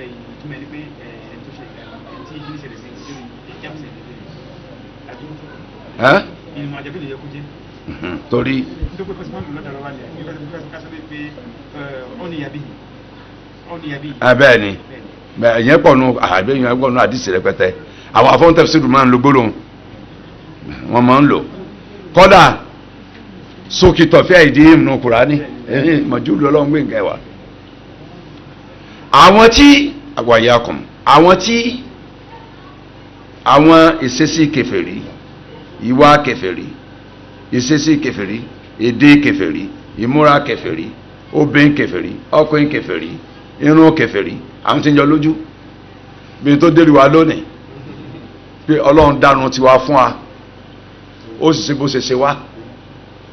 ìtumọ̀ ẹni pé ẹni tó ṣe tí ìdí ìṣẹ̀lẹ̀ sí ìdí ìjẹ́pùsẹ̀ ìdí àbí ìmọ̀ àjẹbí lè yẹ kó jẹ́. Torí. tó pé pẹ́sìmọ́ lò lọ́dọ̀ wálé nígbà tó fẹ́ kásán pé ọ́nìyàbí. Bẹ́ẹ̀ ni ìyẹn pọ̀ nù àbẹ́ ìyẹn pọ̀ nù àdìsí rẹpẹtẹ àwọn afọ́ntẹ́fẹ́sìdù máa ń lo gbólóhùn wọ́n máa ń lò kọ́dà sókìtọ̀fẹ́ ìdí ìmù Kùránì mọ̀júlù ọlọ́run gbé nǹkan ẹ̀wà àwọn tí àwàyàkùn àwọn ìṣesí kèfèrí ìwà kèfèrí ìṣesí kèfèrí èdè kèfèrí ìmúra kèfèrí obìnrin kèfèrí ọkùnrin kèfèrí irun kèfèrí àwọn tí ń jọ lójú bí n tó dérí wa lónìí pé ọlọ́run dánú tiwa fún wa ó sì ṣe bó ṣe ṣe wá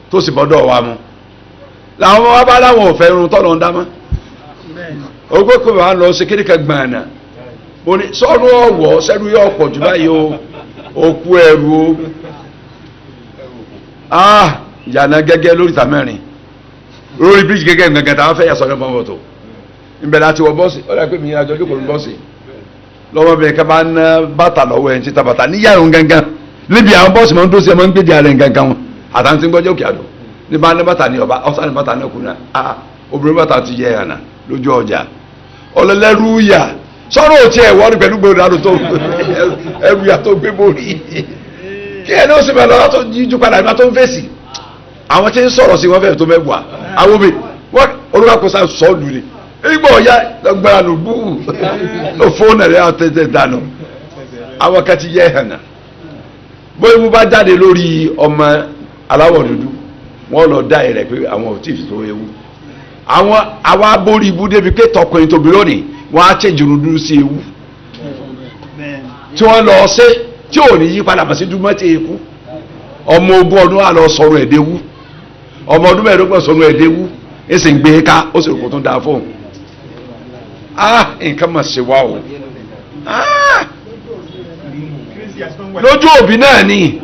tó sì bọ́dọ̀ wa mu làwọn ọmọ wa bá láwọn ò fẹ́ irun tọ́lọ́ ń dá mọ́ ogó kò wá lọ sí kéríkà gbàànà mo ní sọ́run ọ̀wọ́ sẹ́rù yóò pọ̀ jù báyìí o òkú ẹrù o ìyànà gẹ́gẹ́ lórí ìta mẹ́rin lórí bíríjì gẹ́gẹ́ gẹ́gẹ́ táwọn fẹ́ yà sọ́dọ̀ bọ́n bọ̀tò ìbẹ̀ láti wọ bọ́ọ̀sì ó dà pé mi àjọ jókòó ní bọ́ọ̀sì lọ́wọ́bìnrin kan bá ń ná bàtà lọ́wọ́ ẹ̀ ń títa bàtà níyà òun gangan níbi àwọn bọ́ọ̀sì máa ń dó sí ẹ máa ń gbé di ààrẹ gangan wọn àtàntí ń gbọ́jọ́ òkè àdó ní bá ń ná bàtà ní ọba ọ̀sán ní bàtà náà kùnà obìnrin bàtà ti yẹ ẹ̀hànà lójú ọjà ọlọ́lẹ́rú yà sọ́rọ̀ òtí ẹ̀ wọ́n rí pẹ̀lú gbòòrò àdó tó ẹrù yà tó gbé borí kí ẹni ó sì bẹ̀rẹ̀ lọ́wọ́ tó yíjú padà ìgbà tó ń fèsì àwọn tí ń sọ̀rọ̀ sí wọn fẹ́ẹ̀ tó mẹ́wàá àwọn obì wọ́n olùkàkọ́sá sọ́ọ̀lù ni ìgbà ọ̀yá lọ́gbàrá ló bú ló fóònù rẹ̀ àtẹ̀tẹ̀ dànù àwọn kan ti yẹ ẹ̀hànà bóyá mo bá jáde lórí ọmọ aláwọ̀ dúdú wọ́n lọ dá ẹ̀rẹ̀ pé àwọn ò tí ì fi tó ewu àwọn àwa borí ibú débi pé tọkùnrin tóbi lónìí wọ́n á ṣe jùlọ dúró sí ewu tí wọ́n lọ ṣe tí ò ní yí padà bá sí dúmọ́ tí eku ọmọ ogún ọdún á lọ sọ̀rọ̀ ẹ̀dẹ́wú ọmọ ọdún mẹ́ẹ̀ẹ́dọ́gbọ̀n sọ̀rọ̀ ẹ̀dẹ́wú èsì ń gbé ká ó sì rò kó tún dáa fóun nǹkan mà ṣe wá o lójú òbí náà ni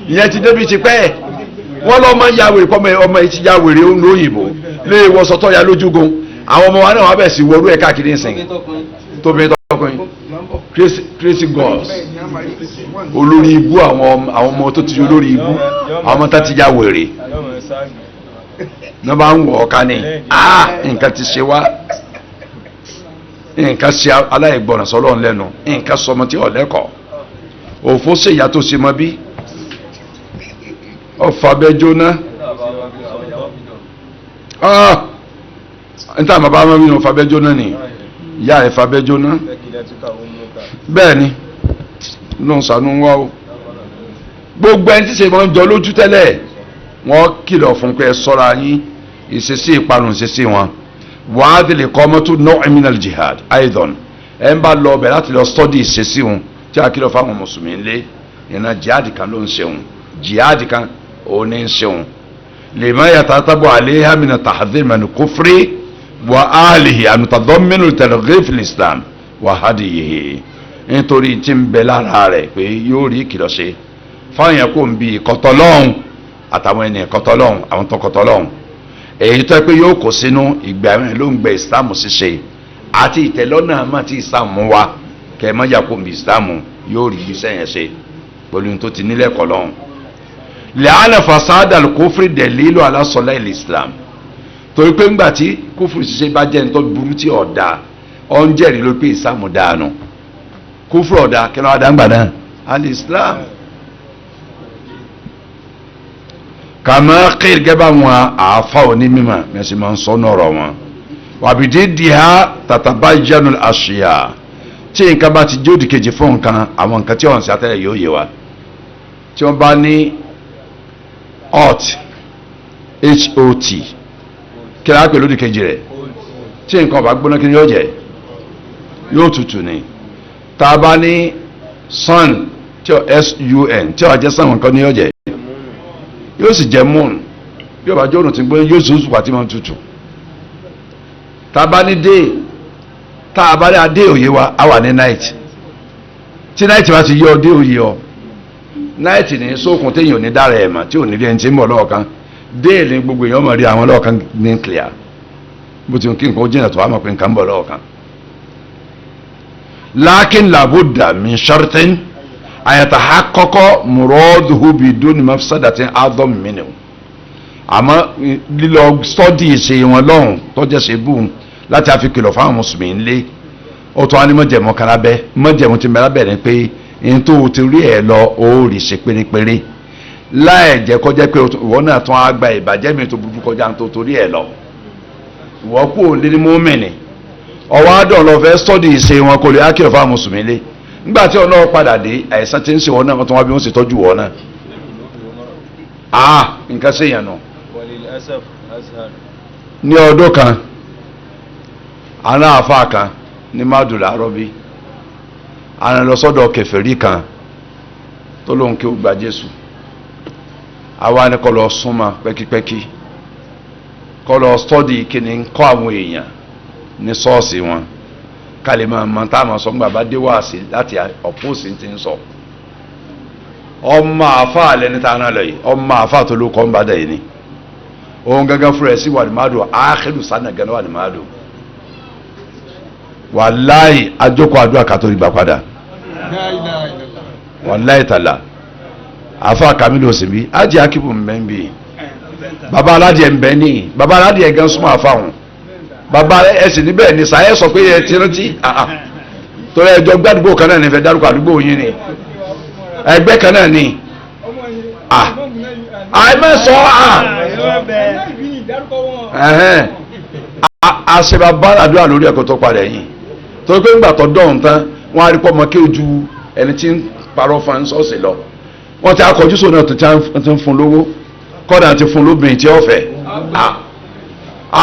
ìyẹn ti débi ti pẹ́ wọ́n lọ́ máa ń ya wèrè pọ́mọ ọmọ yìí ti ya wèrè lóyìnbó lé wọ́sọ̀tọ̀ ya lójúgun àwọn ọmọ wa náà wọ́n bẹ̀ sí wọ́rú ẹ̀ káàkiri ìsìn tóbi tọkùnrin crazy girls olórí ibú àwọn ọmọ tó ti olórí ibú àwọn ọmọ tó ti ya wèrè náà bá ń wọ̀ ọ́ká ní nǹkan ti ṣe wá nǹkan ṣe aláìgbọràn sọ́lọ́run lẹ́nu nǹkan sọmọ tí ọ̀lẹ́kọ̀ọ́ òfó ṣèyá tó ṣe mọ́ bí ọ̀fàbẹ́ jóná níta bàbá wọn bí ọ̀fàbẹ́ jóná ni ìyá ẹ̀ fàbẹ́ jóná bẹ́ẹ̀ ni ló ń sànú wá o gbogbo ẹni tí ṣe máa ń jọ lójú tẹ́lẹ̀ wọ́n kìlọ̀ fún pé ẹ ṣọ́ra yín ìṣesí ìparun ìṣesí wọn wàá délé kọ́ ọmọ tó ná eminal jihad aidan ẹ ń bá lọ ọbẹ̀ láti lọ study ìṣesí wọn tí a kìlọ̀ fáwọn mùsùlùmí ńlẹ̀ ìrìnà jihad kan ló ń ṣeun jihad kan ò ní ń ṣeun lima yatatabu alayha min tahdhir min kufri wa alihi an tadamminu targhib fil islam wa hadiyihi nítorí tí ń bẹ lára rẹ̀ pé yóò rí ìkìlọ̀ ṣe fáwọn yẹn kò ń bi ìkọtọlọ́hún àtàwọn ẹni ìkọtọlọ́hún àwọn tó kọtọlọ́hún èyí tó pé yóò kó sínú ìgbà mẹ́rin ló ń gbẹ islam ṣíṣe àti ìtẹ̀lọ́nà àmọ́ tí islam mú wa kẹ́ ẹ má yà kó ń bi islam yóò rí iṣẹ́ yẹn ṣe pẹ̀lú tó ti nílẹ̀ kọ́ lọ́hún. lẹ́hànà fasada kófìrí dalilu ala salahil islam torí pé ńgbà tí kófìrí ṣiṣẹ́ bá jẹ́ nítorí burú tí ọ̀dà ọ̀ ń jẹ́rìí ló pé islam dànù kófìrí ọ̀dà kí ló wá dáńgbà náà al-islam. kàmá kéèrè gẹ́bà wọn àáfà òní mímọ́ mẹ́sì máa ń sọ nọ̀rọ̀ wọn wàbìdí dìhà tàtàbá yánu àṣìyà tí nǹkan bá ti jóòdì kejì fún nǹkan àwọn nǹkan tí wọ́n ń ṣe àtẹ́lẹ̀ yóò yé wa tí wọ́n bá ní hot kí ló á pè lódì kejì rẹ̀ tí nǹkan ọ̀bá gbóná kí ni yóò jẹ́ yóò tutù ni tá a bá ní sun tí ó sun tí ó jẹ́ sun nǹkan ni yóò jẹ́ yóò sì jẹ́ moon bí ọba jọ́nù tí gbóná yóò sùn sùpà tí wọ́n tutù tá a bá ní day tá a bá ní adé òye wa a wà ní night tí night bá ti yọ dé òye ọ night ní sókun téèyàn ò ní dára ẹ̀ mà tí ò ní rí ẹni tí ń bọ̀ lọ́ọ̀kan day ní gbogbo èèyàn mọ̀ rí àwọn lọ́ọ̀kan ní clear bó ti kí nǹkan jìnnà tó wà mọ̀ pé nǹkan ń bọ̀ lọ́wọ́ kan. lakin labudda min shartin ayatahaqqaqa muraduhu biduni mafsadatin a'dham minhu. àmọ́ lílọ stọ́dì ṣe wọn lọ́hùn tọ́jẹ́ ṣe bùn láti àfi kìlọ̀ fáwọn mùsùlùmí ńlẹ̀ ó tún wá ní mọ̀jẹ̀mọ́ karabẹ́ mọ̀jẹ̀mọ́ ti mẹ́ra bẹ̀rẹ̀ pé n tó ti rí ẹ̀ lọ ó rí ṣe pérépéré láì jẹ́ kọjá pé ìwọ náà tún á gba ìbàjẹ́ mi tó burú kọjá tó torí ẹ̀ lọ ìwọ kú ò lé ní mọ́mìnì ọwọ́ àdán lọ fẹ́ stọ́dì ìṣe wọn kò lè á kìlọ̀ fáwọn mùsùlùmí ńlẹ̀ nígbà tí ọ̀nà padà dé àìsàn ti ń ṣe wọn náà tó wá bí wọ́n ṣe tọ́jú wọn náà nǹkan ṣèyàn náà ní ọdún kan àná àfa kan ní mádùlá arọ́bí àná lọ sọ́dọ̀ kèfèrí kan tó lóun kí ó gba Jésù àwa ni kó lọ súnmọ́ pẹ́kípẹ́kí kó lọ stọ́dì kíni ń kọ́ àwọn èèyàn ní ṣọ́ọ̀ṣì wọn ká lè máa mọ táwọn sọ ńgbà bá dé wáàsí láti ọ̀pọ̀sì ti ń sọ ọmọ àfa lẹni tá a náà lọ yìí ọmọ àfa tó ló kọ́ ń bá dẹ̀ yìí ni òun gángan fúnra ẹ̀ sí wàlímádù áàkìlù sánà gánà wàlímádù wàláì àjókòó àdúrà kàtó ìgbà padà wàláì tàlà àfa kàmílò òsèbí ájì akíbù mbẹ́nbí bàbá aládìẹ mbẹ́ni bàbá aládìẹ gan súnmọ́ àfáwọn bàbá ẹsìn níbẹ̀ ni sàyẹ́ sọ pé ẹ ti rántí torí ẹjọ́ gbàdúgbò kan náà ní fẹ́ dárúkọ àdúgbò yín ni ẹgbẹ́ kan náà ni àìmẹ́sọ̀ àṣẹbà bá àdúrà lórí ẹ̀kọ́ tó padà yìí torí pé ńgbà tó dọ̀hún tán wọ́n á rí pọ́ ọmọ kí ojú ẹni tí ń parọ́ fún ṣọ́ọ̀ṣì lọ wọ́n ti akọjú sóun náà tó ti ń fún lówó kọ́dà ti fún lóbìnrin tí ó fẹ́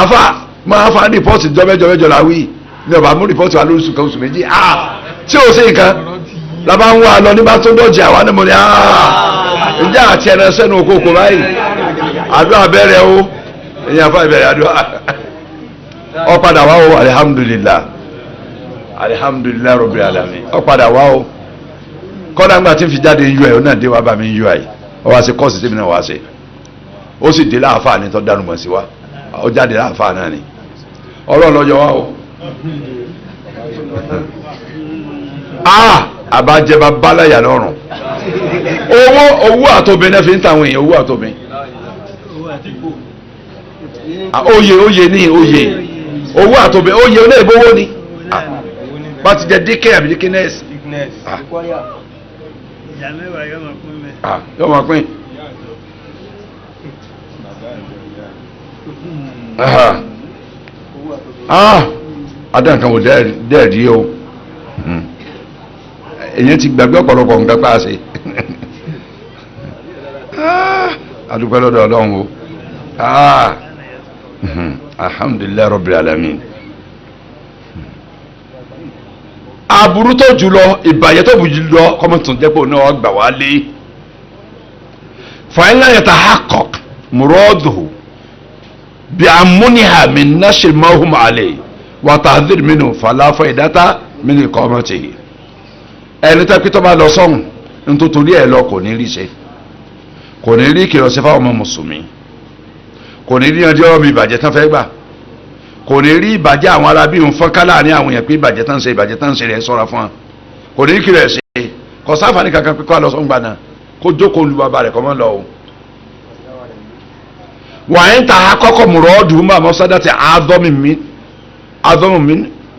àfà máa fa rìpọ́ọ̀tì jọ́mẹ́jọ́mẹ́jọ́ la wí ní ọba mú rìpọ́ọ̀tì wa lórí oṣù méjì tí ò sí nǹkan làbá ń wá lọ nígbà tó dọ̀jì àwa ni mo ní ǹjẹ́ àti ẹ̀rọ sẹ́nu okòkò báyìí àdúrà bẹ̀rẹ̀ o èyàn àfa ìbẹ̀rẹ̀ àdúrà ó padà wá o alihamudulilayi alihamudulilayi rabbil alamin ó padà wá o kọ́dà ńgbà tí ń fi jáde ń yọ ẹ̀ ó náà dé wá bá mi ń yọ ẹ̀ ó wá sí kọ́ọ̀sì tèmi náà wá sí ó sì dé láàfáà ní tó dánú mọ̀ sí wa ó jáde láàfáà náà ni ọlọ́run lọ́jọ́ wá o àbájẹba báláyà lọ́rùn owó àtòbin náà fi ń tàwọn èèyàn owó àtòbin oyè ní oyè owó àtòbin oyè onígbówó ni bá ti jẹ díkẹ́ àbí díkínẹ́sì yóò máa pín adánkan wò dẹ́ẹ̀rí o èyàn ti gbàgbé ọ̀pọ̀lọpọ̀ nǹkan pa ṣe adúpẹ́ lọ́dọ̀ ọlọ́run o alhamdulilayi rabbil alamin aburú tó jùlọ ìbàjẹ́ tó bù jùlọ kọ́mọ̀tún dẹ́pọ̀ náà gbà wá lé fàyínlá yatahaqqaq muraduhu bí amúnihà min nashr ma hum alayhi wa tahdhir minhu fala faydata min iqamatihi ẹni tẹ́ pítọ́ bá lọ sọ́hùn nítorí ẹ̀ lọ kò ní rí ṣe kò ní rí kìlọ̀ sí fáwọn ọmọ mùsùlùmí kò ní rí ọjọ́ ọmọ ìbàjẹ́ tán fẹ́ gbà kò ní rí ìbàjẹ́ àwọn arábí ń fọ́nká láàrin àwọn èèyàn pé ìbàjẹ́ tán ṣe rẹ̀ sọ́ra fún wa kò ní rí kìlọ̀ ṣe kò sáfàní kankan pé kó lọ sọ́hùn gbàna kó jókòó lu bàbá rẹ̀ kọ́ mọ́ lọ o. wàá ń ta akọ́kọ́ mùrọ̀ ọdún mọ́ àmọ́ sádà tí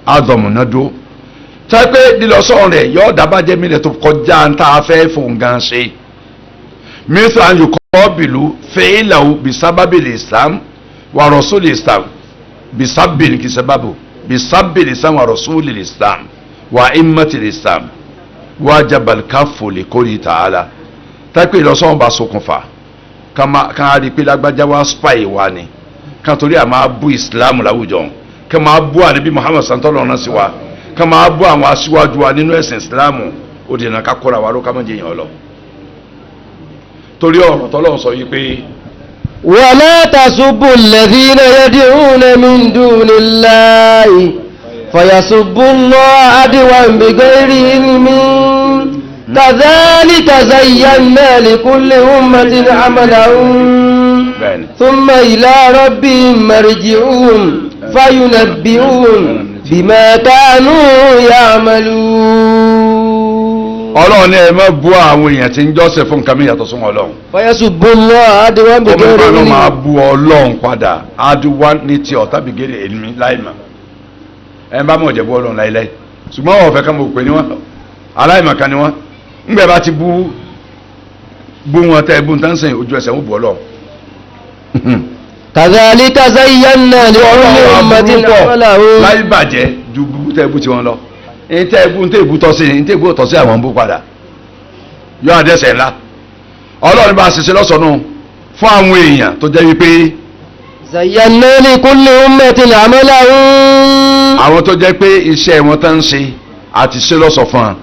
àádọ́mù náà dó tẹ́pẹ́ lílọ́sọ̀rọ̀ rẹ̀ yọ dábàjẹ́ mílẹ̀ tó kọjá ń tá a fẹ́ fún gan ṣe mísà yòókọ́ bìlú fẹ́ẹ́làwó bisábàbìlì islam wà rọ̀súlì islam bisábìlì kìsàbàbò bisábìlì islam wà rọ̀súlì islam wà ìmọ̀tìlì islam wà jabalkáfò lè kórè tààlà tẹ́pẹ́ lílọ́sọ̀rọ̀ bá ṣokùnfà kan á rí i pé lágbájá wá spy wa ni kan torí à máa bú islam láwùjọ kan máa bú ànábì muhammad santolo náà sí wa ká máa bọ́ àwọn aṣíwájú wa nínú ẹ̀sìn ìsìláàmù ó dènà ká kóra wa ló ká mọ̀ jẹyàn lọ torí ọ̀rọ̀ tọ́lọ́run sọ yìí pé. wala tasubbu alladhina yad'una min dunillahi fayasubbu Allaha adwan bighayri ilmin kadhalika zayyana likulli ummatin 'amalahum thumma ila rabbihim marji'uhum فينبئون بما كانوا يعملون. ọlọ́run ní ẹ má bú àwọn èèyàn tí ń jọ́sìn fún nǹkan mi yàtọ̀ sún ọlọ́run. فيسب الله عدوا بغير ọmọ ìbánu máa علم. bú ọlọ́run padà adúwá ní ti ọ̀tá bìgẹ́rẹ́ èmi láìmọ̀ ẹ bá mọ̀ jẹ́ bú ọlọ́run láìláì ṣùgbọ́n wọn ò fẹ́ ká mọ̀ pé ní wọn aláìmọ̀ kan ni wọn ńgbẹ́ bá ti bú wọn tẹ́ bú tán sẹ́yìn ojú ẹsẹ̀ wọn bú ọlọ́run. كذلك زينا لكل أمة عملهم. láì bàjẹ́ ju bú tẹ́ bú tiwọn lọ ní tẹ́ bú tọ́ sí ní tẹ́ bú tọ́ sí àwọn bú padà yọ àdẹ́sẹ̀ ńlá ọlọ́run bá ṣiṣẹ́ lọ́sọ̀nù fún àwọn èèyàn tó jẹ́ wípé زينا لكل أمة عملهم. àwọn tó jẹ́ pé iṣẹ́ wọn tán ń ṣe àti ṣe lọ́sọ̀ fún wọn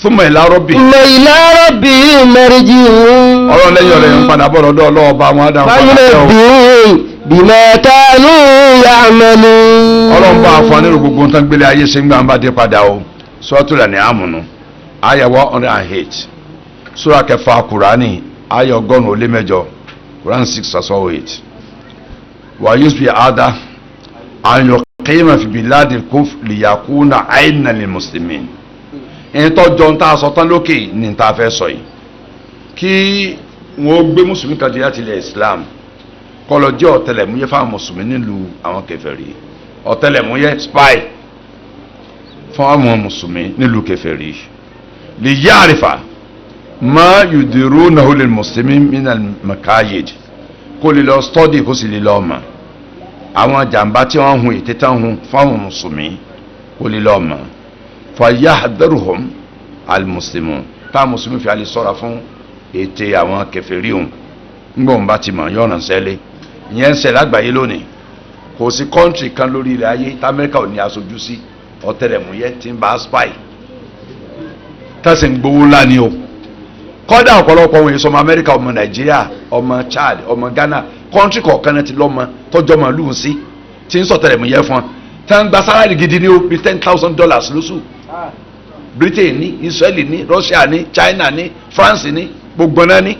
fún mọ̀ ìlárọ́bì ثم إلى ربهم مرجعهم. ọlọ́run lẹ́yìn ọ̀rẹ́ ń padà bọ̀ lọ́dọ̀ ọlọ́ọ̀bá wọn dáhùn padà tẹ́ ọ. فينبئون بما كانوا يعملون. ọlọ́run bá fún anírò gbogbo nǹkan gbélé ayé ṣe ń gbà ń bá dé padà o Suratul An'am àyá 108 sura kẹfà kùránì àyá 108 Quran 6:8 wà yusuf ada an yuqima fi biladil kufr liyakuna aynan lil muslimin ìtọ́jọ́ ń tà sọ tán lókè ní ta fẹ́ sọ yìí kí wọ́n gbé mùsùlùmí kan di láti ilẹ̀ Islam kọlọ jẹ́ ọ̀tẹlẹ̀múyẹ́ fáwọn mùsùlùmí nílùú àwọn kèfèrí ọ̀tẹlẹ̀múyẹ́ spy fún àwọn mùsùlùmí nílùú kèfèrí lè yáàrífà má yùdìrú náà lè mùsùlùmí minal makayid kó lè lọ stọ́dì kó sì lè lọ ọmọ àwọn jàǹbá tí wọ́n hun ètè tán hun fáwọn mùsùlùmí kó lè lọ ọmọ fayahdharuhum al-muslimun táwọn mùsùlùmí fi alẹ́ sọ́ra fún ètè àwọn kèfèrí hùn ngbọ̀n bá ti mọ̀ yọ̀nà sẹ́lẹ̀ ìyẹn ń ṣẹlẹ̀ lágbàáyé lónìí kò sí kọ́ńtì kan lórí ilẹ̀ ayé t'Amẹ́ríkà ò ní aṣojú sí ọ̀tẹlẹ̀múyẹ́ tí ń bá spy tẹ̀sí ń gbowó ńlá ni o kọ́dà ọ̀pọ̀lọpọ̀ ohun èso ọmọ Amẹ́ríkà ọmọ Nàìjíríà ọmọ Chad ọmọ Ghana kọ́ńtì kọ̀ọ̀kan náà ti lọ́mọ tọ́jọ́ mọ̀ lùhùn sí tí ń sọ̀tẹlẹ̀múyẹ́ fún ọ tí wọ́n gba sálárì gidi ní o bí $10,000 lóṣù Britain ní Israel ní Russia ní China ní France ní gbogbo náà ní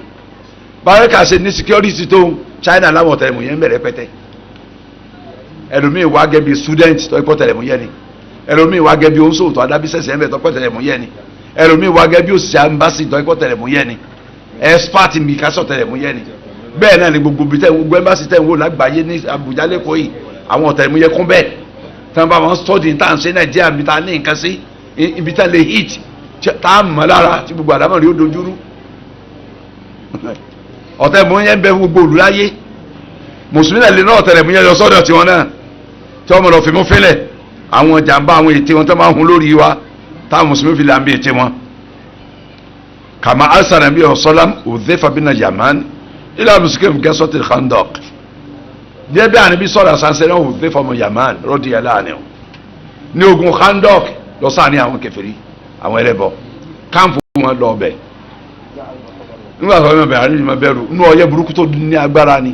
báyọ̀ká ṣe ní security tó China láwọn ọ̀tẹlẹ̀múyẹ́ ń bẹ̀rẹ̀ pẹ́tẹ́ ẹlòmíì wá gẹ́ bí student tó ikọ́ tẹlẹ̀múyẹ́ ni ẹlòmíì wá gẹ́ bí oṣù tó adábísẹ̀sẹ̀ ń bẹ̀ tó ikọ́ tẹlẹ̀múyẹ́ ni ẹlòmíì wá gẹ́ bí òṣìṣẹ́ embassy tó ikọ́ tẹlẹ̀múyẹ́ ni expert mi kásọ̀ tẹlẹ̀múyẹ́ ni bẹ́ẹ̀ náà ni gbogbo bí gbogbo embassy tẹ̀ ń wò lágbàáyé ní Abuja lẹ́kọ̀ọ́ yìí àwọn ọ̀tẹlẹ̀múyẹ́ kún bẹ́ẹ̀ tí wọ́n bá wọn study tá à ń ṣe Nàìjíríà bí tá a ní nǹkan sí ibi tá a lè hit tá a mọ̀ lára tí gbogbo àdámọ̀ rí ó dojúrú ọ̀tẹlẹ̀múyẹ́ ń bẹ gbogbo olùláyé mùsùlùmí náà lè ná ọ̀tẹlẹ̀múyẹ́ lọ sọ́dọ̀ tiwọn náà tí wọ́n mọ̀ lọ fi mú fílẹ̀ àwọn jàǹbá àwọn ète wọn tó máa ń hun lórí wa táwọn mùsùlùmí fi là ń bí ète wọn. kàmá arsala bí ọ̀sọ́lám Udhayfa bin Yaman ila muslim gẹ́sọ́tì Khandaq díẹ̀ bí àníbí sọ̀rọ̀ àṣàṣẹ́ náà Udhayfa ọmọ Yaman radiyallahu anhu ní ogun Khandaq lọ sáà ní àwọn kèfèrí àwọn ẹlẹ́bọ káàmpù wọn lọ ọbẹ̀ nígbà tó wọn bẹ̀rẹ̀ àríyìn bẹ̀rù inú ọyẹ́ burúkú tó ní agbára ni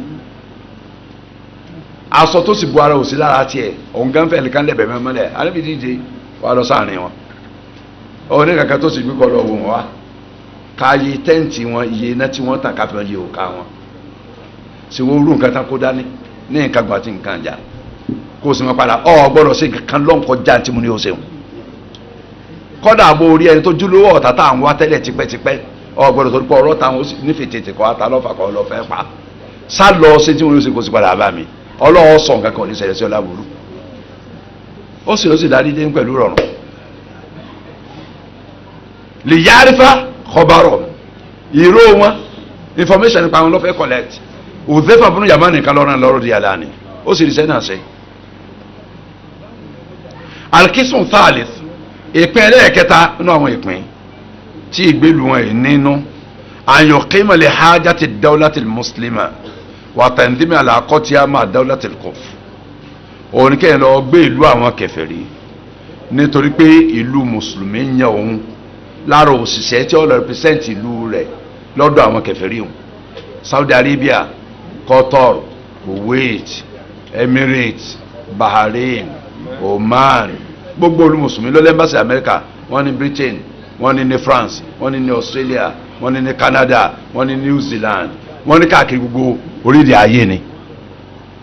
aṣọ tó sì bu ara òsì lára tiẹ̀ òun gan fẹ́ẹ́ kan lẹ́bẹ̀ẹ́ mẹ́mọ́lẹ̀ alábi díje wà lọ sáàrin wọn òun ní kankan tó sì gbé kọ́ lọ wò wọ́n wá káyé tẹ́ǹtì wọn iye iná tí wọ́n tàn káfíń yìí ò ká wọn sì wọ́n rú nǹkan tán kó dání ní nǹkan gbà tí nǹkan jà kó o sì máa padà ọ gbọ́dọ̀ sí nǹkan lọ́nkọjá tí mo ní o ṣeun kọ́dà àbò orí ẹni tó júlówó ọ̀tá tá à ń wá tẹ́lẹ̀ tipẹ́tipẹ́ ọ gbọ́dọ̀ tó pọ̀ ọ̀rọ̀ táwọn nífẹ̀ẹ́ tètè kọ́ ata lọ́fà kọ́ lọ́ fẹ́ pa sá lọ sí tí mo ní o ṣe kó sì padà bá mi ọlọ́wọ́ sọ nǹkan kan ní ṣẹlẹ̀ sí ọlábùrú ó sì dárí dé pẹ̀lú rọrùn lè yárífà kọbarọ̀ ìró wọn information nípa àwọn lọ́fẹ́ collect Udhayfa bin Yaman nìkan lọ́rùn lọ́rùn di aláàní ó sì rí sẹ́yìn náà ṣe. alkisun thalith ìpín ẹlẹ́ẹ̀kẹta nínú àwọn ìpín tí ìgbélu wọn yìí nínú an yuqima li hajati dawlati muslima wàtàndínmí àlàkọ́tì àmà dawlatil kufr òun kẹ́yìn lọ gbé ìlú àwọn kèfèrí nítorí pé ìlú mùsùlùmí ń yan òun lára òṣìṣẹ́ tí ó lọ represent ìlú rẹ̀ lọ́dọ̀ àwọn kèfèrí òun Saudi Arabia Qatar Kuwait Emirates Bahrain Oman gbogbo olú mùsùlùmí ló lẹ́mbàsí Amẹ́ríkà wọ́n ní Britain wọ́n ní France wọ́n ní Australia wọ́n ní Canada wọ́n ní New Zealand wọ́n ní káàkiri gbogbo orílẹ̀ ayé ni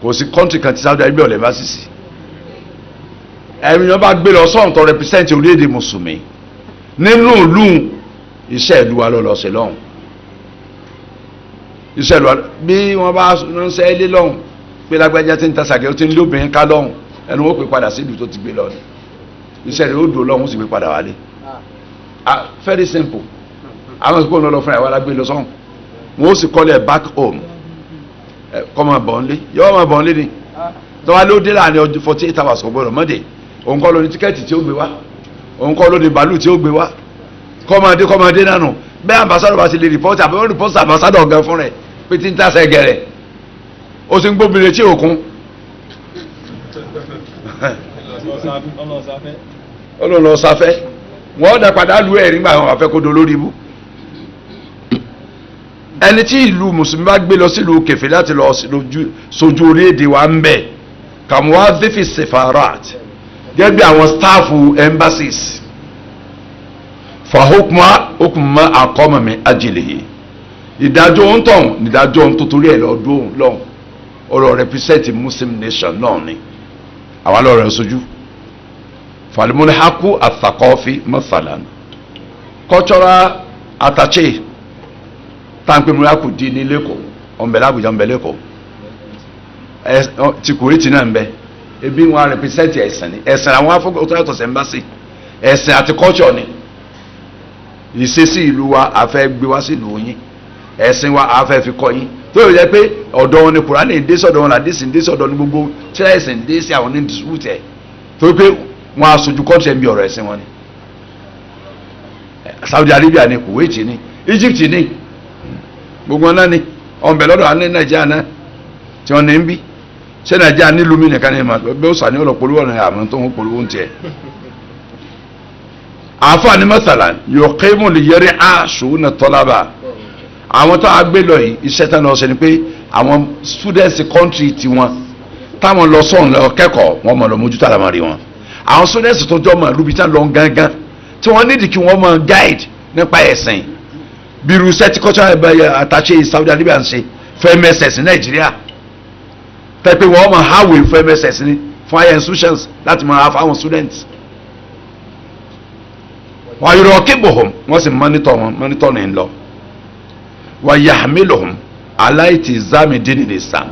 kò sí kọ́ńtì kan tí Saudi Arabia ọ̀lẹ́ bá sì sí ẹ̀yìn bá gbé lọ sọ́hùn tó represent orílẹ̀-èdè mùsùlùmí nínú ìlú iṣẹ́ ìlú wa lọ́lọ́ sí lọ́hùn iṣẹ́ ìlú wa bí wọ́n bá ránṣẹ́ ilé lọ́hùn pé lágbájá tí ń ta sàgẹ́ ó ti ń lóbìnrin ká lọ́hùn ẹnu wọ́n pè padà sí ìlú tó ti gbé lọ ni iṣẹ́ rẹ̀ ó dò lọ́hùn ó sì gbé padà wálé very simple àwọn ìsìnkú ọ̀nà ọlọ́fún ẹ̀wà lágbé lọ sọ́hùn wọ́n ó sì kọ́lẹ̀ back home kọ́ máa bọ̀ ńlé yọ́ máa bọ̀ ńlé ni tọ́wá ló dé láàrin ọdún 48 hours kò gbọ́dọ̀ mọ́dé òun kọ́ ló ní tíkẹ́ẹ̀tì tí ó gbé wá òun kọ́ ló ní bàálù tí ó gbé wá kọ́mọdé nánu bẹ́ẹ̀ ambassadọ̀ bá ti lè rìpọ́tì àbí wọ́n rìpọ́tì ambassadọ̀ gan fún rẹ̀ pé tí ń tàṣẹ gẹ̀rẹ̀ ó ti ń gbóbìnrin tí òkun ọlọ́lọ́ sáfẹ́ wọ́n dá padà lú ẹ̀rí gbà wọn àfẹ́ kó do lórí ibú ẹni tí ìlú mùsùlùmí bá gbé lọ sílùú kẹfẹ́ láti lọ sojú orílẹ̀-èdè wa ń bẹ̀ kàmúwá dífì sefarat gẹ́gẹ́ bí àwọn stáàfù embassies fàhókùnmá àkọ́mọ̀mí ajílẹ̀ ìdájọ́ ohun tán ìdájọ́ ohun tó torí ẹ̀ lọ́dún lọ́hùn ọ̀rọ̀ represent muslim nation náà ni àwọn alọ́ rẹ̀ sojú falimuni haku athakọ́fì masalan cultural attaché táǹpé múrakù di ní lẹ́kọ̀ọ́ ọ̀nbẹ̀lẹ̀ àbújá ọ̀nbẹ̀lẹ̀ kọ̀ ti kùrìtì náà ń bẹ ebi wọn represent ẹ̀sìn ni ẹ̀sìn àwọn afọ́gbọ́n tó yàtọ̀ sí embassy ẹ̀sìn àti culture ni ìṣesí ìlú wa àfẹ́ gbé wá sí ìlú yín ẹ̀sìn wa àfẹ́ fi kọ́ yín tó yẹ jẹ́ pé ọ̀dọ̀ wọn ni Kùránì dé sọ́dọ̀ wọn làdísì dé sọ́dọ̀ ní gbogbo tíra ẹ̀sìn dé sí àwọn ní distribute ẹ̀ tó pé wọn aṣojú culture ń bí ọ̀rọ̀ ẹ̀sìn wọn ni Saudi Arabia ni Kuwait ni Egypt ni gbogbo náà ni ọ̀nbẹ lọ́dọ̀ àní Nàìjíríà náà tí wọ́n ní ń bí ṣé Nàìjíríà nílùú mi nìkan ní ma bẹ́ẹ̀ ó sàní ọ̀lọ́pọ̀lọpọ̀ ọ̀nà àmọ́ tó ń polówó ń tiẹ̀ àfààní mẹ́tàlá yóò kéémù lè yẹrí àṣù ní tọ́lábà àwọn tó a gbé lọ yìí iṣẹ́ tán lọ ṣe ni pé àwọn students country tiwọn táwọn lọ sọ̀n lọ kẹ́kọ̀ọ́ wọn mọ̀ lọ mójútó àlámọ̀rí wọn àwọn students tó jọ mọ̀ lóbi tán lọ gángan tí wọ́n nídìí kí wọ́n mọ̀ guide nípa ẹ̀sìn bíru sẹ́tí cultural attaché Saudi Arabia ń ṣe fẹ́ mss ní Nàìjíríà tẹ́pẹ́ wọ́n mọ̀ hàwé fẹ́ mss ní fún higher institutions láti mọ̀ àwọn fáwọn students wọ́n yọrọ kébùhùn wọ́n sì mọ́nítọ̀ ní lọ wọ́n yahmiluhum aláìtì zami dínì Islam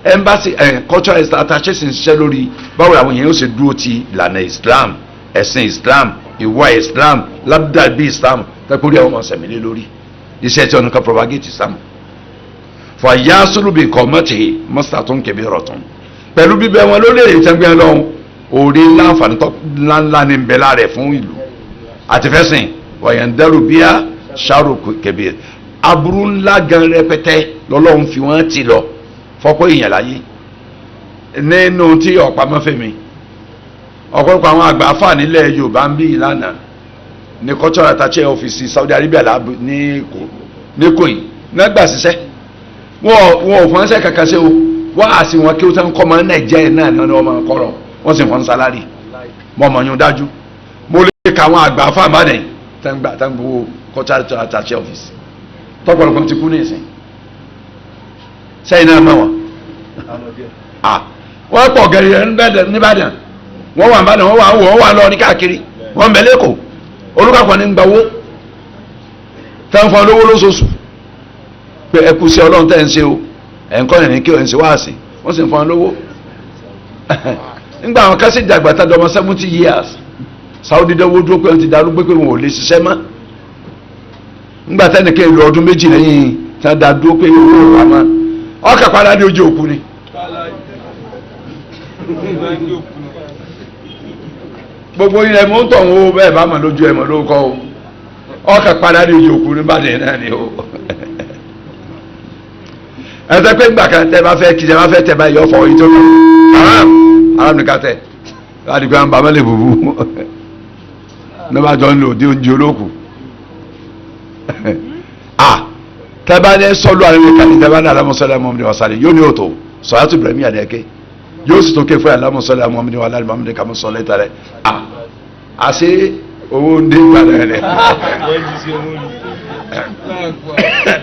embassy cultural attaché sì ń ṣiṣẹ́ lórí báwo àwọn èèyàn ó ṣe dúró ti ìlànà Islam ẹ̀sìn Islam ìwà Islam lábdàbí Islam tẹ́pẹ́ orí àwọn ọmọ sẹ̀mílẹ̀ lórí iṣẹ́ tí ọ̀nà kan propagate Islam fọ yasulubi kọ́mọ́tì mọ́sítà tó ń kẹ̀bí rọ̀tún pẹ̀lú bíbẹ̀ wọn ló lè tẹ́gbẹ́ lọ́hùn orí láǹfààní ńláńlá ní nbẹ̀lá rẹ̀ fún ìlú àti fẹ́sìn wọ̀nyẹ̀ndẹ́rù bíyà ṣàrò kẹ̀bí aburú ńlá gan rẹpẹtẹ lọ́lọ́run fi wọ́n ti lọ fọ́pọ́ èèyàn láyé nínú tí ọ̀pá mọ́fẹ́mi ọ̀pọ̀lọpọ̀ àwọn àgbà fà nílẹ̀ Yorùbá ń bí ìlànà ní cultural attaché ọ́fíìsì Saudi Arabia ní Ìkòyí nígbà ṣiṣẹ́ wọn ò fọ́nṣẹ́ kankan ṣe o wọ́n á sì wọn kí ó tán kọ́ mọ́ Nàìjíríà náà ní wọ́n máa kọ́rọ̀ wọ́n sì fọ́n sálárì mọ́ mọ́ yún dájú mo lè ka àwọn àgbà fà má dẹ̀ tán gbowó cultural attaché ọ́fíìsì tọ́pọ̀lọpọ̀ ti kú ní ìsìn sẹ́yìn náà mọ́ wọn wọ́n pọ̀ gẹ̀rẹ̀ nìbàdàn wọ́n wà nìbàdàn wọ́n wà lọ ní káàkiri wọ́n bẹ̀ lẹ́kọ̀ọ́ olùkàpọ̀ ní gbawó tẹ́ǹfọ́n lówó lóṣooṣù pé ẹkú sí Ọlọ́run tẹ́ ń ṣe o ẹ̀ńkọ́ ní kí o ń ṣe wáàsí wọ́n sì ń fọ́n lówó nígbà àwọn kásì dàgbà tá dọmọ 70 years Saudi dánwó dúró pé wọ́n ti darúgbó pé wọn ò lè ṣiṣẹ́ mọ́ nígbà tẹ́nìkẹ́ ìlú ọdún méjì lẹ́yìn tí wọ́n dá dúró pé owó wà mọ́ ọkà padà ní ojú òkú ni gbogbo ilẹ̀ mọ́ ń tọ̀ wọ́n bẹ́ẹ̀ bá mọ̀ lójú ẹ̀mọ̀ ló kọ́ o ọkà padà ní ojú òkú ní bàdẹ̀ náà ni o ẹ̀sẹ̀ pé gbà kan tẹ́ bá fẹ́ kí tẹ́ bá fẹ́ tẹ́ bá yọ fọ ìjọ kan arábìnrin tẹ́ láti gbà ń bá mẹ́lẹ̀ bùbú ní bá jọ ń lò dé oúnjẹ olóòkú tẹ́ bá ní sọ́lú àríwé kan ní tẹ́ bá ní alámọ̀sọ́lá mọ́mọdé wa sáré yóò ní òtò sọ́yàtò Ibrahim àdẹ́kẹ́ yóò sì tó ké fún alámọ̀sọ́lá mọ́mọdé wa lálẹ́ mọ́mọdé kàmú sọ lẹ́tà rẹ̀ àṣé owó ń dé ìgbàlẹ̀ rẹ̀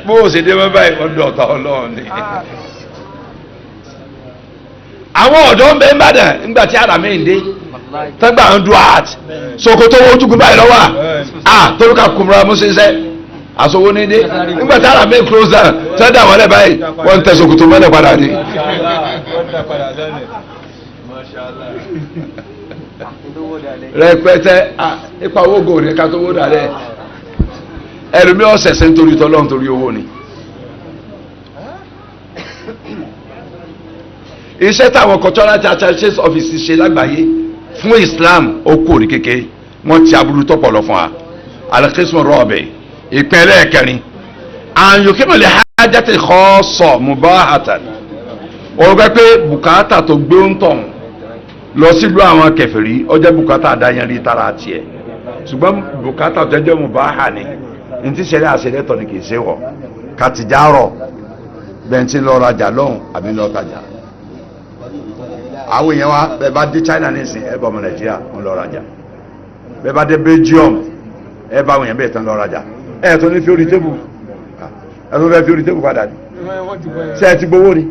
bó o ṣe dé mọ́ báyìí wọ́n dọ̀ ọ̀tá Ọlọ́run ni. àwọn ọ̀dọ́ ń bẹ ń bàdàn nígbà tí ara mẹ́rin dé tẹ́gbà ń dùn àt sokoto owó ojúgun báyìí lọ́wọ́ torí ká kùmùrà mú ṣiṣẹ́ àsowó nídé nígbà tí ara mi close down tẹ́dà wọlé báyìí wọ́n ń tẹ sokoto mọ́lẹ̀ padà ní. rẹpẹtẹ ipa owó gò ní ká tó wó dalẹ̀ ẹlòmí ọ̀sẹ̀sẹ̀ nítorí tọ́lọ́ nítorí owó ni. iṣẹ́ táwọn cultural churches office ṣe lágbàáyé fún Islam ó kú òní kékeré wọ́n ti aburú tọ́pọ̀lọ́ fún wa alikismu rọ́ọ̀bì ìpínlẹ̀ kẹrin àyùkímọ̀lẹ̀ hajjati khassa mubahatan ọ̀rọ̀ pé bùkátà tó gbé ń tọ̀ lọ sílùú àwọn kèfèrí ó jẹ́ bùkátà àdáyẹnrí tara tiẹ̀ ṣùgbọ́n bùkátà tó jẹ́ mubaha ni ntí sẹ́lẹ̀ àṣẹlẹ̀tọ̀ ni kì í ṣe wọ̀ kàtìjárọ̀ bẹ́ntì lọ rajà lọ́hùn àbí lọ tajà àwọn èèyàn wa bẹ́ẹ̀ bá dé China nísìn ẹ bá ọmọ Nàìjíríà ń lọ rajà bẹ́ẹ̀ bá dé Belgium ẹ bá àwọn èèyàn bẹ́ẹ̀ tán lọ rajà ẹ tó ní fíorí tébù ẹ tó fẹ́ fíorí tébù padà ní ṣe ẹ ti gbowó ni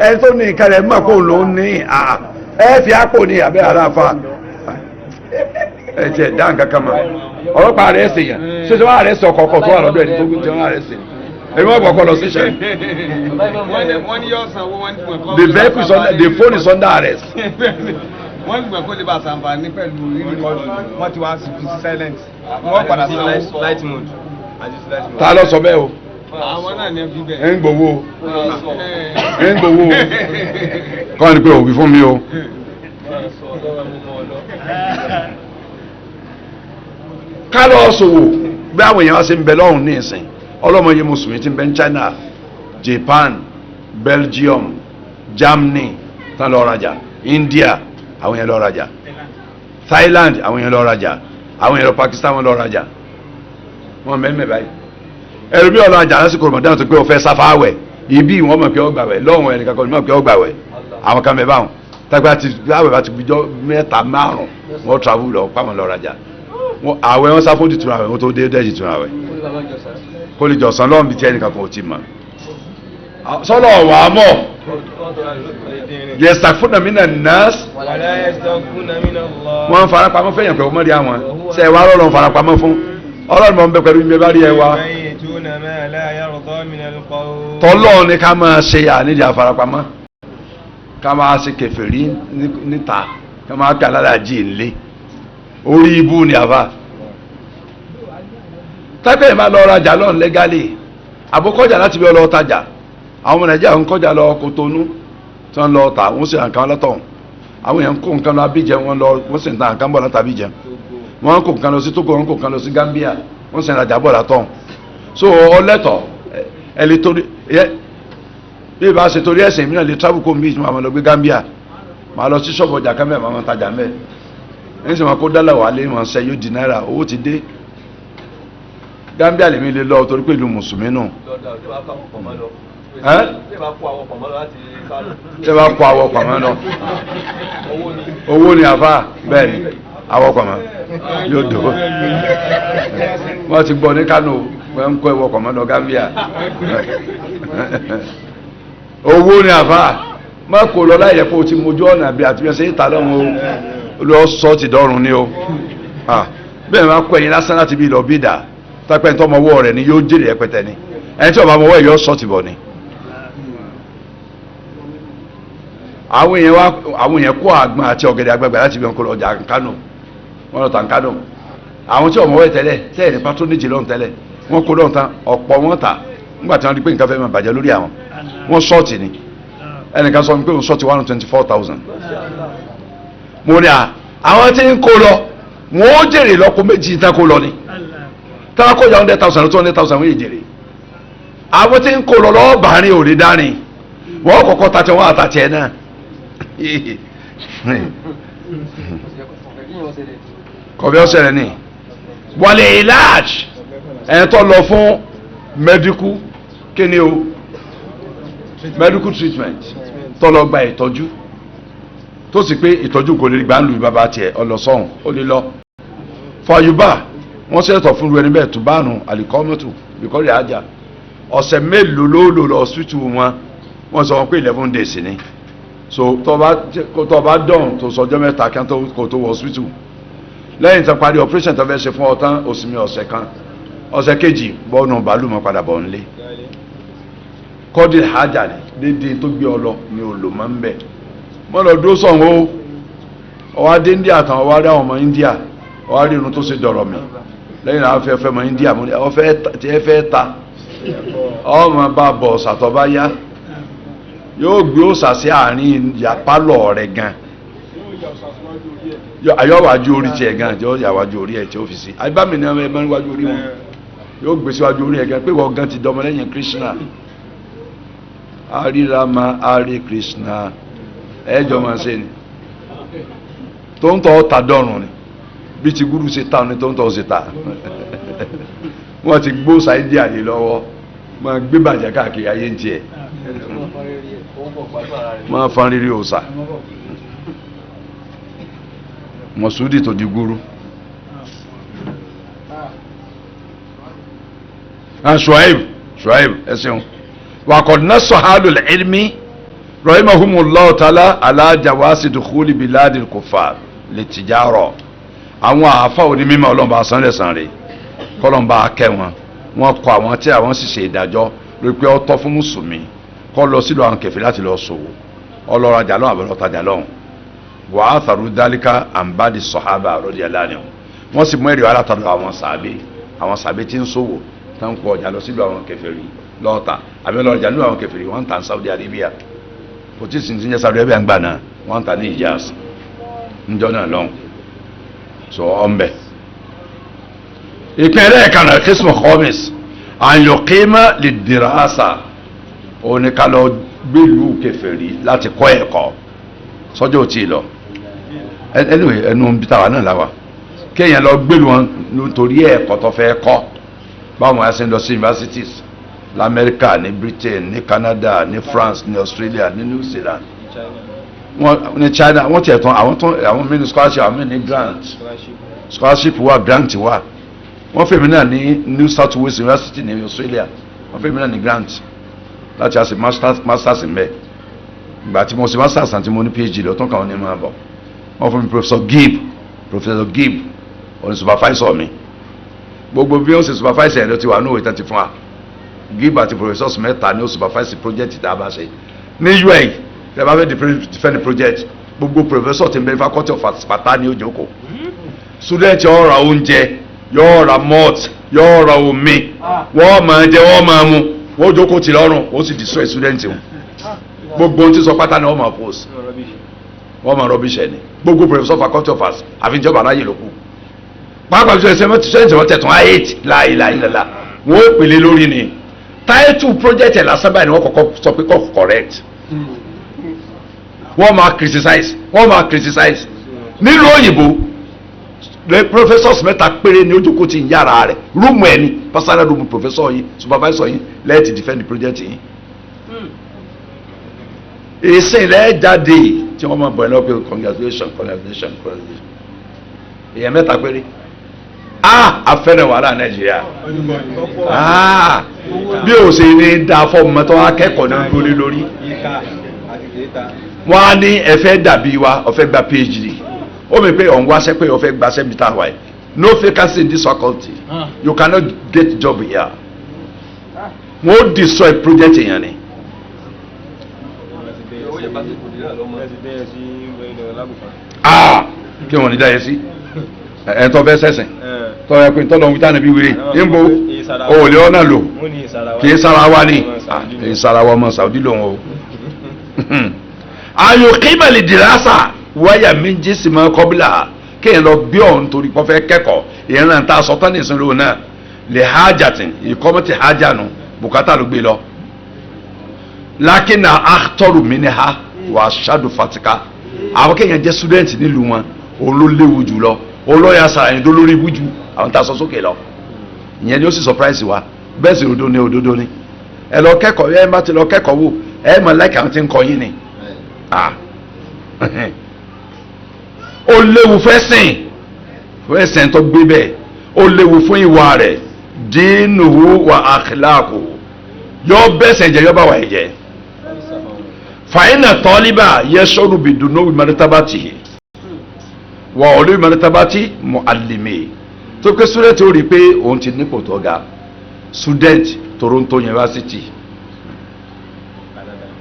ẹ tó ní ìkàlẹ̀ mọ̀ kó ló ń ní ẹ fi àpò ní abẹ́ àràfà ẹ jẹ dáhùn kankan ma ọlọ́pàá rẹ̀ ṣe yàn ṣé tí wọ́n rẹ̀ ṣe ọkọ̀ tó wà lọ́dọ̀ ẹni tó tí wọ́n rẹ̀ ṣe èmi wọ́n gbọ́kọ̀ lọ sí ṣẹ́. wọ́n ní yóò sanwó wọ́n ti gbọ̀kọ́. the vehicle is under the phone is under arrest. wọ́n ti gbọ̀kọ́ lè bá ṣàǹfààní pẹ̀lú ìrìn wọ́n ti wá fi silent wọ́n padà sanwó. light mode. ta ló sọ bẹ́ẹ̀ o. àwọn náà ní ẹbí bẹ́ẹ̀. ẹ ń gbowó ẹ ń gbowó kọ́ ni pé òbí fún mi o. ká lọ sòwò bí àwọn èèyàn wá sí ń bẹ lọ́hùn ní ìsìn ọlọ́mọye mùsùlùmí ti ń bẹ ní China, Japan, Belgium, Germany tán lọ rajà, India àwọn èèyàn lọ rajà, Thailand àwọn èèyàn lọ rajà, àwọn èèyàn lọ Pakistan wọn lọ rajà, wọn mẹ́mẹ́ báyìí ẹ̀rù bí ọlọ́ àjà lásìkò Ramadan tó pé o fẹ́ sáfáwẹ̀ ibi ìwọ́n mọ̀ pé ó gbàwẹ̀ lọ́hùn ẹnìkan kan mọ̀ pé ó gbàwẹ̀ àwọn kan mẹ́ báwọn tàgbà tí láwẹ̀ bá ti gbìjọ́ mẹ́ta márùn wọ́n travel lọ pàmò lọ rajà àwẹ̀ wọn sáfó di tura àwẹ̀ wọn tó dé dẹ́jì tura àwẹ̀ kó lè jọ̀sán lọ́wọ́n bí tí ẹnìkan kan ò ti mọ̀ sọ́lọ̀ wà á mọ̀ yẹsàfúnàmínà nọ́ọ̀sì wọ́n farapamọ́ fẹ́yàn pẹ̀lú mọ́rí àwọn ṣe wá rọrùn farapamọ́ fún ọlọ́run mọ̀ ń bẹ pẹ̀lú ìgbẹ́ bá rí ẹ wá tọ́lọ́ ni ká máa ṣe àníjà farapamọ́ ká máa ṣe kèfèrí níta ká máa kà lálàjì ńlé orí ibú ni àbá tábẹ́ ìmá lọ rajà lọ́n lẹ́gálì àbúkọ́jà láti bí ọlọ́ tajà àwọn ọmọ Nàìjíríà ń kọjá lọ Kòtónú tí wọ́n lọ tà wọ́n sì nǹkan lọ́tọ̀ àwọn èèyàn ń kó nǹkan lọ Abidjan wọ́n sì ń ta nǹkan bọ̀ láti Abidjan wọ́n ń kó nǹkan lọ sí Togo wọ́n ń kó nǹkan lọ sí Gambia wọ́n sì ń rajà bọ̀ látọ̀ so ọlẹ́tọ̀ ẹ̀lẹ́ torí bí ìbá ṣe torí ẹ̀sìn mìíràn lè travel kó mbíjì máa lọ gbé Gambia máa lọ sí ṣọ́ọ̀bù ọjà kan mẹ́ẹ̀ máa tajà mẹ́ẹ̀ ẹni sì máa kó dálà wà lé wọn ṣe yóò di náírà owó ti dé Gambia lèmi lè lọ torí pé ìlú mùsùlùmí nù. tẹ́ bá kó àwọ̀ pàmò lọ owó ni àfa bẹ́ẹ̀ ni àwọ̀ pàmò yóò dò wọ́n ti gbọ́ ní Kánò wọ́n ń kó ẹwọ́ pàmò lọ Gambia owó ni àfa má kó lọ láì yẹ kó o ti mojú ọ̀nà bí àti ẹsẹ̀ ìta lọ́wọ́ o lọ sọ ti dọ́rùn ni o bẹ́ẹ̀ máa kó ẹyin lásán láti bí lọ bí dà tápẹ́ tó ọmọ ọwọ́ rẹ̀ ni yóò jèrè ẹpẹtẹ ni ẹni tí ọmọ ọwọ́ yóò sọ ti bọ̀ ni. àwọn èèyàn kó àgbọn àti ọ̀gẹ̀dẹ̀ àgbàgbà láti bí wọn kó lọ ọjà Kánò wọn lọ tà Kánò àwọn tí ọmọ ọwọ́ tẹ́lẹ̀ tẹ́lẹ̀ ní patronage lọ́hùn tẹ́lẹ̀ wọ́n kó lọ́hùn tán ọ̀pọ̀ wọn tà nígbà tí wọ́n di pé nǹkan fẹ́ máa bàjẹ́ lórí àwọn wọ́n ṣọ́ọ̀tì ni ẹnìkan sọ pé òun ṣọ́ọ̀tì 124,000 mo ní àwọn tí ń kó lọ wọn ó jèrè lọ́kọ méjì tán kó lọ ni táwọn kó yà 100,000 200,000 wọ́n yé jèrè àwọn tí ń kó lọ lọ́wọ́ bàárín òde dání wọ́n kọ́kọ́ tàtí wọ́n àtàtì ẹ̀ náà kọ̀bí ọ̀sẹ̀ rẹ̀ ni wọlé ìlàj ẹ̀ tó lọ fún medical kíni o medical treatment tó lọ gba ìtọ́jú tó sì pé ìtọ́jú kò lè gbà ń lu bàbá tiẹ̀ ọlọ́sọ̀hún ó lè lọ fàyùbá wọ́n ṣètò fún ẹni bẹ́ẹ̀ tùbánu àlìkọ́mọ́tò ìkọ́rẹ́ àjà ọ̀sẹ̀ mélòó ló lò lọ hospital wọ́n sọ wọn pé 11 days ni so tó bá dán tó sọjọ́ mẹ́ta kí kò tó wọ hospital lẹ́yìn tó parí operation tó fẹ́ ṣe fún ọ tán ó sinmi ọ̀sẹ̀ kan ọ̀sẹ̀ kejì bọ́ọ̀nù bàálù mọ́ padà bọ̀ nílé kọ́dí hájà ní dédé tó gbé ọ lọ ní olùmọ̀ ń bẹ̀ wọ́n lọ dúró sọ̀hún ó ọwọ́ adé India tán ọwọ́ adé àwọn ọmọ India ọwọ́ adé irun tó ṣe dọ̀rọ̀ mi lẹ́yìn náà fẹ́ mọ India mo ní tí ẹ fẹ́ ta ọmọ bá bọ̀ ṣàtọ̀ bá yá yóò gbé òòsà sí àárín yàpálọ̀ rẹ̀ gan ayọ́wájú orí tiẹ̀ gan tí ó yàwájú orí ẹ̀ tí ó fi sí àbámi ní ọmọ ẹgbẹ́ níwájú orí wọn yóò gbé síwájú orí ẹ̀ gan pé wọ́n gan ti dọmọ lẹ́yìn Krishna Hare Rama Hare Krishna ẹjọ́ máa ṣe ni tó ń tọ́ ta dọ́rùn ni bí ti gúrú ṣe ta ni tó ń tọ́ ṣe ta wọ́n ti gbó sáyédì àyè lọ́wọ́ máa gbé bàjẹ́ káàkiri ayé ń tiẹ̀ máa fan rírí òòsà mọ̀súdì tó di gúrú Shuaib ẹsẹ̀un wàkọ̀dínà sọ̀hálù ilmi rahimahumullahu ta'ala ala jawasi dukhuli biladil kufar litijara àwọn àáfà onímọ̀ ọlọ́mọba asánlẹ̀sán rẹ̀ kọlọ́mọba akẹ́ wọn kọ àwọn tí àwọn sì ṣe ìdájọ́ lórí pé ó tọ́ fún mùsùlùmí kọ́ lọ sílùú àwọn kẹfì láti lọ ṣòwò ọlọ́rajà lọ́wọ́ àbẹ̀lọ́ tajà lọ́hùn wà á tàrú dálíkà àǹbádì sọ̀hábà radiyallahu anhum wọ́n sì mú ẹ̀rí wàhálà tàbí àwọn sàbẹ̀ tí ń ṣòwò tó ń pọ̀ ọjà lọ sílùú àwọn kẹfìrí lọ́ọ̀ta àbẹ̀lọ́ ọjà nílùú àwọn kẹfìrí wọ́n ń ta ní Saudi Arabia kò tí ì sì ń jẹ́ Saudi Arabia ń gbà náà wọ́n ń ta ní Hijaz níjọ́ náà lọ́hùn so ọ̀nbẹ. ìpínlẹ̀ kanáà qismu khamis an yuqima lid-dirasa oníkàlọ́ gbèlú kèfèrí láti kọ́ ẹ̀kọ́ sọ́jọ́ ò tí ì lọ ẹnu bí tàwa náà láwa kéèyàn lọ gbèlú wọn nítorí ẹ̀kọ́ tó fẹ́ kọ́ báwọn ẹ̀sìn lọ sí universities lamẹ́ríkà ní Britain ní Canada ní France ní Australia ní New Zealand ní China wọ́n tiẹ̀ tán àwọn mini scholarship àwọn mini grant scholarship wà grant wà wọ́n fèmí náà ní New South Wales University ní Australia wọ́n fèmí náà ní grant láti àṣẹ masters mbẹ ìgbà tí mo ṣe masters àti mo ní PhD lọ́tún kan ní máa bọ̀ wọ́n fún mi Professor Gibb òní supervisor mi gbogbo bí wọ́n ṣe supervisor ẹ̀ ló ti wà ní òwe tán ti fún wa Gibb àti professors mẹ́ta ní ó supervise project tá a bá ṣe ní UAE tẹ́ bá fẹ́ defend project gbogbo professor ti ń bẹ faculty of pata ní òjòkó student yóò ra oúnjẹ yóò ra malt yóò ra omi wọ́n máa jẹ wọ́n máa mu wọ́n jókòó ti lọ́rùn ó sì destroy student wọn gbogbo ohun tí sọ pátá ni wọ́n máa post wọ́n máa rubbish ẹ̀ ni gbogbo professor faculty of arts àfihàn aláyè ló kù pàápàá bí ẹsẹ̀ wọ́n tẹ̀tún I8 láìláìlá wọ́n ó pèlè lórí ni title project ẹ̀ lásán báyìí ni wọ́n kọ́kọ́ sọ pé kọ́ correct wọ́n máa criticize nílùú òyìnbó the professors mẹ́ta péré ni ó jókòó ti ń yára rẹ̀ rúùmù ẹni personal room professor yìí supervisor yìí lẹ́ẹ̀tì defend the project yìí èsì ilẹ̀ jáde tí wọ́n máa bọ̀ ẹ́ lọ́wọ́ pé congratulation èèyàn mẹ́ta péré afẹ́rẹ́ wàhálà Nàìjíríà bí o ṣe ní da fọ́ọ̀mù mọ́tò akẹ́kọ̀ọ́ náà lórí lórí wọ́n á ní ẹ fẹ́ dàbí wa ọ fẹ́ gba PhD ó mi pé ọ̀hún wáṣẹ́ pé ọ fẹ́ gba sẹ́mítà wa yìí no vacancy in this faculty you cannot get job here wọ́n destroy project yẹn ni. Kí wọ́n ní dá yẹ sí ẹ̀ tọ́ fẹ́ sẹ́sìn tọ́ ẹ pé tọ́lọ́ wíta níbi wíre níbo o ò lè ọ́ náà lò kì í sara wa ni kì í sara wa ọmọ Saudi lòun o. ayò kíbẹ̀lì dìrásà wáyà méjì sì máa kọ́bílà kéèyàn lọ bí ọ̀hún torí kọ́ fẹ́ kẹ́kọ̀ọ́ ìyẹn náà ta sọ́tọ́ ní ìsinmi náà lè hájàtìn ìkọ́mọ́tì hájànù bùkátà ló gbé lọ. lákínà àtọ́rù mi ni ha wà ṣáàdù fatika àwọn kéèyàn jẹ́ student nílùú wọn òun ló léwu jù lọ olóyà sàràyìn tó lórí ibú ju àwọn tá a sọ sókè lọ ìyẹn ni ó sì surprise wa bẹ́ẹ̀ sì òdodo ni ẹ lọ kẹ́kọ̀ọ́ ẹ má ti lọ kẹ́kọ̀ọ́ wò ẹ mọ̀ láìka àwọn tí ń kọ yín ni ó léwu fẹ́sìn tó gbé bẹ́ẹ̀ ó léwu fún ìwà rẹ̀ dinuhu wa akhlaqu yọ bẹ́sẹ̀ jẹ́ yọ bá wà ẹ̀jẹ̀ fàyínà tọ́líbà yẹ́sọ́rù bìdùnú martabatihi wà olú martabati muallimi tó pé student ó rí i pé òun ti nípò tó ga student Toronto University,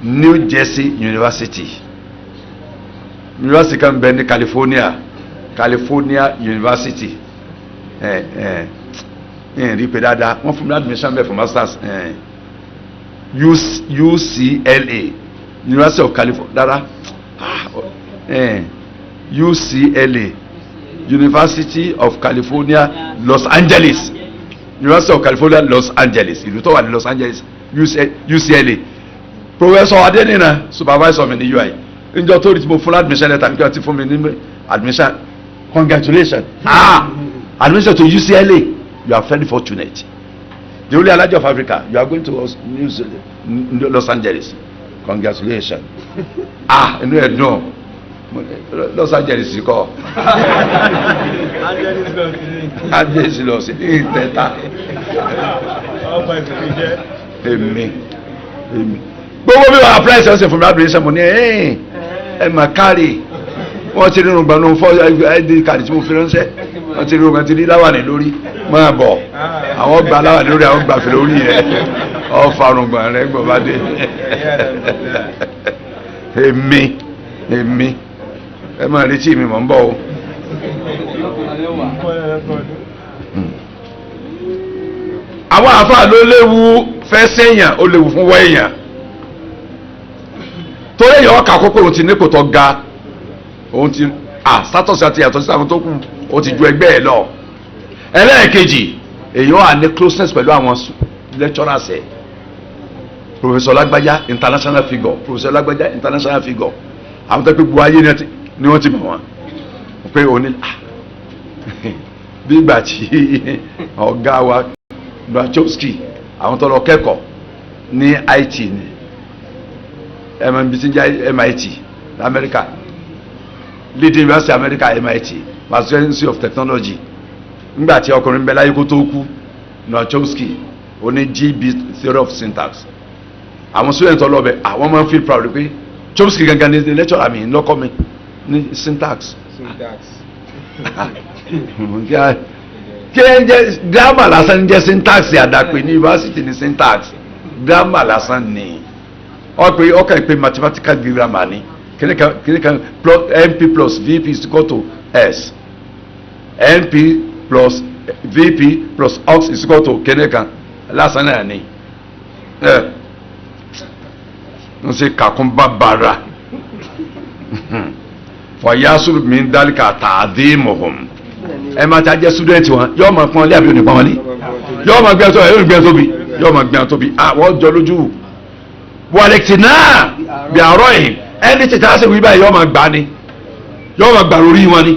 New Jersey University kan bẹ ní California University rí pé dáadáa wọ́n fún mi admission bẹ́ẹ̀ for masters UCLA University of California dáadáa UCLA University of California Los Angeles University of California Los Angeles ìlú tó wà ní Los Angeles UCLA Professor Adenina supervisor mi ní UI njọ tó rí tí mo fún admission letter nígbà tí fún mi ní admission congratulations admission to UCLA you are very fortunate the only Alhaji of Africa you are going to Los Angeles congratulations inú ẹ̀ dùn Los Angeles kọ́ Angeles lọ sí ìtẹ́ta èmi gbogbo bí wàá apply ṣe fún mi admission mo ní ẹ mà kárì wọ́n ti rírun gbọ̀nù fọ́ id card tí mo fi ránṣẹ́ wọ́n ti rírun gbọ̀nù ti rí láwàní lórí máa bọ̀ àwọn gba láwàní lórí àwọn gbàfẹ́ lórí rẹ̀ ọ̀farun gbọ̀n rẹ̀ gbọ̀ bá dé èmi ẹ máa retí mi mọ̀ ń bọ̀ o. àwọn àáfàá ló léwu fẹ́ sẹ́yìn ó léwu fún wẹ́yìn torí èèyàn ọkà àkókò òun ti ní kò tọ́ ga òun ti status àti yàtọ̀ sí àwọn tó kù ó ti ju ẹgbẹ́ ẹ̀ lọ. ẹlẹ́ẹ̀kejì èèyàn à ní closeness pẹ̀lú àwọn lecturers ẹ̀ Professor Lágbájá international figure Professor Lágbájá international figure àwọn tó pé gbogbo ayé ni wọ́n ti mọ̀ wọ́n pé òní bí ìgbà tí ọ̀gá wa Brachowski àwọn tó lọ kẹ́kọ̀ọ́ ní IT ní MIT America leading university America MIT Massachusetts of Technology nígbà tí ọkùnrin bẹ láyé kó tó kú Brachowski oní GB theory of syntax àwọn students ọlọ́bẹ̀ àwọn máa ń feel proud pé Chomsky gangan ní the lecturer mi lọ́kọ́ mi ní syntax kí ẹ jẹ grammar lásán ń jẹ syntax àdàpè ní university ní syntax grammar lásán ní ọkàn ìpè mathematical grammar ní kìnìkan NP plus VP is equal to S NP plus VP plus Ox is equal to kìnìkan lásán náà ní n ṣe kàkún bàbàrà fọyásù mi ń dálíkà tààdé mọ̀hún ẹ máa ta jẹ́ student wọn yóò máa pọ́n lé àbí òní pọ́n wọn lé yóò máa gbé ẹtọ́ yóò gbé ẹtọ́ bí yóò máa gbé ẹtọ́ bí àwọn jọ lójú wàlẹ̀tì náà bí àárọ̀ yìí ẹni tí tàá sì wí báyìí yóò máa gbà ni yóò máa gbà lórí wọn ni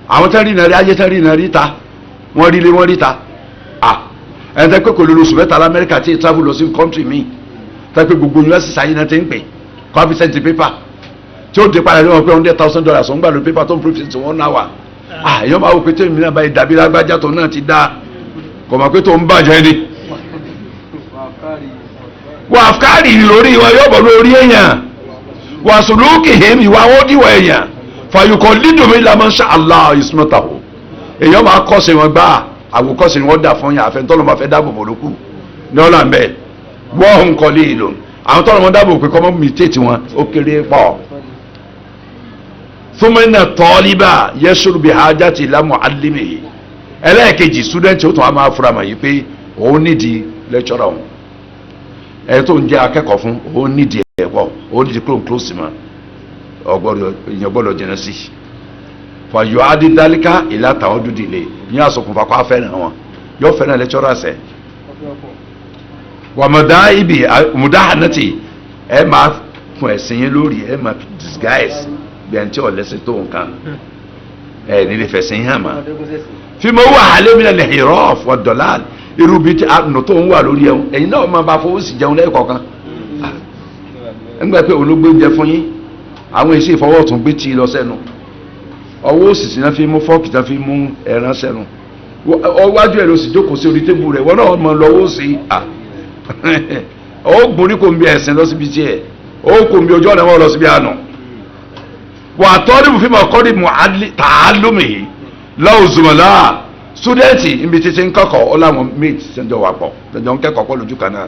àwọn tẹ́rì náà rí ayé tẹ́rì náà rí ta wọ́n rí lé wọ́n rí ta ẹni tẹ́ pé kò lórí oṣù mẹ́ta lamẹ́ríkà tí ì travel lọ sí country mi tẹ́ pé gbogbo university ayé náà ti ń pè coefficient paper tí ó dé padà ní wọn pé $100,000 ọ̀n gbà ló paper tó ń profit 1 hour èèyàn máa wò pé tèmi náà báyìí dàbí Lágbájá tó náà ti dá kò mọ̀ pé tó ń bàjẹ́ ni wà áfíkárì lórí wọn yóò bọ̀ lórí èèyàn wà sùlùkì hìm ìwà wọn díwọ̀ èèyàn fàyùkọ̀ lídùnmí lamọ́ ṣá Allah ìsúnmọ́tàwọ̀ èèyàn máa kọ́sẹ̀ wọn gbá àwòkọ́sẹ̀ wọn dà fún yàn àfẹ́ntọ́lọ́ máa fẹ́ dáàbò bò lókù ní ọ̀là ń bẹ̀ wọ́n ń kọ́ lé ìlò àwọn tọ́lọ́ wọn dáàbò pé kọ́mọ́ mìtẹ́ẹ̀tì wọn ó kéré pọ̀ fúnmẹ́nà tọ́líbà yẹ́sùrù bí hajjati lámù alímì ẹlẹ́ẹ̀kejì student ó tún á máa fura mà yìí pé òun nídìí lecturer òun ẹ̀ tó ń jẹ́ akẹ́kọ̀ọ́ fún òun nídìí ẹ̀kọ́ òun nídìí close mọ́ ìyẹn gbọ́dọ̀ jẹ́nà sí fàyọ̀ adídálíkà ìlà tàwọn dúdú ilé ní àsokùnfà kó afẹ́ràn wọn yóò fẹ́ràn lecturer sẹ́ wà mọ̀dá ibi mùdáhànàtì ẹ̀ máa fún ẹ̀sìn yín lórí ẹ̀ máa disguise gbẹ̀ntì ọ̀lẹ́sìn tó nǹkan ẹ̀ nílé fẹ̀sìn hàn mà fi mọ́ wà hálẹ́ mi lẹ́lẹ̀ hìrọ́ fọ́ dọ̀là irú bíi ti àdùnnú tó ń wà lórí ẹ̀hún ẹ̀yin náà máa bá fowó sì jẹun lẹ́ẹ̀kọ̀ọ̀kan ẹgbẹ́ pé olóògbé ń jẹ fún yín àwọn èsì ìfọwọ́tún gbé tí lọ sẹ́nu ọwọ́ òsìsì náà fi mú fọ́ọ̀kì náà fi mú ẹran sẹ́nu ọwájú ẹ̀ ló sì jókòó sí orí tébù rẹ̀ wọ́n náà mọ̀ lọ́wọ́ sí ó gbórí kò ń bí ẹ̀sìn lọ síbi tí ẹ̀ ó kò ń bí ojú ọ̀nà wọn lọ síbi àná wà á tọ́ níbi fíìmù ọkọ́ níbi tààlùmí lọ́wọ́ zùmọ̀lá sítúdẹ̀ntì níbi títí ń kọ́kọ́ ó láwọn méjì sẹ́jọ́ wà pọ̀ sẹ́jọ́ ń kẹ́kọ̀ọ́ pọ̀ lójú kan náà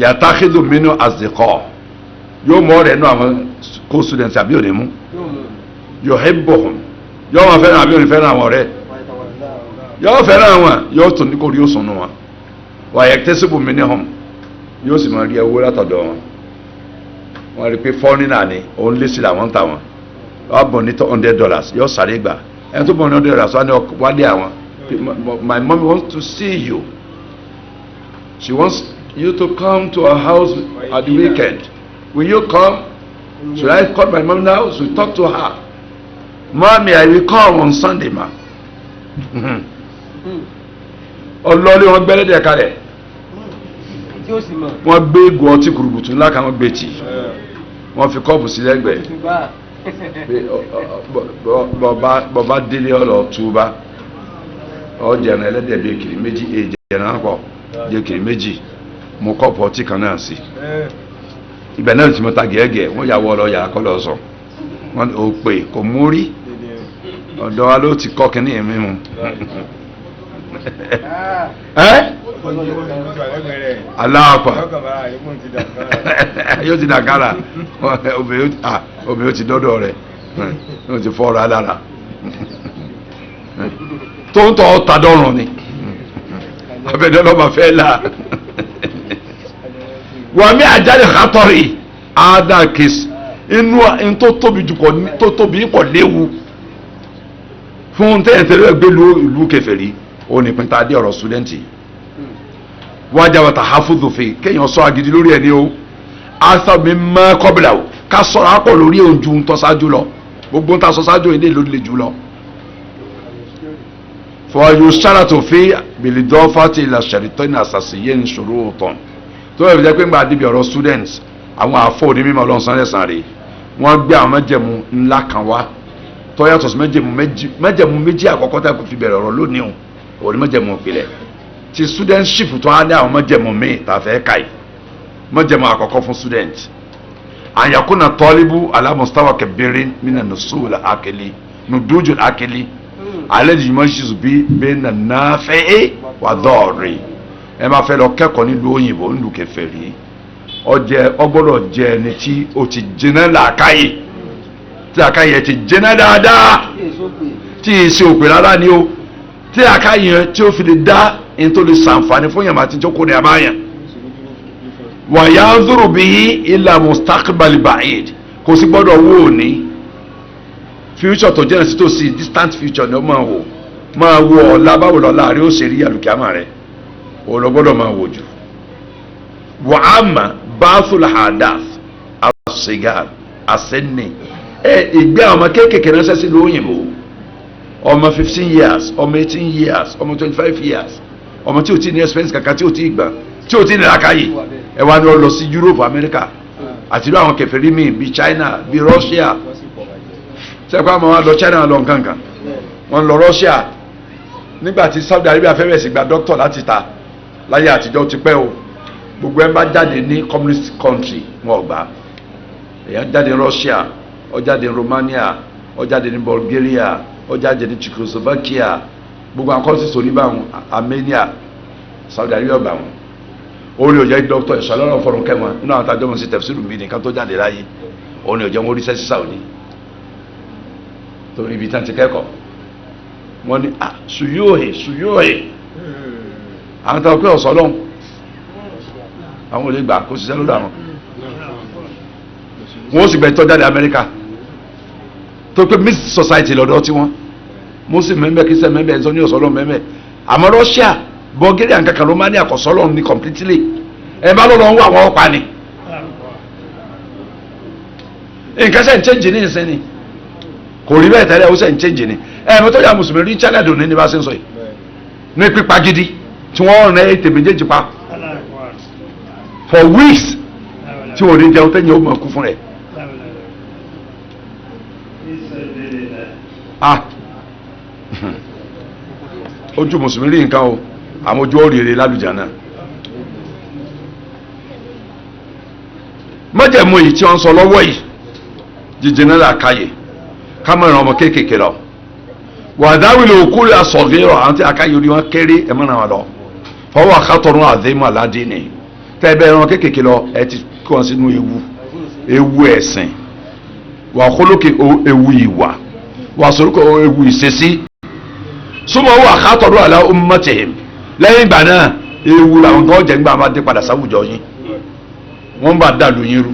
yàtá kíndùn mínú àzìkọ́ yóò mọ̀ rẹ̀ nú àwọn kó sítúdẹ̀ntì àbí òní mú yóò hẹ́ bọ̀ hùn yóò wọn fẹ́ràn àbí òní fẹ́ràn àwọn rẹ̀ yóò fẹ́ràn àwọn yóò tún ní kó rí òsùn nù wọn wà yẹ tẹ́síbù mí ní hàn yóò sì máa rí owó látọ̀dọ̀ wọn wọn rí pé fọ́nrínà ni òun lé sí làwọn ń tà wọn wọ́n bọ̀ ní $100 yóò sáré gbà ẹni tó bọ̀ ní $100 wọn ni wálé àwọn my mom wants to see you she wants you to come to her house at the weekend will you come should I call my mom now to talk to her mommy I will come on Sunday ma ọlọ́ọ̀lẹ́ wọn gbẹ́lẹ́dẹ̀ kalẹ̀ wọ́n gbé egbò ọtí kùrùbùtù ńlá kan wọ́n gbé tì wọ́n fi kọ́ọ̀pù sí lẹ́gbẹ̀ẹ́ bọ́ba délé ọ̀lọ́ túbá ọ̀jẹ̀rìn ẹlẹ́dẹ̀ bíi èkìrì méjì èjẹ̀rìn àpọ̀ bíi èkìrì méjì mo kọ́ọ̀pù ọtí kan náà sí ibẹ̀ náà tí mo ta gẹ́gẹ́ wọ́n yà wọ́ ọ lọ yà kọ́ lọ sọ wọ́n ò pè kò mú rí ọ̀dọ́ wa ló ti kọ́ kínní ẹ̀mí mu aláàpá yóò ti dàgárà obìnrin ó ti dọ́dọ̀ rẹ̀ yóò ti fọ́ra lára tó ń tọ́ ta dọ́rùn ni abẹ́dẹ́ lọ́ba fẹ́ là wọ́n mi àjáde kátọ́rì adakis inú tó tóbi jù tó tóbi pọ̀ léwu fún tẹ́yẹ̀tẹ́lẹ́ ẹgbẹ́ ìlú kèfèrí ó ní pinta dé ọ̀rọ̀ studenti wájà wàtà hafúdùfẹ́ kéèyàn sọ agidi lórí ẹni o asàbí mọ́ kọ́bìlà o ká sọ̀rọ̀ àpọ̀ lórí ojú ń tọ́ sáájú lọ gbogbo ń ta sọ sáájú ilé ló lè jù lọ. fọyọ sára tó fi bìlìdọ́ fati ilà sẹ̀rìtọ́ ní àṣàṣìyẹ́ ní ṣòro òtàn tó yẹ jẹ́ pé ńgbà débi ọ̀rọ̀ students àwọn àfọ òní mímọ́ ọlọ́sàn lẹ́sàn rè wọ́n gbé àwọn mẹ́jẹ̀mú ńlá kan wá tó yàtọ̀ sí mẹ́jẹ̀mú méjì àkọ́kọ́ tá a kò fi bẹ̀rẹ̀ ọ̀rọ̀ lónìí o òní mẹ́jẹ̀mú ìpìlẹ̀ ti studentship tó á ní àwọn mẹ́jẹ̀mú míì tá a fẹ́ ka yìí mẹ́jẹ̀mú àkọ́kọ́ fún student àyàkúnà tọ́líbù alámùsítáwà kẹbìrin mínà nùsùlù àkẹlẹ nùdújù àkẹlẹ alẹ́ yìí mọ̀ ṣì bí bẹ́ẹ̀ nà náfẹ́ wà dọ́ọ̀rì ẹ máa fẹ́ lọ kẹ́kọ̀ọ́ nílùú òyìnbó nílùú kèfèrí ọgbọ́dọ̀ jẹ ẹni tí o ti jiná làákàyè tí àkàyè ti jiná dáadáa tí èsì òpè rárá ni o tí àkàyè tí ó fi lè dá ẹni tó lè sàǹfààní fún yàrá àti jókòó ní abáyàn wàyà ń zòrò bí ilà mustaqbal ba'id kò sí gbọ́dọ̀ wò ó ní future tó jẹ́ sí distant future ni ó máa wò ọ̀la báwo lọ́la rí ó ṣe rí àlùkìyámà rẹ̀ ó lọ gbọ́dọ̀ máa wò jù wàhámà báfúlà hadath asigar asẹ́nì ìgbé àwọn ọmọ kéékèèké náà sẹ́sì lóyìnbó ọmọ 15 years ọmọ 18 years ọmọ 25 years ọmọ tí o ti ní experience kankan tí o ti gbà tí o ti ní làákàyè ẹ wá ní ọ lọ sí Europe America àti ìlú àwọn kèfèrí míì bíi China bíi Russia sẹ́kọ̀ọ́ àwọn wa lọ China lọ nkankan wọn lọ Russia nígbà tí Saudi Arabia fẹ́ bẹ̀rẹ̀ sí gba doctor láti ta láyé àtijọ́ ti pẹ́ o gbogbo ẹ bá jáde ní communist country wọn ò gbà èèyàn jáde ní Russia ó jáde ní Romania ó jáde ní Bulgaria ó jáde ní Czechoslovakia gbogbo àwọn kọ́ńtì sọ níbà wọn Armenia Saudi Arabia gbà wọn òun ni ò jẹ́ dókítà ìṣàlọ́rọ̀ fọ̀rùn kẹwọn nínú àwọn àtàjọ́ wọn sí tẹ̀síìrù mi nìkan tó jáde láyé òun ni ò jẹ́ wọn orí sẹ́sí Saudi torí ibi tí wọ́n ti kẹ́kọ̀ọ́ wọ́n ní ṣùyóòhè àwọn tó pé ọ̀sọ́ lọ́hùn àwọn olè gbà kó ṣiṣẹ́ lọ́dọ̀ àwọn wọ́n sì gbẹ̀tọ́ jáde Amẹ́ríkà tó pé mixed society lọ́dọ̀ tí wọ́n Muslim mẹ́mẹ́ Christian mẹ́mẹ́ ẹ̀zọ́ ní ọ̀sọ́ lọ́hùn mẹ́mẹ́ àmọ́ Russia Bulgaria nǹkankan Romania kọ̀sọ́ lọ́hùn ní completely ẹ̀ bá lọ́lọ́ ń wà wọ́n pa ni nǹkan sẹ́ ń change ní ìsìn ni kò rí bẹ́ẹ̀ tẹ́lẹ̀ ó sẹ́ ń change ni mọ́tò ya mùsùlùmí rí China dùn ní bá ṣe ń sọ yìí ní pípa gidi tí wọ́n rìn ètè méjèèjì pa for weeks tí wọ́n rí jẹun tẹ́yìn ó mọ̀ kú fún rẹ̀. ojú mùsùlùmí rí nǹkan o àmọ́ ojú òrìrì lálùjá náà májẹ̀mú yìí tí wọ́n sọ lọ́wọ́ yìí jíjìn náà làákàyè kámẹ́rà ọmọ kéékèèké lọ wàdáwìlì òkúrẹ́ asọ̀gẹ́rọ̀ àwọn tí akáyè orí wọn kéré ẹ̀mọ́nà wọn lọ fọwọ́ àkàtọ̀rún àdéhùn aládé ni tẹ́ẹ̀bẹ́ ẹran kéékèèké lọ ẹ ti kí wọn sínú ewu ẹ̀sìn wà kólókè ewu ìwà wà sórúkọ ewu ìṣesí súnmọ́ wà àkàtọ̀rún àlá ummatihim lẹ́yìn ìgbà náà ewu làwọn tó jẹ́ ńgbà máa dé padà sáwùjọ yín wọ́n bá dàlú yín rú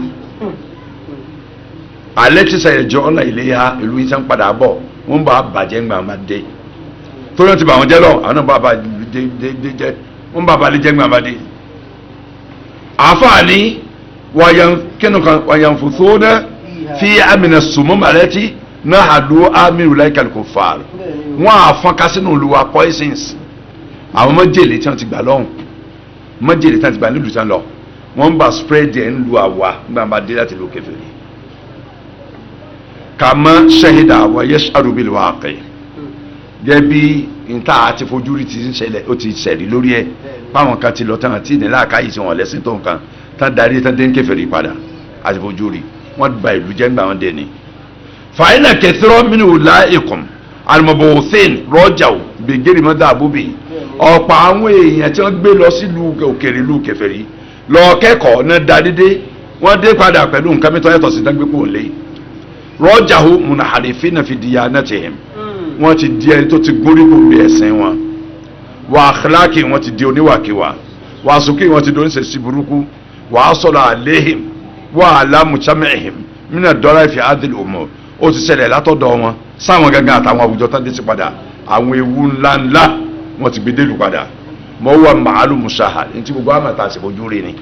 alẹ́ tí sẹ́yìn jọ ọ̀nà ilé ya ìlú yín sẹ́ ń padà bọ̀ wọ́n bá bàjẹ́ ńgbà máa dé torí wọ́n ti bà wọ́n jẹ́ lọ àwọn náà bá dé jẹ́ wọ́n bá balẹ̀ jẹ́ ńgbà máa dé. àfààní wàyàn fòfó náà fi àmìnà sùnmọ́ màlẹ́tì náà àdó àmìrù láìkàlù kò fà á wọ́n àfọ́n kásínù olùwà poisons àwọn mọ́jèlé tí wọ́n ti gbà lọ́hùn mọ́jèlé tí wọ́n ti gbà nílùú tí wọ́n lọ wọ́n bá spread ẹ̀ ń lu àwa ńgbà máa dé láti lu kèfèrí. kàmá ṣẹ́hídà wa yash'aru bil waqi gẹ́gẹ́ bí nta àti fojúrí ti ń ṣẹlẹ̀ ó ti ṣẹ̀rí lórí ẹ̀ báwọn kan ti lọ tán àti ìdílé àkáyè tí wọ́n lẹ́sìn tó nǹkan tán darí tán dé ń kèfèrí padà àti fojúrí wọ́n ba ìlú jẹ́ ńgbà wọn dé ni. fa inna kathran min ulaikum al-mab'uthin raja'u bi ghayri madhabubi ọ̀pọ̀ àwọn èèyàn tí wọ́n gbé lọ sílùú òkèrè ìlú kèfèrí lọ kẹ́kọ̀ọ́ náà dáadé wọ́n dé padà pẹ̀lú nǹkan mìíràn yàtọ̀ sí dágbépò lé rọ́jàhù munaharifina fi diyanatihim wọ́n ti di ẹni tó ti gbóríkò bí ẹ̀sìn wọn wà akhlaqi wọ́n ti di oníwàkiwà wà sùkì wọ́n ti dóní sèṣì burúkú wà asọ̀rọ̀ àléhìm wà alámùchámẹ́hìm mina dọ́là fi adìl umur ó ti ṣẹlẹ̀ látọ̀dọ̀ wọn sáwọn gangan àtàwọn àwùjọ tán dé sí padà àwọn ewu ńláńlá wọ́n ti gbé délù padà mọ wà màálù musahad ntí gbogbo àmàtà àsìkòjú rí ni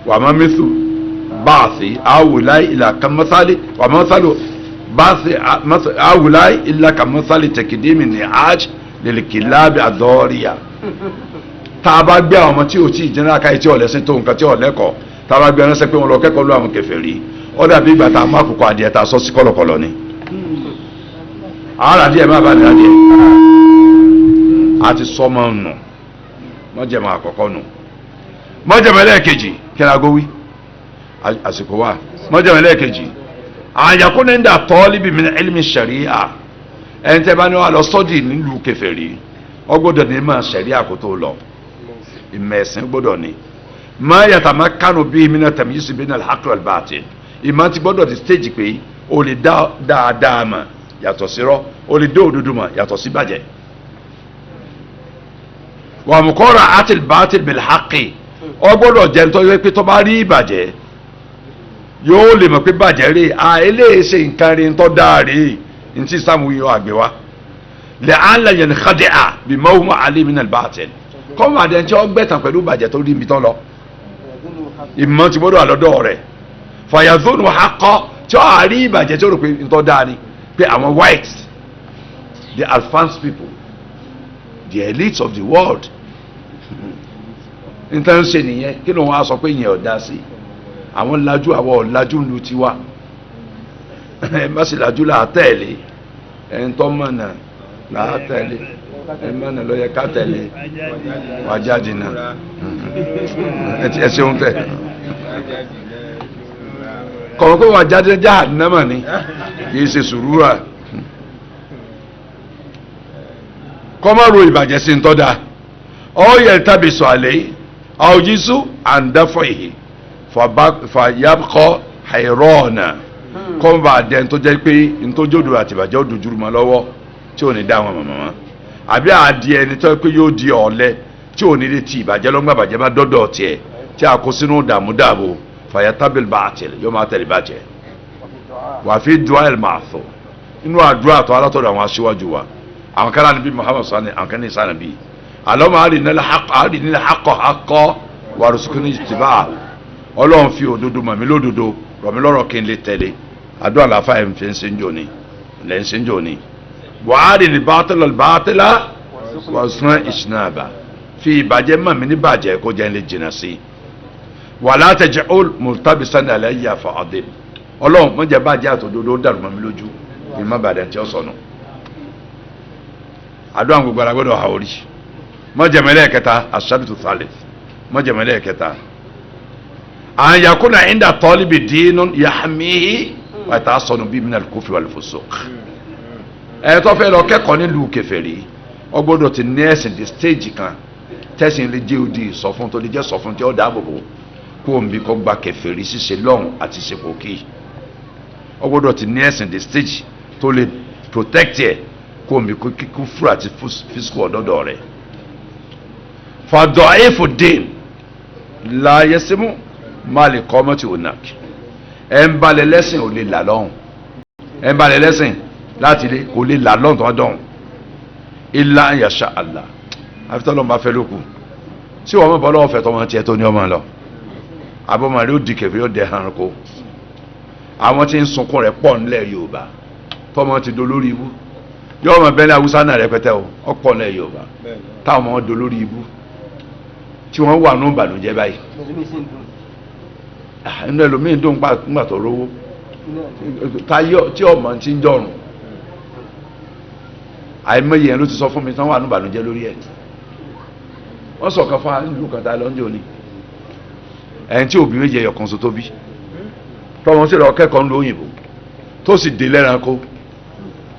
wà má mẹsù báàsì àwòláì ìlà kàmásálì wà má sálò báàsì àwòláì ìlà kàmásálì tẹkídémì ní hajj lèlìkìlábì àdọ́ríyà tá a bá gbé àwọn ọmọ tí o tí ìjìnlẹ̀ akáyí tí ọ̀lẹ́sìn tó nǹkan tí ọ̀lẹ́kọ̀ọ́ tá a bá gbé ẹránṣẹ́ pé wọn lọ kẹ́kọ̀ọ́ lọ àwọn kèfèrí ó dàbí ìgbà tá a má kókó adìẹ tá a sọ sí kọ̀lọ̀kọ̀lọ̀ ni àwọn adìẹ má bàa ní adìẹ àti sọmọ nù mọ́jẹ̀mọ àkọ́kọ́ nù mọ́jẹ̀mọ ẹlẹ́ẹ̀kejì kí ni agowí àsìkò wa mọ́jẹ̀mọ ẹlẹ́ẹ̀kejì àyàkó ní dà tọ́líbì min ilmi sharia ẹni tẹ́ bá ní wà lọ sọ́dì nílùú kèfèrí ó gbọ́dọ̀ ní ma sharia kó tó lọ ìmọ̀ ẹ̀sìn gbọ́dọ̀ ní ma yatamakkanu bihi min at-tamyiz bayna al-haqq wal-batil ìmọ̀ ti gbọ́dọ̀ di stage pé o lè dáadáa mà yàtọ̀ sí rọ́ o lè dé òdodo mà yàtọ̀ sí bàjẹ́ wà mùkọ́ra àtìl bàtìl bìlhàkì ọ gbọ́dọ̀ jẹ́ nítorí pé tó bá rí ìbàjẹ́ yóò lè mọ̀ pé bàjẹ́ rè à eléyèsè nǹkan rí ntọ́ dáa rè ntí sàmù yóò àgbẹ̀ wa lè à ń lẹ̀yìn xadé à bí mọ́wúmọ́ alẹ́ mi nà bàtìl kọ́mọ àdé tí ó gbẹ̀tàn pẹ̀lú bàjẹ́ tó rí mi tán lọ ìmọ̀ ti gbọ́dọ̀ àlọ́dọ̀ rẹ̀ fàyàzónù hakọ́ tí ó àrí ìbàjẹ́ tí ó rò pé ntọ́ dáa ni pé àwọn whites the advanced people the elites of the world nítorí ṣe nìyẹn kí ló wọn á sọ pé ìyẹn ọ̀dà sí àwọn lajú àwọn ọ̀làjú ń lu tiwa ẹ má sì lajú là á tẹ̀lé ẹ ń tọ́ mọ̀nà là á tẹ̀lé ẹ mọ̀nà ló yẹ ká tẹ̀lé wà jáde náà ẹ ṣeun tẹ̀ kọ̀wé pé wà jáde jahannama ni kì í ṣe sùúrù kọ́mọ́rò ìbàjẹ́ sí ń tọ́da ọ̀yẹ̀ tàbí sọ àlẹ́ àwòjísù àǹdáfọ̀ ìhì fàyàkọ́ àìrọ́ọ̀nà kọ́mọ́bà àdẹ́ tó jẹ́ pé ntójódò àti ìbàjẹ́ ó dojúrú mọ́ lọ́wọ́ tí ò ní dá wọn mọ̀mọ́ àbí àdìẹ ẹni tó pé yóò di ọ̀lẹ tí ò ní lè ti ìbàjẹ́ lọ́gbà bàjẹ́ bá dọ́dọ̀ tiẹ̀ tí a kó sínú dààmú dààbò fàyàtàbí bàtìl yóò máa tẹ̀lé bàjẹ́ wàfi dùá ẹ̀ máa tó inú àdúrà tó alátọ̀dọ̀ àwọn aṣíwájú wa àwọn kan níbi Muhammad sani àwọn kan ní sani bi alọ́mọ àdìnílẹ̀ hakọ̀ wàrúsùkúni tìbá ọlọ́run fi òdodo mọ̀ mí lódodo rọ̀ mí lọ́rọ̀ kí n lè tẹ̀lé àdúrà làáfà ẹ̀ ń fi ń ṣe ń jò ní lẹ́ ń ṣe ń jò ní. buhari ní bàtìlá wàsùn ìṣìnàbà fi ìbàjẹ́ mọ̀ mí ní bàjẹ́ kó jẹ́ ń lè jìnnà sí wàlá tẹ̀jẹ̀ ó mùtábí sani alẹ́ yà fà ọ̀dẹ́ ọlọ́run mọ̀jẹ̀ bàjẹ́ àtòdodo dàrú mọ̀ mí lójú kí n má bàdẹ̀ tí ó sọnù àdúrà gbogbo ara gbọ́dọ̀ ha orí mọ́jẹ̀mẹ́lẹ́ kẹta asabitu thalith mọ́jẹ̀mẹ́lẹ́ kẹta an yakuna inda talibi dinun yahmihi wa yatasanu bi min al-kufri wal fusuq. Ẹ tó fẹ́ lọ kẹ́kọ̀ọ́ nílùú kèfèrí ó gbọ́dọ̀ ti ní ẹ̀sìn di stage kan tẹ̀sìn lè jẹ́ odi ìsọfún tó lè jẹ́ sọfún tí ó dáàbò bò kó o ń bí kó gba kèfèrí ṣíṣe lọ́hùn àti ṣe pòkì. Ó gbọ́dọ̀ ti ní ẹ̀sìn di stage tó lè protect ẹ̀ kó o ń bí kó fúra àti fiscal ọ̀dọ́dọ̀ rẹ̀. Fadaifu din la yasimu mali kọ́mọ́tì onak. Ẹ ń balẹ̀ lẹ́sìn ò lè là lọ́hùn. Ẹ ń balẹ̀ lẹ́sìn láti lé kò lè là lọ́hùn tó wá dọ̀hùn. Illa yasha Allah. Àfitọ́ lọ́nà bá fẹ́ lókù. Tí wọ́n mọ̀ bọ́ lọ́wọ́ fẹ́ tọ́mọ tiẹ̀ tó ní ọmọ lọ. Àbọ̀mọ̀ rẹ̀ ó di kẹfì ó dẹ̀ hàn kó. Àwọn tí ń sunkún rẹ̀ pọ̀ nílẹ̀ Yorùbá. Tọ́mọ ti do lórí ibú. Yọ ọmọ bẹ́ẹ̀ ní Awúsá náà rẹpẹtẹ o. Ó pọ̀ nílẹ̀ Yorùbá. Táwọn ọmọ do lórí ibú. Tí wọ́n wà nù ìbànújẹ́ báyìí. Inú ẹlòmíì dùn gbà tó rówó. Tí ọmọ ti ń jọrùn. Àìmọye yẹn ló ti sọ fún mi tán wà nù ìbànújẹ́ lórí ẹ̀. Wọ́n sọ̀kan fún nílùú kan tá a lọ́njọ́ ni. Ẹni tí òbí méje ẹyọ kan so tó bí. Tọ́mọ sí lọ kẹ́kọ̀ọ́ ńlú òyìnbó. Tó sì dé lẹ́ranko.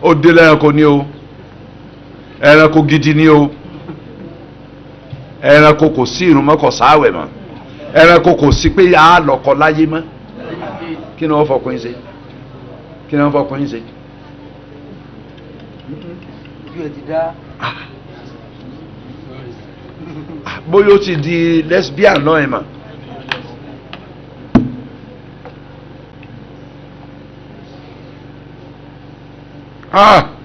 Ó dé lẹ́ranko ní o. Ẹranko gidi ní o. Ẹranko kò sí irun mọ́ kò sáwẹ̀ mọ́. Ẹranko kò sí pé a lọ́kọ láyé mọ́. Kí ni wọ́n fọkùnrin ṣe? Kí ni wọ́n fọkùnrin ṣe? Bóyá ó ti di lesbian náà ẹ̀ mà.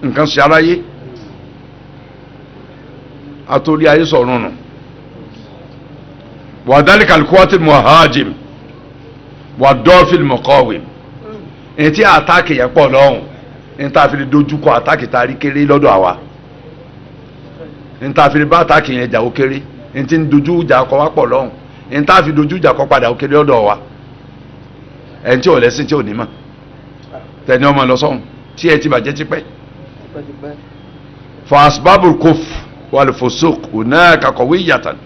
Nǹkan ṣe aráyé àtòrí ayé sọ̀rọ̀ nù. Wàdálì kàlùkùwàtì muhajim wàdọ́fìl mọ̀kọ́wìm. Èyí tí àtàkì yẹn pọ̀ lọ́hùn. Ní ta fi lè dojúkọ àtàkì tá a rí kéré lọ́dọ̀ àwa. Ní ta fi lè bá àtàkì yẹn jà ó kéré. Ní ti ń dojú ìjà kọ wá pọ̀ lọ́hùn. Ní ta fi dojú ìjà kọ padà ó kéré lọ́dọ̀ wa. Ẹni tí ò lẹ́sìn tí ò ní mọ̀. Tẹ̀ni ọmọ lọ sọ́hùn tí ẹ ti bàjẹ́ tipẹ́. Fàṣbábù kóf wàlúfòsók ònàkà kọ̀wéyàtàn.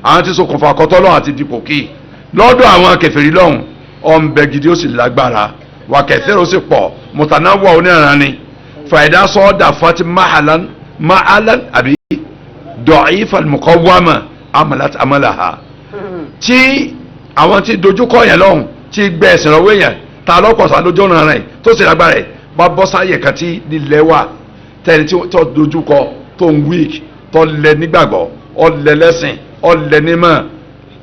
Àwọn tí ṣokùnfà kọ́tọ́lọ́ àti dìpò kí lọ́dọ̀ àwọn kèfèrí lọ́hùn ọ̀nbẹ gidi ó sì lágbára wà kẹfẹ́rẹ́ ó sì pọ̀ mùtànáwọ̀ oníran ni fàìdá sọ́ọ́dà fati mahalan àbí dọ̀ọ́yìfà mùkọ́wámà amalat amalaha. Tí àwọn tí dojúkọ yẹn lọ́hùn tí gbẹ ẹ̀sìn lọ́wọ́ yẹn ta lọ́kọ̀ọ́sá lójú ọ̀nà rẹ̀ tó sì lágbára rẹ̀ bá bọ́ sáyẹ̀ kan tí nílẹ̀ wà tẹ́ni tí tó dojúkọ tó ń wíìk tó lẹ nígbàgbọ́ ọlẹ lẹ́sìn ọlẹ nímọ̀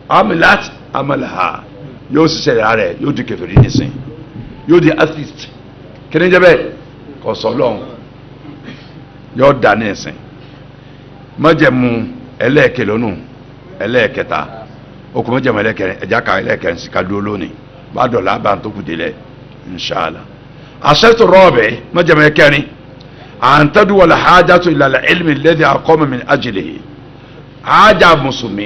amalat amalaha yóò ṣiṣẹ́ ìyá rẹ̀ yóò di kèfèrí nísìn yóò di atheist kíni jẹ́ bẹ́ẹ̀ kò sọ lọ́hùn yóò dà ní ẹ̀sìn májẹ̀mú ẹlẹ́ẹ̀kẹ́ lónù ẹlẹ́ẹ̀kẹta okùn májẹ̀mú ẹlẹ́ẹ̀kẹrin ẹ̀já ka ẹlẹ́ẹ̀kẹrin sí ká dúró lónìí bá dọ̀là bá ń tó kù délẹ̀ inṣàlá. àṣetò rọ́ọ̀bẹ̀ májẹ̀mú ẹlẹ́ẹ̀kẹrin àǹtẹ́dù wal hajatu ila al-ilmi alladhi aqama min ajlihi. Àjà mùsùlùmí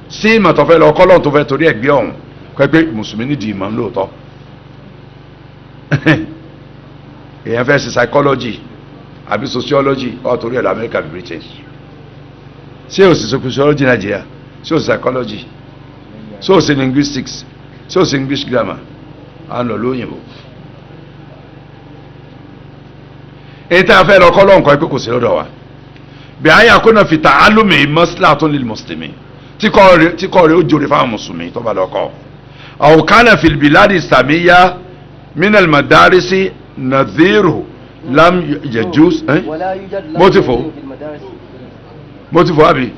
sí ìmọ̀tọ́fẹ́ lọ kọ́lọ́n tó fẹ́ torí ẹ̀gbẹ́ ọ̀hún pẹ́pẹ́ mùsùlùmí nídìí ìmọ̀ lóòótọ́. Èèyàn fẹ́ ṣe psychology àbí sociology ọ̀ torí ẹ̀ lọ America àbí Britain. Ṣé o sì sociology Nàìjíríà? Ṣé o sì psychology? Ṣé o sì linguistics? Ṣé o sì English grammar? À ń lọ lóyìnbó. Èyí tí a fẹ́ lọ kọ́lọ́n kọ́ ẹ pé kò sí lọ́dọ̀ wa. Bí àyà kó náà fi ta'allumi maslahatun lil muslimin tí kọ́ rẹ̀ ó jòrè fáwọn mùsùlùmí tó bá lọ kọ́. Aw kana fil biladi islamiyya min al madarisi nadhiru lam yajuz. mo ti fò àbí.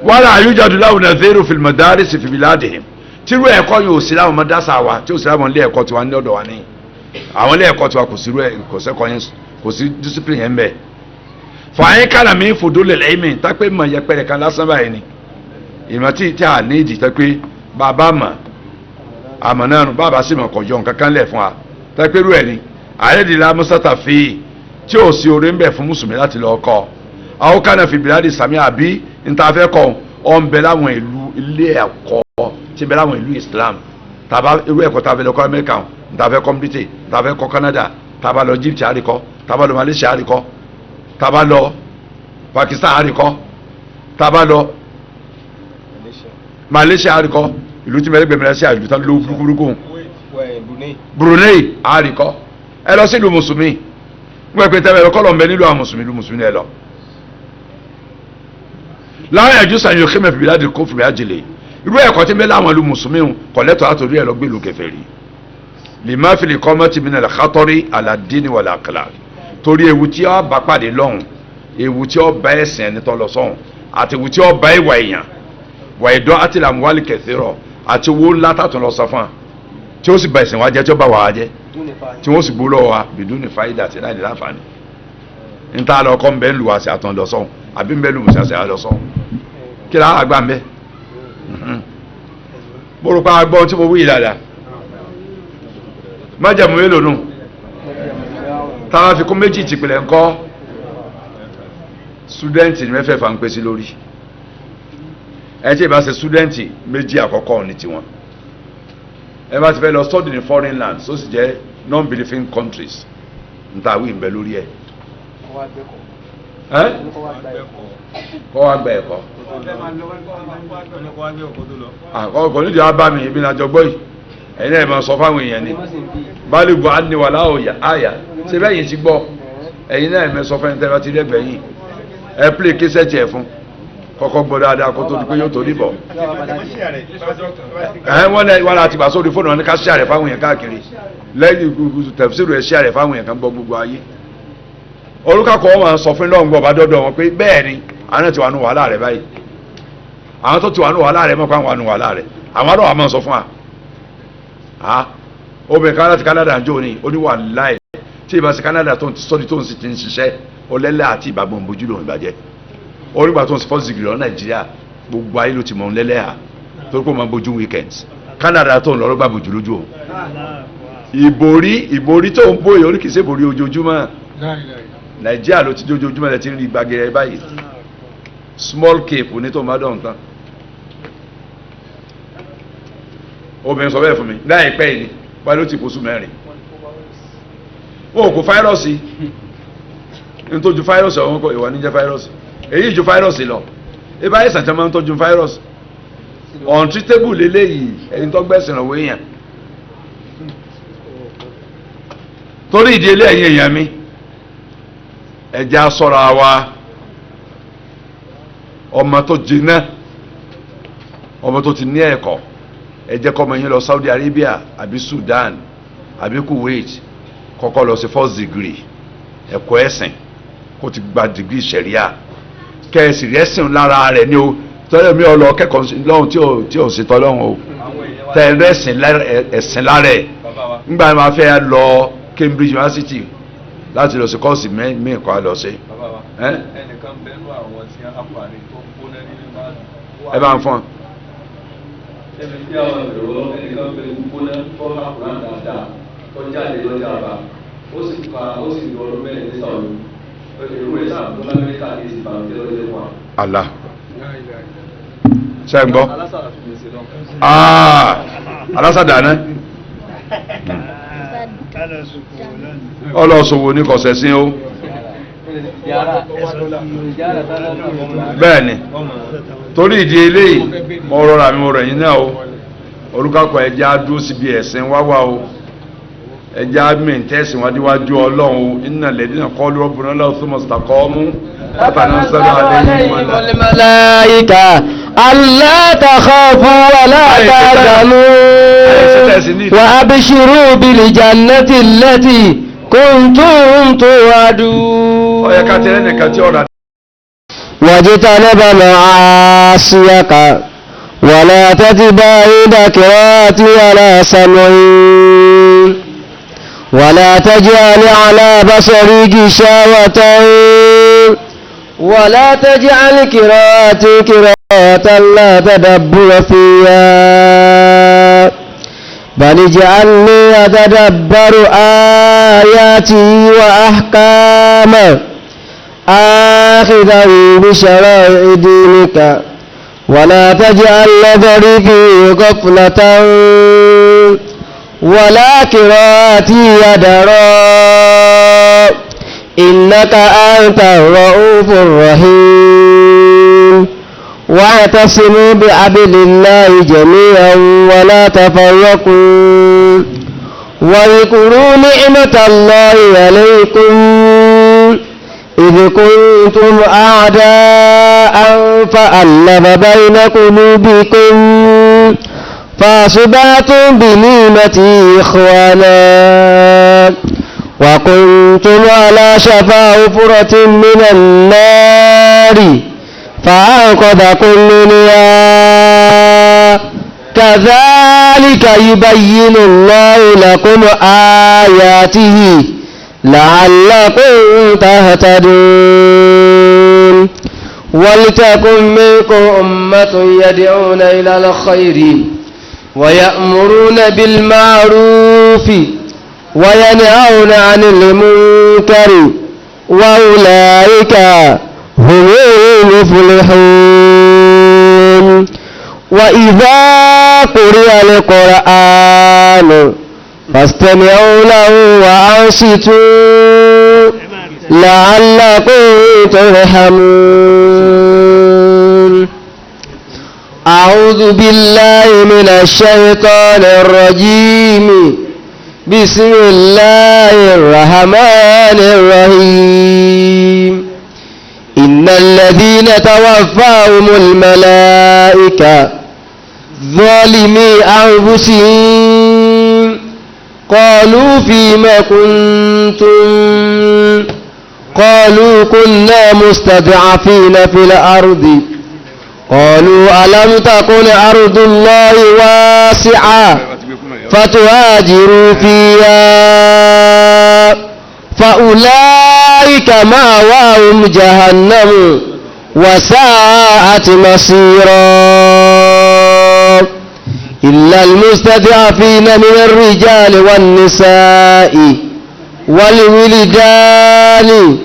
wala yujadu lahu nadhiru fil madarisi fi biladihim. Tírú ẹ̀kọ́ yóò sí láwọn madrasa wa tí ó sì láwọn ilé ẹ̀kọ́ tiwa ní ọ̀dọ̀ wa ní. Àwọn ilé ẹ̀kọ́ tiwa kò sí ẹ̀kọ́ yẹn kò sí discipline yẹn bẹ́ẹ̀. Fàáyín kàlà mi fòdó lẹ̀lẹ́ ìmì tápé mọ̀ yẹpẹrẹ kan lásán báyìí ni ìmọ̀ tí a ní ìdí tápé bàbá mọ̀ àmọ̀ náà nù bàbá sì mọ̀ kọ̀jọ́ nǹkan kan lẹ̀ fún wa tápé rú ẹ̀ ni àyẹ̀dìlá mọ́sátà fi tí ò sí orí ń bẹ̀ fún mùsùlùmí láti lọ kọ́ àwọn kànáà fi bìládì sàmì àbí ntàfẹ́ kọ́ ọ̀ ń bẹ láwọn ìlú ilé ẹ̀kọ́ tí bẹ láwọn ìlú Islam tàbá irú ẹ̀kọ́ tàbí lọ kọ́ Amẹ́ríkà ntàfẹ́ kọ́ Britain ntàfẹ́ kọ́ Canada tàbá lọ Egypt àríkọ́ tàbá lọ Malaysia àríkọ́ tàbá lọ Pakistan àríkọ́ tàbá lọ Malaysia àríkọ́ ìlú tí mẹ́lẹ́gbẹ̀ẹ́ Malaysia ìlú tán ló burúkú Brunei àríkọ́ ẹ lọ sí ìlú mùsùlùmí wọ́n pè tẹ́lẹ̀ lọ́kọ́ lọ́nbẹ nílùú àwọn mùsùlùmí ìlú mùsùlùmí ẹ lọ. láwọn ẹ̀jú sàn yóò kémẹ̀ fìbí láti kó fìbí àjèlè irú ẹ̀kọ́ tí mẹ́lẹ́ àwọn ìlú mùsùlùmí kọ̀lẹ́tọ̀ àtòrí ẹ̀ lọ gbé ìlú kèfèrí lima fili kọ́mọ́tì mi nàlẹ́ kátọ́rí aládìní wàlẹ́ àkàlà torí ewu tí ó bá pàdé lọ́hùn ewu tí ó bá ẹ̀sìn ẹni tó lọ sọ́hùn àti ewu tí ó bá ìwà èèyàn wà ìdọ́ àti làmúwálì kẹsìrọ̀ àti owó ńlá tàtún lọ sọ fún wa tí ó sì ba ẹ̀sìn wa jẹ́ tí ó bá wà á jẹ́ tí wọ́n sì gbó lọ́wọ́ wa bìdún ní fáyidà àti láì láǹfààní níta lọ kọ́ nbẹ́ ń lu àṣẹ àtàn lọ sọ́hùn àbí nbẹ́ lu àṣẹ àlọ sọ́hùn kí lára àgbà nbẹ́ mo rò pa agbọ́n tí mo wí dáadáa májàmú mélòó nù táwa fi kún méjì tìpìlẹ̀ ńkọ́ student ní mẹ́fẹ̀ẹ̀fà ń pè sí lórí ẹ tí ì bá ṣe student méjì àkọ́kọ́ ní tiwọn ẹ bá ti fẹ́ lọ study ní foreign lands ó sì jẹ́ non-believing countries ń ta àwìn bẹ lórí ẹ̀ kọ́ wá gba ẹ̀kọ́ àkọ́kọ́ nídìí wá bá mi ibi náà jọ gbọ́ yìí ẹ̀yin náà máa sọ fáwọn èèyàn ni bálùbọ̀ á ní wàhálà àyà ṣe bẹ́ẹ̀ yìí ti gbọ́ ẹ̀yin náà máa sọ fẹ́ni tẹ́ bá ti rẹ́gbẹ̀ẹ́ yìí ẹ pílè késẹ́tì ẹ̀ fún kọ́kọ́ gbọ́ dáadáa kó tó di pé yóò tó dìbọ̀ wọ́n láti gbà sórí fóònù wọn ní ká ṣíà rẹ̀ fáwọn èèyàn káàkiri lẹ́yìn tẹ̀fsíìrù ẹ̀ ṣíà rẹ̀ fáwọn èèyàn kan gbọ́ gbogbo ayé olùkàkọ́ wọn máa sọ fún lọ́hùn gbọ́ bá dọ́dọ̀ wọn pé bẹ́ẹ̀ ni àwọn ti wà nù wàhálà rẹ̀ báyìí àwọn tó ti wà nù wàhálà rẹ̀ mọ̀ pé àwọn wà nù wàhálà rẹ̀ àwọn àdó àwọn máa sọ fún wa obìnrin kan láti Canada ń jó ni oníwà láì tí ìbá sí Canada tó ń sọ́ọ́dí tó ń sì ti ń ṣiṣẹ́ ọlẹ́lẹ́ àti ìbágbọ́n bójú lòun ìbàjẹ́ onígbà tó ń sọ fọ́ọ̀sì gìrì lọ Nàìjíríà gbogbo ayé ló ti mọ̀ ń lẹ́lẹ́ à tó kó máa bójú weekends Canada tó ń lọ́rọ́ gbà bójú lójú òun ìborí tó ń bóyè orí kìí ṣe ìborí ojoojúmọ́ Nàìjíríà ló ti dé ojoojúmọ́ ẹ̀ ti rí gbàgẹ̀rẹ̀ báyìí small cape ní tó máa dọ̀ nǹkan obìnrin sọ bẹ́ẹ̀ fún mi láìpẹ́ yìí ni wáyé ló ti kóṣù mẹ́rin ó kò fáírọ́ọ̀sì ní tó ju fáírọ́ọ̀sì ọ̀hún kọ ìwà níjẹ́ fáírọ́ọ̀sì èyí ju fáírọ́ọ̀sì lọ ibà ẹ̀sán tí wọ́n máa ń tọ́jú fáírọ́ọ̀sì untreatable lélẹ́yìí ẹni tó gbẹ̀sìn ọ̀wọ́ èèyàn torí ìdí eléyìí èèyàn mi ẹja sọ̀rọ̀ wa ọmọ tó jiná ọmọ tó ti ní ẹ̀kọ́ ẹ jẹ́ kọ́ ọmọ yín lọ Saudi Arabia àbí Sudan àbí Kuwait kọ́kọ́ lọ sí first degree ẹ̀kọ́ ẹ̀sìn kó ti gba degree sẹ̀ríà kẹ́ẹ̀sì rẹ́sìn lára rẹ̀ ní o tọ́lẹ̀ mi ò lọ kẹ́kọ̀ọ́ lọ́hùn tí ò sì tọ́ lọ́hùn o tẹ́ rẹ́sìn ẹ̀sìn lára ẹ̀ nígbà máa fẹ́ lọ Cambridge University láti lọ sí kọ́ọ̀sì mí kọ́ lọ sí. ẹnìkan bẹnu àwọn tí a parí tó gbóná nínú máa ẹ bá ń fọ́n. ẹbí tí àwọn èrò ẹnìkan bẹ gbóná tó àkùrán dáadáa tó jáde lọ́jà bá ó sì lọ ọdún mẹ́rin ní sàwọn èrò ẹ̀ sáà tó lamẹ́ríkà ní ìsìnkà tí ó lé wọn. Allah ṣe ń gbọ́. alásàdà náà ọlọ́sọ̀wò ní kọ̀sẹ̀sìn o bẹ́ẹ̀ ni torí ìdí eléyìí mo rọra mi mo rẹ̀ yín náà o olùkàkọ̀ ẹja dúró síbi ẹ̀sìn wáwá o ẹja mẹ́ǹtẹ́sìn wájú ọlọ́run o innal ladina qalu rabbuna Allahu thumma istaqamu tatanazzalu alayhim الملائكة ألا تخافوا ولا تحزنوا وأبشروا بالجنة التي كنتم توعدون واجتنب معاصيك ولا تتبع ذكرات ولا سمعين ولا تجعل على بصرك غشاوة ولا تجعل قراءة لا تدبر فيها بل اجعلني أتدبر آياتي وأحكامه آخذا بشرائع دينك ولا تجعل نظري فيه غفلة ولا قراءتي يدرا إنك أنت الرؤوف الرحيم واعتصموا بحبل الله جميعا ولا تفرقوا واذكروا نعمة الله عليكم إذ كنتم أعداء فألف بين قلوبكم فأصبحتم بنعمته إخوانا وكنتم على شفا حفرة من النار فأنقذكم منها كذلك يبين الله لكم آياته لعلكم تهتدون ولتكن منكم أمة يدعون إلى الخير ويأمرون بالمعروف وينهون عن المنكر وأولئك هم المفلحون وإذا قرئ القرآن فاستمعوا له وأنصتوا لعلكم ترحمون أعوذ بالله من الشيطان الرجيم بسم الله الرحمن الرحيم إن الذين توفاهم الملائكة ظالمي أنفسهم قالوا فيما كنتم قالوا كنا مستضعفين في الأرض قالوا ألم تكن أرض الله واسعة فتهاجروا فيها فأولئك مأواهم جهنم وساءت مصيرا إلا المستضعفين من الرجال والنساء والولدان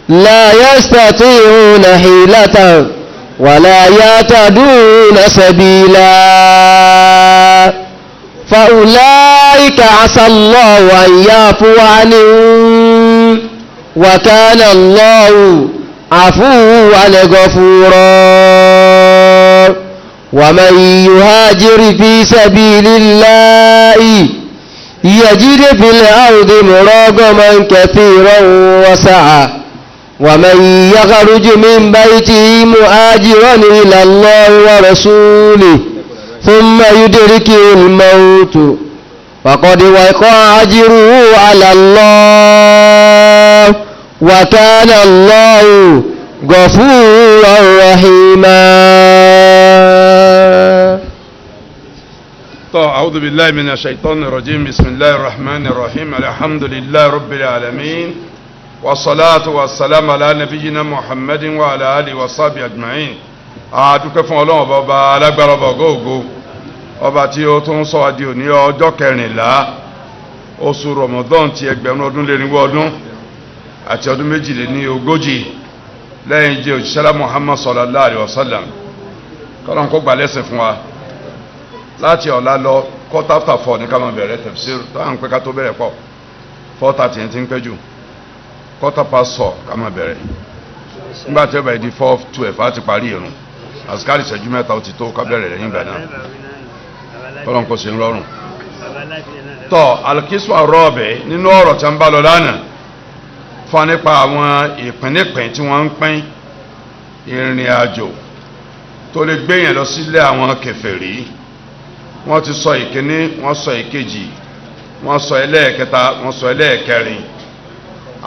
لا يستطيعون حيلة ولا يهتدون سبيلا فأولئك عسى الله أن يعفو عنهم وكان الله عفوا غفورا ومن يهاجر في سبيل الله يجد في الأرض مراغما كثيرا وسعة ومن يخرج من بيته مهاجرا إلى الله ورسوله ثم يدركه الموت فقد وقع أجره على الله وكان الله غفورا رحيما. أعوذ بالله من الشيطان الرجيم بسم الله الرحمن الرحيم الحمد لله رب العالمين والصلاة والسلام على نبينا محمد وعلى آله وصحبه أجمعين. adúpẹ́ fún Ọlọ́run ọba alágbára ọba ògo ọba tí ó tún sọ adé òní ọjọ́ kẹrìnlá oṣù Ramadan ti ẹgbẹ̀rún ọdún lérinwó ọdún àti ọdún méjìléníogójì lẹ́yìn jẹ́ òjíṣẹ́ Muhammad sallallahu alaihi wasallam. kọ́lọ́n kó gbà lẹ́sìn fún wa láti ọ̀la lọ quarter after 4 ní ká máa bẹ̀rẹ̀ tafsir tó à ń pẹ́ ká tó bẹ̀rẹ̀ pọ̀ 4:30 ti ń pẹ́ jù quarter past 4 ká máa bẹ̀rẹ̀ nígbà tí ó bá di 4:12 á ti parí irun àsìkárì ìṣẹ́jú mẹ́ta ó ti tó ká bẹ̀rẹ̀ lẹ́yìn ìgbà náà kọ́lọ́n kó ṣe ń rọrùn. tọ́ alikiswa rọ́ọ̀bẹ̀ nínú ọ̀rọ̀ tí a ń bá lọ lánàá fún nípa àwọn ìpínlẹ̀pín tí wọ́n ń pín ìrìn àjò tó lè gbéyàn lọ sílé àwọn kèfèrí. wọ́n ti sọ ìkíní wọ́n sọ ìkejì wọ́n sọ ẹlẹ́ẹ̀kẹta wọ́n sọ ẹlẹ́ẹ̀kẹrin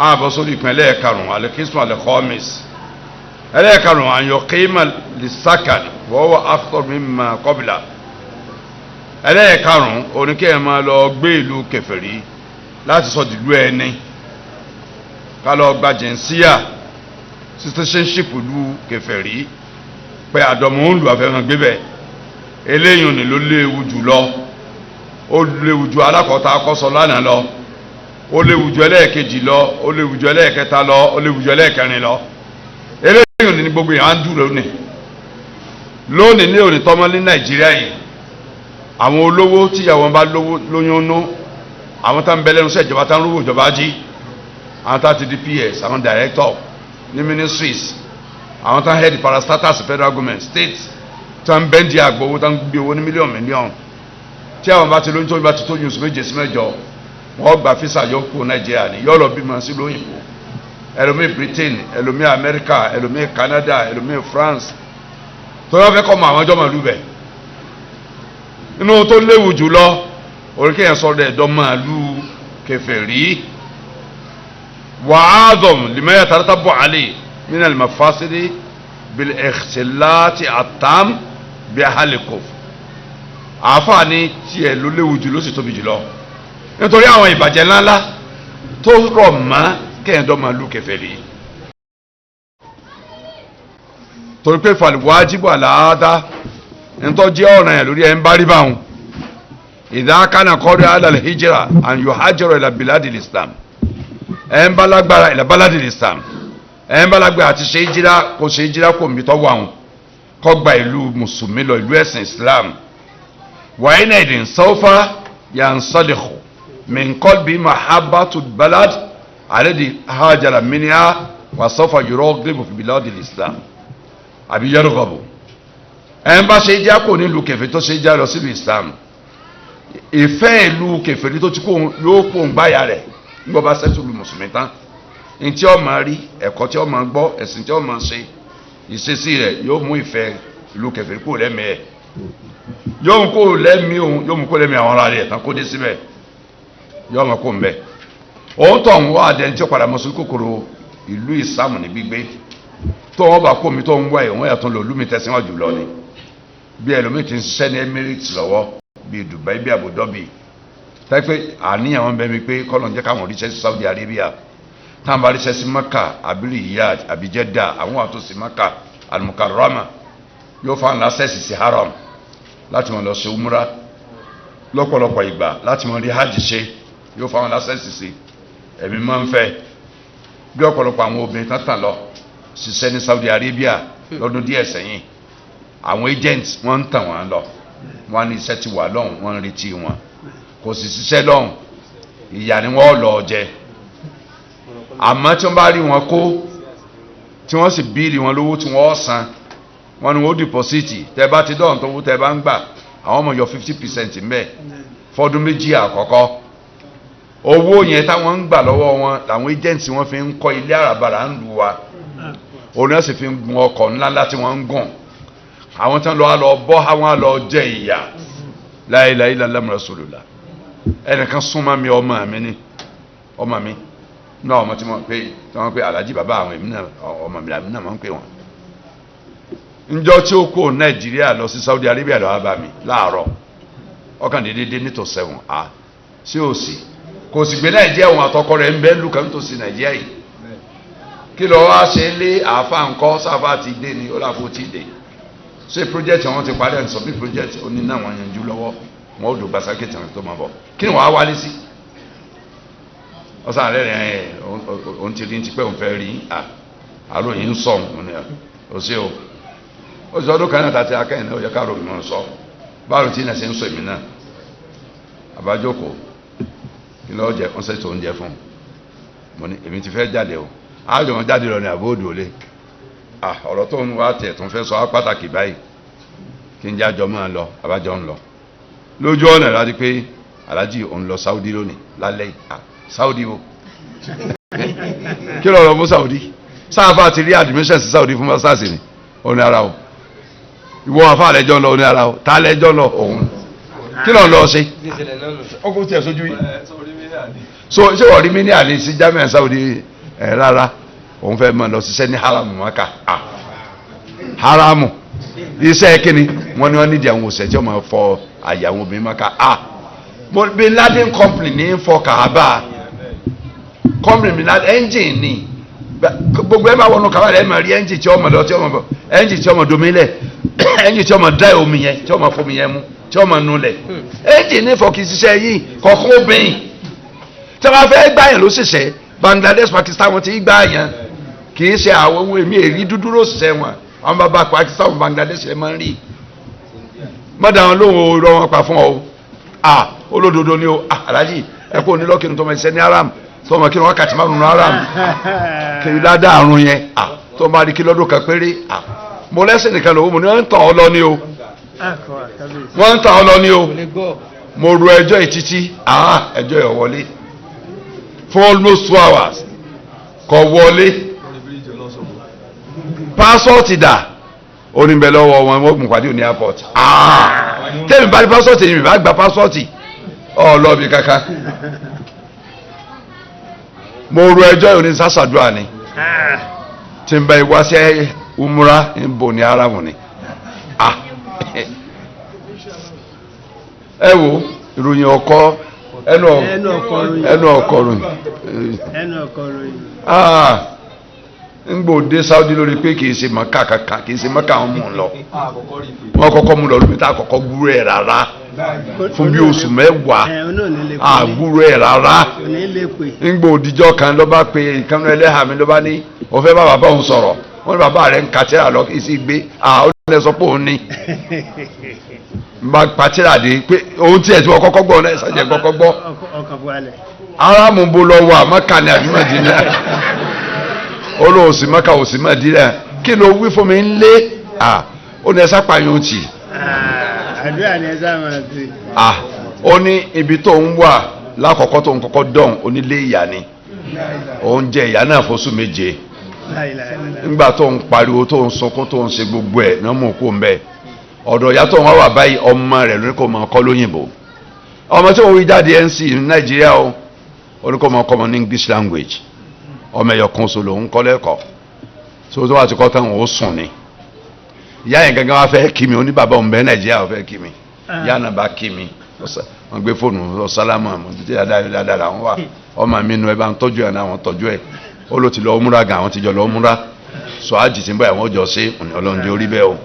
ààbọ̀ sórí ìpín ẹlẹ́ẹ̀karùn-ún alikiswa alekhomis ẹlẹ́ẹ̀karùn-ún àyọ̀kíma lisakan wọ́wọ́ after mímọ kọ́bìlà ẹlẹ́ẹ̀karùn-ún oníkẹ́ ẹ̀ máa lọ gbé ìlú kèfèrí láti sọ dìlú ẹni ká lọ gba jẹ̀nsíà citizenship ìlú kèfèrí pé àdọ̀mọ̀ ń lù àfẹ́ràn gbé bẹ́ẹ̀ eléyìn ni ló léwu jù lọ ó léwu jù alákọ̀ọ́ta akọ́sọ lánàá lọ ó léwu jù ẹlẹ́ẹ̀kejì lọ ó léwu jù ẹlẹ́ẹ̀kẹta lọ ó léwu jù ẹlẹ́ẹ̀kẹrin lọ eléyìn ni gbogbo yẹn á ń dùn lónìí ní òní tọ́mọ́ ní Nàìjíríà yìí àwọn olówó tíyàwó bá lówó lóyún nú àwọn tá ń bẹ lẹ́nu iṣẹ́ ìjọba tá ń rówó ìjọba jí àwọn tá ti di PS àwọn director ní ministries àwọn tán head parastatals federal government state tán bẹ́ndì àgbò owó tán gbé owó ní mílíọ̀nù tí àwọn bá ti lóyún tó bá ti tó yún oṣù méje sí mẹ́jọ wọ́n gba fisa yọ kó nàìjíríà ni yọ lọ bímọ sí lóyìnbó ẹlòmíì Britain ẹlòmíì America ẹlòmíì Canada ẹlòmíì France tó yọ fẹ́ kọ́ mọ àwọn ọjọ́ màlúù bẹ̀ inú tó léwu jùlọ oríkèyàn sọ̀rọ̀ ẹ̀dọ́ màlúù kèfèrí wàhádùn lìmẹ́yà tààtà bọ̀ àlè nínú àlùmọ̀fásídì bíi ẹ̀xẹ̀láti àtàm bíi àhálẹ̀kọ̀ àáfàá ní tiẹ̀ ló léwu jù ló sì tóbi jùlọ nítorí àwọn ìbàjẹ́ ńláńlá tó rọ̀ mọ́ kẹ́hìndọ́ màlúù kèfèrí torí pé fàlùwájibù àlàáda ntọ́jú ọ̀ràn yẹn lórí ẹ̀ ń bá rí báwọn ìdá kánà kọ́rí alàlẹ́ hijira and you hajjọ́rọ̀ ìlà biladil Islam ẹ̀ ń balagbara ìlà baladil Islam ẹ̀ ń balagbara àti ṣe hijira kò ṣe hijira kò mí tọ́wọ́ àwọn kọ́ gba ìlú mùsùlùmí lọ ìlú ẹ̀sìn Islam wàyí náà ìdìn sọ́fà yà ń sọ́dẹ̀kọ̀ mìǹkọ́ bí mahabbatu balad àlẹ́dì hajara mìíníà wà sọ́fà yọrọ gbẹ̀bù fi biladil Islam àbí yọrọ gọ̀bù ẹ̀ ń bá ṣe hijira kò ní ìlú kẹfẹ́ tó ṣe hijira lọ sílùú Islam ìfẹ́ ìlú kèfèrí tó ti kó yóò kó ń gbáyà rẹ̀ nígbà bá sẹ́tù lu mùsùlùmí tán ní tí ó máa rí ẹ̀kọ́ tí ó máa gbọ́ ẹ̀sìn tí ó máa ṣe ìṣesí rẹ̀ yóò mú ìfẹ́ ìlú kèfèrí kó lẹ́mìí ẹ̀ yóò mú kó lẹ́mìí òun yóò mú kó lẹ́mìí àwọn ará rẹ̀ tán kó dé síbẹ̀ yóò mú kó ń bẹ̀ òun tó ń wá adẹ́ni tí ó padà mọ́sùn kòkòrò ìlú ìsàmù ní gbígbé tó wọn bá kó mi tó ń wá ẹ̀ wọ́n yàtọ̀ lò lúmi tẹ̀síwájú lọ ni bí ẹlòmíì ti ń ṣiṣẹ́ ní Emirates lọ́wọ́ bíi Dubai bíi Abu Dhabi tẹ́pẹ́ àníyàn wọn bẹ mi pé kọ́lọ̀ ń jẹ́ káwọn oríṣẹ́ sí Saudi Arabia táwọn bá ríṣẹ́ sí Maka àbí Riyadh àbí Jeddah àwọn àtò sí Maka Al-Mukarrama yóò fa ńlá sẹ́ẹ̀sì sí haram láti wọn lọ sí umra lọ́pọ̀lọpọ̀ ìgbà láti wọn rí hajj ṣe yóò fa ńlá sẹ́ẹ̀sì sí ẹ̀mí máa ń fẹ́ bí ọ̀pọ̀lọpọ̀ àwọn obìnrin tán lọ ṣiṣẹ́ ní Saudi Arabia lọ́dún díẹ̀ sẹ́yìn àwọn agents wọ́n ń tàn wọ́n lọ wọ́n ní iṣẹ́ ti wà lọ́hùn wọ́n ń retí wọn kò sì ṣiṣẹ́ lọ́hùn ìyà ni wọ́n lọ jẹ àmọ́ tí wọ́n bá rí wọn kó tí wọ́n sì bíìlì wọn lówó tí wọ́n san wọ́n ní wọ́n dìpọ́sìtì tẹ́ bá ti dọ̀hùn tó wú tẹ́ bá ń gbà àwọn ọmọ yọ 50% mbẹ́ fọdún méjì àkọ́kọ́ owó yẹn táwọn ń gbà lọ́wọ́ wọn làwọn agents wọn fi ń kọ́ ilé àràbàrà ń lu wa òun náà sì fi ń gun ọkọ̀ ńlá láti wọ́n ń gùn àwọn tí wọ́n lọ bọ́ àwọn lọ jẹ ìyà la ilaha illallah rasulullah ẹnìkan súnmọ́ mi ọmọ mi náà ọmọ tí wọ́n pè alájí bàbá àwọn èmi náà ọmọ mi náà máa ń pè wọ́n njọ́ tí ó kó Nàìjíríà lọ sí Saudi Arabia lọ́wọ́ bá mi láàárọ̀ ọkàn dédé nítò 7 sí òsì kò sì gbé Nàìjíríà òun àtọkọ rẹ̀ ń bẹ́ lùkà nítòsí Nàìjíríà yìí kí lọ wá ṣe lé àáfà ńkọ́ sáfà ti dé ni ó láfó ti dé ṣe project wọn ti parí ẹ̀ submit project ó ní náà wọ́n yanjú lọ́wọ́ wọn ó dùn gbàsákè tí wọ́n tó máa bọ̀ kí ni wọ́n á wálé sí ọ̀sán rẹ̀ rẹ̀ òun ti rí ní tipẹ́ òun fẹ́ rí àrò yìí ń sọ òun ni ó ṣe o ó sọ ọdún kan náà tàti akẹ́yìn náà ó yẹ káàrò ìmọ̀ sọ báàrò tí náà ṣe ń sọ èmi náà àbájókò kí lọ́ọ́ jẹ wọ́n ṣètò oúnjẹ fún mo ní èmi ti fẹ́ jáde o àjọ wọn jáde lọ ní àbóòdù olè ọ̀rọ̀ tó ń wá tẹ̀ tó ń fẹ́ sọ pàtàkì báyìí kí n jájọ máa lọ àbájọ ń lọ lójú ọ̀nà láti pé alájì òun lọ Saudi lónìí lálẹ́ Saudi o kí lọ́rọ̀ mú Saudi sáfà ti rí admission sí Saudi fún masters ni ó ní ara o ìwọ àfa lẹ́jọ́ lọ ó ní ara o ta lẹ́jọ́ lọ òun kí lọ́ọ̀ lọ ṣe ọkùnrin tiẹ̀ sójú yìí so ṣé wọ́n rí mi ní àlè sí jamiu Saudi rárá òun fẹ́ mọ̀ lọ ṣiṣẹ́ ní haramu maka haramu iṣẹ́ kíni wọ́n ní wọ́n nídìí àwọn òṣèṣẹ́ tí wọ́n máa fọ àyà àwọn obìnrin maka Bin Laden company ní fọ Kaaba company Bin Laden engine ni gbogbo ẹ bá wọnú Kaaba ẹ máa rí engine tí wọ́n máa lọ tí wọ́n máa bọ̀ engine tí wọ́n máa domi lẹ̀ engine tí wọ́n máa dá omi yẹn tí wọ́n máa fomi yẹn mu tí wọ́n máa nu lẹ̀ engine ní fọ kì í ṣiṣẹ́ yìí kọ̀ọ̀kan obìnrin tí wọ́n fẹ́ gbá yẹn ló ṣiṣẹ́ Bangladesh Pakistan wọn ti gbá yẹn kì í ṣe àwọn ohun èmi èrí dúdú ló ṣiṣẹ́ wọn àwọn bàbá Pakistan Bangladesh ẹ máa ń rí mọ́dà wọn lóhùn ọ̀rọ̀ wọn pa fún ọ olódodo ni o alájì ẹ kó onílọ́kìnrin tó máa ṣiṣẹ́ ní haram tó máa kí wọn wákàtí márùn-ún haram kiri ládàá àrùn yẹn tó bá rí kí lọ́dún kan péré mo lẹ́sìn nìkan lòun mo ní wọ́n ń tàn ọ́ lọ ní o wọ́n ń tàn ọ́ lọ ní o mo ro ẹjọ́ yìí títí ẹjọ́ yìí wọlé for almost 2 hours kò wọlé pásọ̀tì dà oníbẹ̀ lọ́wọ́ wọn wọ́n mú pàdé òní airport tẹ́mi bá ní pásọ̀tì èmi bá gba pásọ̀tì ọlọ́ọ̀bì kankan mo ro ẹjọ́ yìí ní sásàdúrà ni tí n bá wá sí umura ń bò ní aramu ni ẹ wo ìròyìn ọkọ ẹnu ọkọ ròyìn ngbò dé Saudi lórí pé kìí ṣe mọ́kà kankan kìí ṣe mọ́kà wọn mú un lọ wọn kọ́kọ́ mú un lọ lómi tá a kọ́kọ́ gbúrò ẹ̀ rárá fún bí oṣù mẹ́wàá àgbúrò ẹ̀ rárá ngbò òdìjọ́ kan ló bá pe ìkànnì ẹlẹ́hàá mi ló bá ní òfẹ́ bá bàbá òun sọ̀rọ̀ wọ́n ní bàbá rẹ̀ ń kàtẹ́rà lọ kì í sì gbé ó lè sọ pé òun ní bá pàtẹ́rà dé pé òun tiẹ̀ tí wọ́n kọ́kọ́ gbọ́ ọ̀nà ìsàjẹ́ kọ́kọ́ gbọ́ aráàmù bó lọ wà mọ́kà ní àdúmọ̀dínà olóòsì mọ́kà òsì mọ́dínà kí ló wí fún mi ń lé ó ní ẹsẹ̀ pààyàn tì àdúrà ni ẹsẹ̀ máa ti. ó ní ibi tó ń wà lákọ̀ọ́kọ́ tó ń kọ́kọ́ dọ̀hún onílé ìyá ni òun jẹ ìyá náà fóṣù méje nígbà tó ń pariwo tó ń sunkún tó ń ṣe gbogbo ẹ̀ náà mú kó ń bẹ́ẹ̀ ọ̀dọ̀ ìyá tó ń wá báyìí ọmọ rẹ̀ lórí kò mọ̀ ọkọ́ lóyìnbó ọmọ tí òun rí jáde NC ní Nàìjíríà ó ní kò mọ̀ ọkọ́ mọ̀ ní English language ọmọ ẹ̀yọ̀ kan so lòun kọ́ lẹ́kọ̀ọ́ so tó wà ti kọ́ tán ó sùn ni ìyá yẹn gangan wá fẹ́ kí mi ó ní bàbá òun bẹ́ẹ̀ Nàìjíríà ó fẹ́ kí mi ìyá náà bá kí mi wọ́n gbé fóònù sálámà mo ti dáadáa làwọn wà ọmọ mi nu ẹ bá ń tọ́jú ẹ̀ náà wọ́n tọ́jú ẹ̀ ó ló ti lọ múra gan àwọn ti jọ lọ múra sọ àjì tí ń bọ̀ àwọn jọ sí Ọlọ́run jẹ́ orí bẹ́ẹ̀ o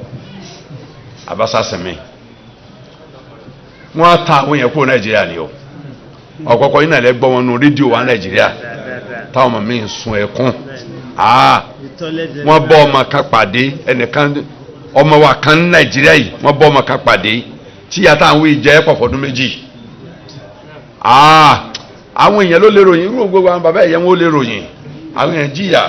abasasẹ̀mí wọ́n ta àwọn yẹn kúrò Nàìjíríà ni o ọ̀kọ̀ọ̀kọ̀ yìí náà lẹ́ gbọ́ wọn nu rédíò wa Nàìjíríà táwọn ọmọ mi ń sun ẹkún wọ́n bọ́ ọmọ kan pàdé ẹnìkan ọmọ wa kan ní Nàìjíríà yìí wọ́n bọ́ ọmọ kan pàdé tí yàtọ̀ àwọn ìjẹ́ pọ̀ fọdún méjì àwọn èèyàn ló lè ròyìn irú gbogbo àwọn bàbá ẹ̀yẹ wọn ó lè ròyìn àwọn èèyàn jìyà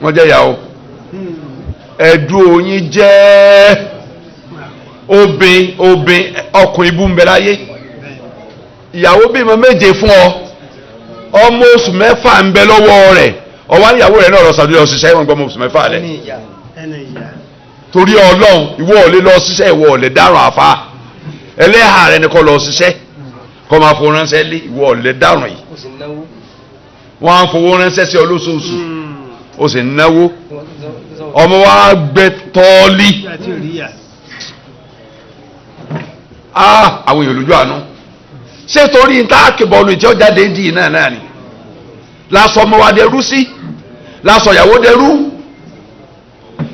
wọ́n jẹ́ ìyàwó ẹ̀dùn òyìn jẹ́ obìn ọkùnrin ibú ń bẹ láyé ìyàwó bímọ méje fún ọmọ oṣù mẹ́fà ń bẹ lọ́wọ́ rẹ̀ ọwọ́ ìyàwó rẹ̀ náà lọ sàdúrà lọ ṣiṣẹ́ ìwọ̀n gbọmọ oṣù mẹ́fà rẹ̀ torí Ọlọ́run ìwọ ò lè lọ ṣiṣẹ́ ìwọ ò lè dárùn àfa ẹlẹ́hà rẹ̀ ni kò lọ ṣiṣẹ́ kò máa fowó ránṣẹ́ lé ìwọ ò lè dárùn yìí wọ́n á fowó ránṣẹ́ sí ọ lóṣooṣù ó sì náwó ọmọ wa gbẹ tọ́ọ́lì àwọn èèyàn lójú àánú ṣé torí ní táàkì bọ́ọ̀lù tí ó jáde ń di náà ni lásọ ọmọ wa dẹrú sí lásọ ìyàwó dẹrú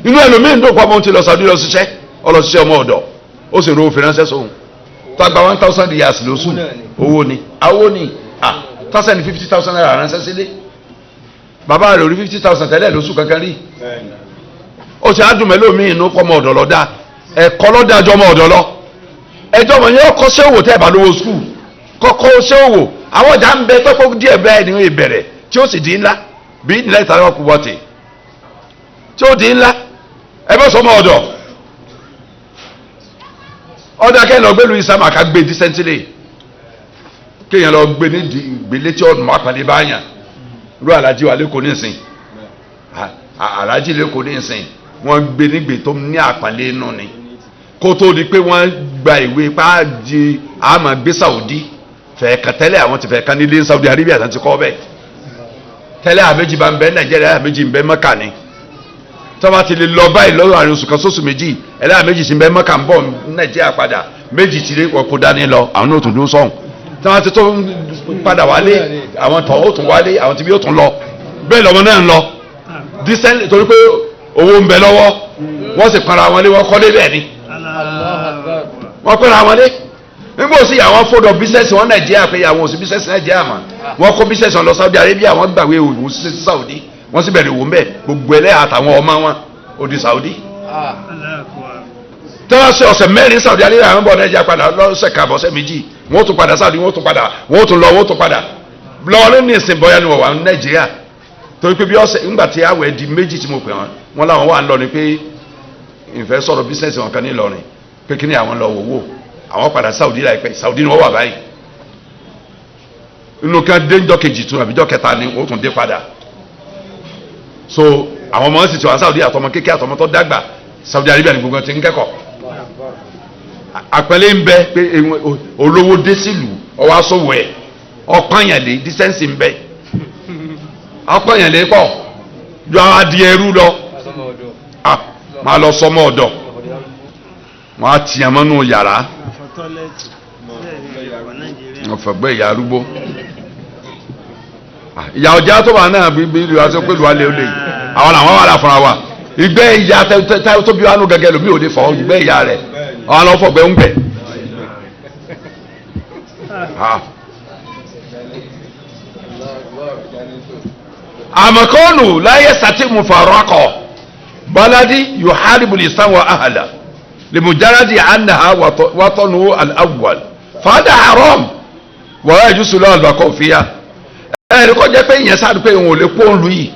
inú ẹlòmíín dùn pọ́nmọ́ ti lọ sàdúrà lọ ṣiṣẹ́ ọlọ́ṣiṣẹ́ ọmọ ọ̀dọ̀ ó sì ro òfin ránṣẹ́ sóhun tó àgbà 1,000 years lóṣù owó ni 1,050 naira ránṣẹ́ sílé bàbá rẹ̀ orí 50,000 tẹ́lẹ̀ lóṣù kankan rí ó ti ádùn mẹ́lòmíín inú pọ́nmọ́ ọ̀dọ̀ lọ́dá ẹ̀kọ́ lọ́dá ẹjọ́ ọmọ ọ̀dọ̀ lọ ẹjọ́ ọmọ yẹn kọ́ ṣé òwò tẹ́ ẹ̀ bá lówó skul kọ́kọ́ ṣé òwò àwọn ọjà ń bẹ tọ́pọ̀ díẹ̀ bẹ́ẹ̀ ni wọ́n ìbẹ̀rẹ̀ tí ó sì di ńlá bí nílẹ̀ ìtàlẹ́ ọkùnrin wọ́tì tí ó di ńlá ẹ bẹ́ sọmọ ọ̀dọ̀ ọ̀dọ̀ akẹ́yìn lọ gbẹ́lu isama ká gbé dísẹ́ntìlẹ̀ kéèyàn lọ gbé ní ìgbélé tí ọ̀nà àpàlẹ́ báyà ru alájí wa lẹ́kọ̀ọ́ ní ìsìn alájí lẹ́kọ̀ọ́ ní ìsìn wọ́n gbé nígbè tó ní àpàlẹ́ inú ni kó tó di pé wọ́n gba ìwé pàdé àmọ́ gbé Saudi fẹ̀ẹ̀kan tẹ́lẹ̀ àwọn ti fẹ̀ẹ̀kan nílé Saudi Arabia àti ti kọ́ bẹ́ẹ̀ tẹ́lẹ̀ àméjì bá ń bẹ Nàìjíríà àméjì ń bẹ Mẹ́kà ni tọ́ba ti lè lọ báyìí lọ́wọ́ àrin oṣù kan sóṣù méjì ẹlẹ́yà méjì ti ń bẹ Mẹ́kà ń bọ̀ Nàìjíríà padà méjì ti lé ọkọ̀ dání lọ àwọn náà tún dún sọ́hùn tọ́ba ti tó padà wálé àwọn tó ó tún wálé àwọn tí bí ó tún lọ bẹ́ẹ̀ lọ́mọ náà ń lọ dísẹ́ńtì torí pé owó ń bẹ lọ́wọ́ wọ́n sì para wọn lé wọ́n kọ́lé bẹ́ẹ̀ ni wọ́n pẹ́ra wọn lé nígbà òsì àwọn fọ́dọ̀ bísẹ́sì wọn Nàìjíríà pé àwọn òsì bísẹ́sì Nàìjíríà mà wọ́n kó bísẹ́sì wọn lọ Saudi Arabia wọ́n gbàgbé òwò sí Saudi wọ́n sì bẹ̀rẹ̀ òwò ń bẹ̀ gbogbo ẹlẹ́yà àtàwọn ọmọ wọn odi Saudi. tẹ́wọ́n ṣe ọ̀sẹ̀ mẹ́rin Saudi Arabia àwọn bọ̀ Nàìjíríà padà lọ́sẹ̀ kàbọ̀ ọ̀sẹ̀ méjì wọ́n tún padà Saudi wọ́n tún padà wọ́n tún lọ wọ́n tún padà lọ́ọ̀rẹ́ ní ìsìn bọ́yá ni wọ́n wà ní Nàìjíríà torí pé bí ọ̀sẹ̀ ńgbà tí àwẹ̀ di méjì tí mo pè wọ́n láwọn wà ń lọ ni pé ìfẹ́ sọ̀rọ̀ bísíǹsì wọn kan ní Ìlọrin pé kí ni àwọn lọ wò àwọn padà Saudi láìpẹ́ Saudi ni wọ́n wà báyìí inú kan dé ńjọ́ kejì tún àbíjọ́ kẹta ni wọ́n tún dé padà so àwọn ọmọ sì ti wà Saudi àtọmọ kékeré àtọmọ tó dàgbà Saudi Arabia ni gbogbo ti ń kẹ́kọ̀ọ́ àpẹẹlẹ ń bẹ pé olówó dé sílùú ọwọ́ aṣọ́wọ́ ẹ̀ ọ̀páyànlé dísẹ́ǹsì ń bẹ ọ̀páyànlé pọ̀ jọ adìẹ ẹrú lọ máa lọ sọmọ ọ̀dọ̀ wọn á tìyàn mọ́nú yàrá ọ̀fọ̀gbẹ́ ìyá arúgbó ìyá ọjà tó wà náà bí ìlú aṣọ pẹ̀lú alẹ́ olè yìí àwọn làwọn wà láfọ̀ra wa ìgbẹ́ ìyá tó bí wàánu gẹ́gẹ́ lómi ò lè fọ́ ìgbẹ́ ìyá rẹ̀ àwọn làwọn fọ̀gbẹ́ ń bẹ̀. àmọ̀kọ́nù láyé sátìmù farakọ̀ baladi yuharibu lisan wa ahala limujaradi annaha watanu al-awwal fada haram wàá yajusu lahu al-baqa'u fiha. ẹ̀rí kọ́ jẹ́ pé ìyẹn sáré pé òun ò lè kó ń lu yìí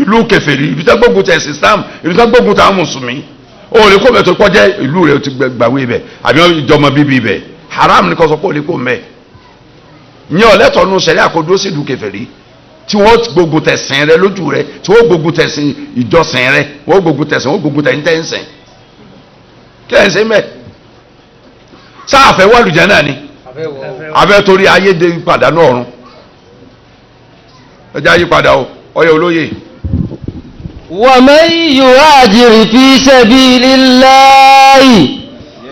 ìlú kèfèrí ìlú tó gbógun tẹ̀ Islam ìlú tó gbógun tẹ̀ àwọn mùsùlùmí òun ò lè kó bẹ̀ tó kọ́ jẹ́ ìlú rẹ̀ ti gbàwé bẹ̀ àbí ìjọmọ bíbí bẹ̀ haram ni kò sọ pé ò lè kó mẹ́ ìyẹn ọ̀lẹ́tọ̀ọ́nù sẹ̀rí àkójọ sí ìlú kèfèrí tí wọ́n gbógun tẹ̀ sìn rẹ lójú rẹ tí wọ́n gbógun tẹ̀ sìn ìjọsìn rẹ wọ́n gbógun tẹ̀ sìn wọ́n gbógun tẹ̀ ń tẹ̀ ń sìn kí ẹ̀ ń sìn mẹ́ sáàfẹ́ wọ́ọ̀lùjẹ́ náà ni abẹ́ torí ayé dé pàdánù ọ̀run ẹjá yí padà ọyẹ olóyè. ومن يهاجر في سبيل الله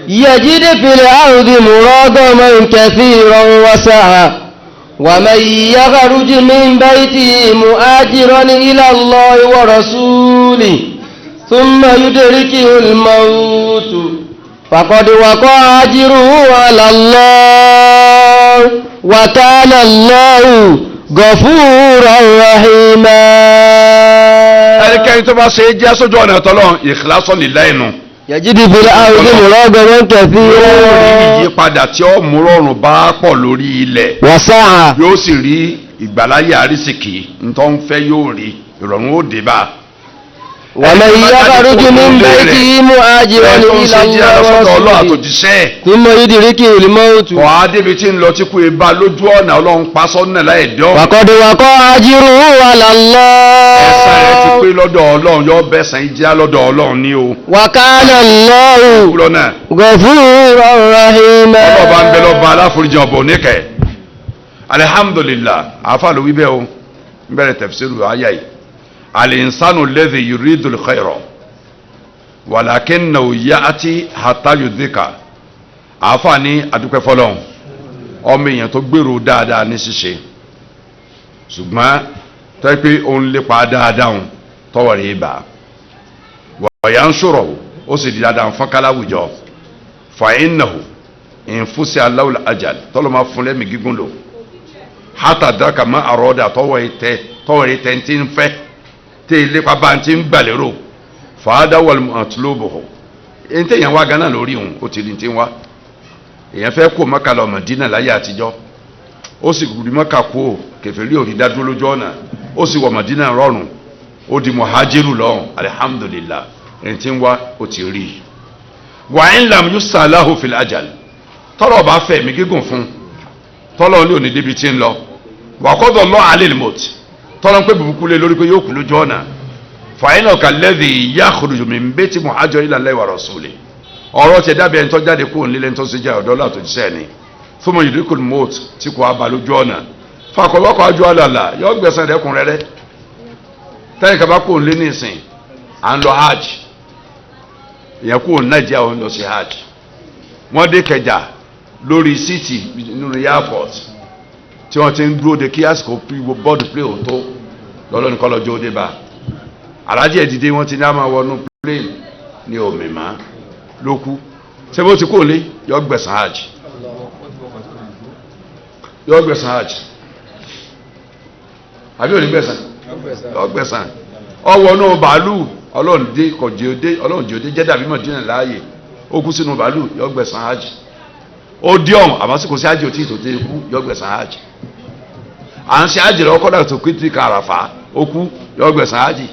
يجد في الأرض مراغما كثيرا وسعا ومن يخرج من بيته مهاجرا إلى الله ورسوله ثم يدركه الموت فقد وقع أجره على الله وكان الله gọ̀fúrà rahima. ẹnikẹ́ni tó bá ṣe é jẹ́ sójú ọ̀nà tọ́lọ́ ikhlasan lillahi nù. yajidu fil ardi muragaman kathira. yóò rí ìyípadà tí ó mú rọrùn bá pọ̀ lórí ilẹ̀. wasa'a. yóò sì rí ìgbàláyé àrísìkì ntọ́ ń fẹ́ yóò rí ìrọ̀rùn ó dé bá. ومن يخرج من بيته مهاجرا إلى الله ورسوله ثم يدركه الموت wàá débi tí ń lọ tí kò ì bá lójú ọ̀nà ọlọ́run pa sọ́nà láì dán. وقد وقع أجره على الله. ẹ̀san rẹ̀ ti pé lọ́dọ̀ ọlọ́run yóò bẹ̀sán ìjà lọ́dọ̀ ọlọ́run ní o. وكان الله غفورا رحيما. ọlọ́ba ń bẹ lọ́ba aláforíjì ọ̀bọ̀ oníkẹ́. alihamdulilah àáfà ló wí bẹ́ẹ̀ o ń bẹ̀rẹ̀ tafsiru àyà yìí. الإنسان الذي يريد الخير ولكنه يأتي حتى يدرك àfààní àdúpẹ́ fọlọ́hún ọmọ èèyàn tó gbèrò dáadáa ní ṣíṣe ṣùgbọ́n tó yẹ pé òun lépa dáadáa òun tọwọ́ rẹ̀ bá wọ̀nyá ń ṣòro ó sì di dáadáa fún káláwùjọ fàáyínnahu ìfúnṣẹ́ aláwùl ajal tọ́lọ́ máa fún lẹ́mìí gígùn lò hátà dáka má àrọ́dà tọwọ́ rẹ̀ tẹ́ ń tí ń fẹ́ tẹ ilé pàbá ti ń gbàlérò fàádà wọlé àtúlóbò ẹni tẹ̀yàn wá gánà lórí òun ó ti di ti wá èèyàn fẹ́ kó Mákà lọ Mádínà láyé àtijọ́ ó sì rí Mákà kó kèfèrí òrí dádúró lójú ọ̀nà ó sì wọ Mádínà rọrùn ó di muhajiru lọ́hùn alihamudulilá ẹni tí ń wá ó ti rí i wàá lam yusalahu fil ajal tọ́lọ̀ bá fẹ́ mi gígùn fún tọ́lọ̀ ní òní débi tí ń lọ wàkọ́dọ̀ lọ́ alẹ́ mọ́tì tọ́lọ́ pé bùbùkú lé lórí pé yóò kú lójú ọ̀nà fàyínà kàlẹ́dì yakhruju min bayti muhajiran ila Allahi wa rasuli ọ̀rọ̀ tẹ dábẹ́ ẹni tó jáde kúrò nílé ẹni tó ṣe jẹ́ ọ̀dọ́ látò jíṣẹ́ ni thumma yudrikul maut tí kò abà lójú ọ̀nà fakọ̀wọ́kọ̀ ajú àlàlà yọ gbẹ̀sán rẹ̀ kúnrẹ́rẹ́ tẹ́yìn kaba kúrò nílé ní ìsìn à ń lọ hajj ìyẹn kúrò Nàìjíríà wọn lọ sí hajj wọ́n dé Kẹjà lórí síìtì nínú airport tí wọ́n ti ń dúró de kí àsìkò bọ́ọ̀dù plé ò tó lọ́lọ́ni kọ́ lọ́jọ́ òde bá alájẹ́ ìdíje wọ́n ti ní àmà wọnú plane ní òmìnira ló kú ṣé bó ti kó lé yọ gbẹ̀sán hajj àbí òní gbẹ̀sán yọ gbẹ̀sán ọwọ́ náà bàálù ọlọ́run jẹ́ òde jẹ́ dàbí Mádínà láàyè ó kú sínú bàálù yọ gbẹ̀sán hajj ó dí ọ̀hún àmọ́ sí kò sí hajj òtí ìtòtí ikú yọ gbẹ̀sán hajj à ń ṣe ájì lọ́wọ́ kọ́dà tó kété kan àràfà ó kú yọ gbẹ̀sán ájì